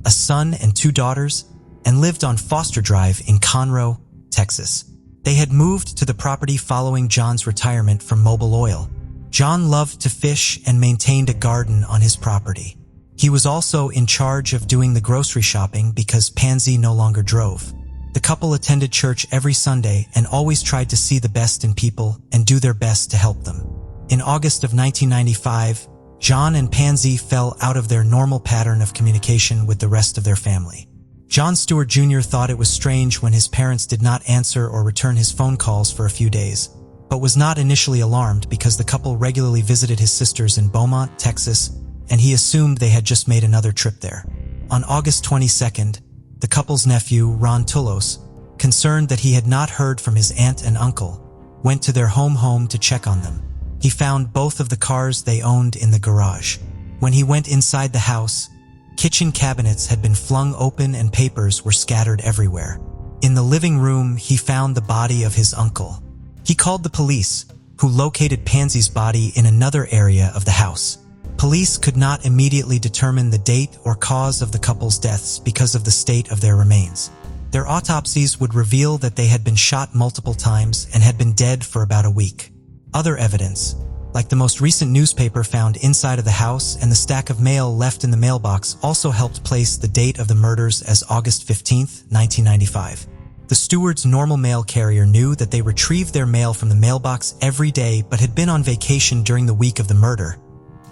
a son and 2 daughters, and lived on Foster Drive in Conroe, Texas. They had moved to the property following John's retirement from Mobil Oil. John loved to fish and maintained a garden on his property. He was also in charge of doing the grocery shopping because Pansy no longer drove. The couple attended church every Sunday and always tried to see the best in people and do their best to help them. In August of 1995, John and Pansy fell out of their normal pattern of communication with the rest of their family. John Stewart Jr. thought it was strange when his parents did not answer or return his phone calls for a few days, but was not initially alarmed because the couple regularly visited his sisters in Beaumont, Texas, and he assumed they had just made another trip there. On August 22nd, the couple's nephew, Ron Tullos, concerned that he had not heard from his aunt and uncle, went to their home to check on them. He found both of the cars they owned in the garage. When he went inside the house, kitchen cabinets had been flung open and papers were scattered everywhere. In the living room, he found the body of his uncle. He called the police, who located Pansy's body in another area of the house. Police could not immediately determine the date or cause of the couple's deaths because of the state of their remains. Their autopsies would reveal that they had been shot multiple times and had been dead for about a week. Other evidence, like the most recent newspaper found inside of the house and the stack of mail left in the mailbox, also helped place the date of the murders as August 15, 1995. The Stewart's normal mail carrier knew that they retrieved their mail from the mailbox every day but had been on vacation during the week of the murder,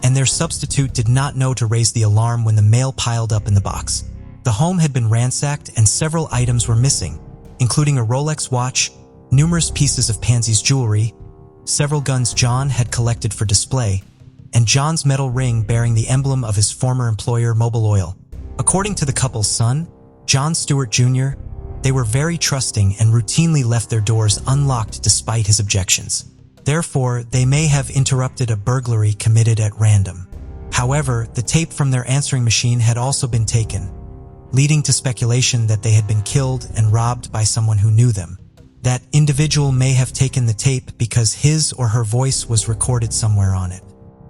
and their substitute did not know to raise the alarm when the mail piled up in the box. The home had been ransacked and several items were missing, including a Rolex watch, numerous pieces of Pansy's jewelry, several guns John had collected for display, and John's metal ring bearing the emblem of his former employer, Mobil Oil. According to the couple's son, John Stewart Jr., they were very trusting and routinely left their doors unlocked despite his objections. Therefore, they may have interrupted a burglary committed at random. However, the tape from their answering machine had also been taken, leading to speculation that they had been killed and robbed by someone who knew them. That individual may have taken the tape because his or her voice was recorded somewhere on it.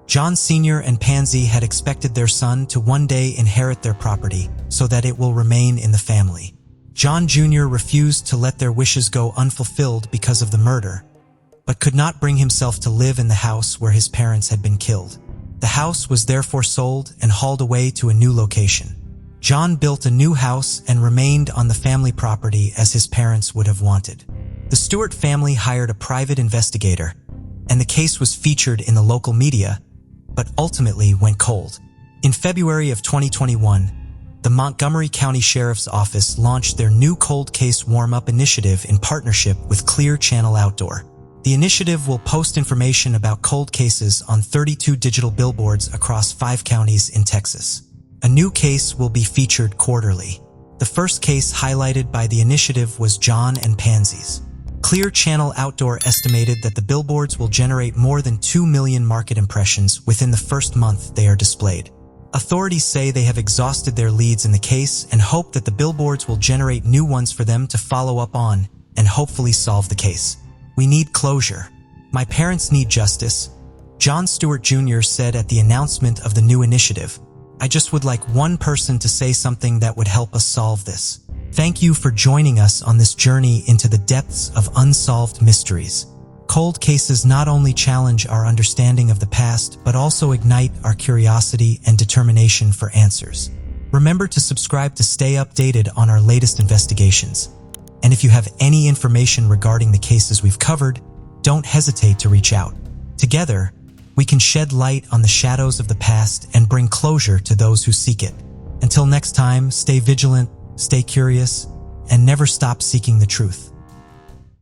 John Sr. and Pansy had expected their son to one day inherit their property so that it will remain in the family. John Jr. refused to let their wishes go unfulfilled because of the murder, but could not bring himself to live in the house where his parents had been killed. The house was therefore sold and hauled away to a new location. John built a new house and remained on the family property as his parents would have wanted. The Stewart family hired a private investigator, and the case was featured in the local media, but ultimately went cold. In February of 2021, the Montgomery County Sheriff's Office launched their new cold case warm-up initiative in partnership with Clear Channel Outdoor. The initiative will post information about cold cases on 32 digital billboards across 5 counties in Texas. A new case will be featured quarterly. The first case highlighted by the initiative was John and Pansy's. Clear Channel Outdoor estimated that the billboards will generate more than 2 million market impressions within the first month they are displayed. Authorities say they have exhausted their leads in the case and hope that the billboards will generate new ones for them to follow up on and hopefully solve the case. "We need closure. My parents need justice," John Stewart Jr. said at the announcement of the new initiative. "I just would like one person to say something that would help us solve this. Thank you for joining us on this journey into the depths of unsolved mysteries." Cold cases not only challenge our understanding of the past, but also ignite our curiosity and determination for answers. Remember to subscribe to stay updated on our latest investigations. And if you have any information regarding the cases we've covered, don't hesitate to reach out. Together, we can shed light on the shadows of the past and bring closure to those who seek it. Until next time, stay vigilant, stay curious, and never stop seeking the truth.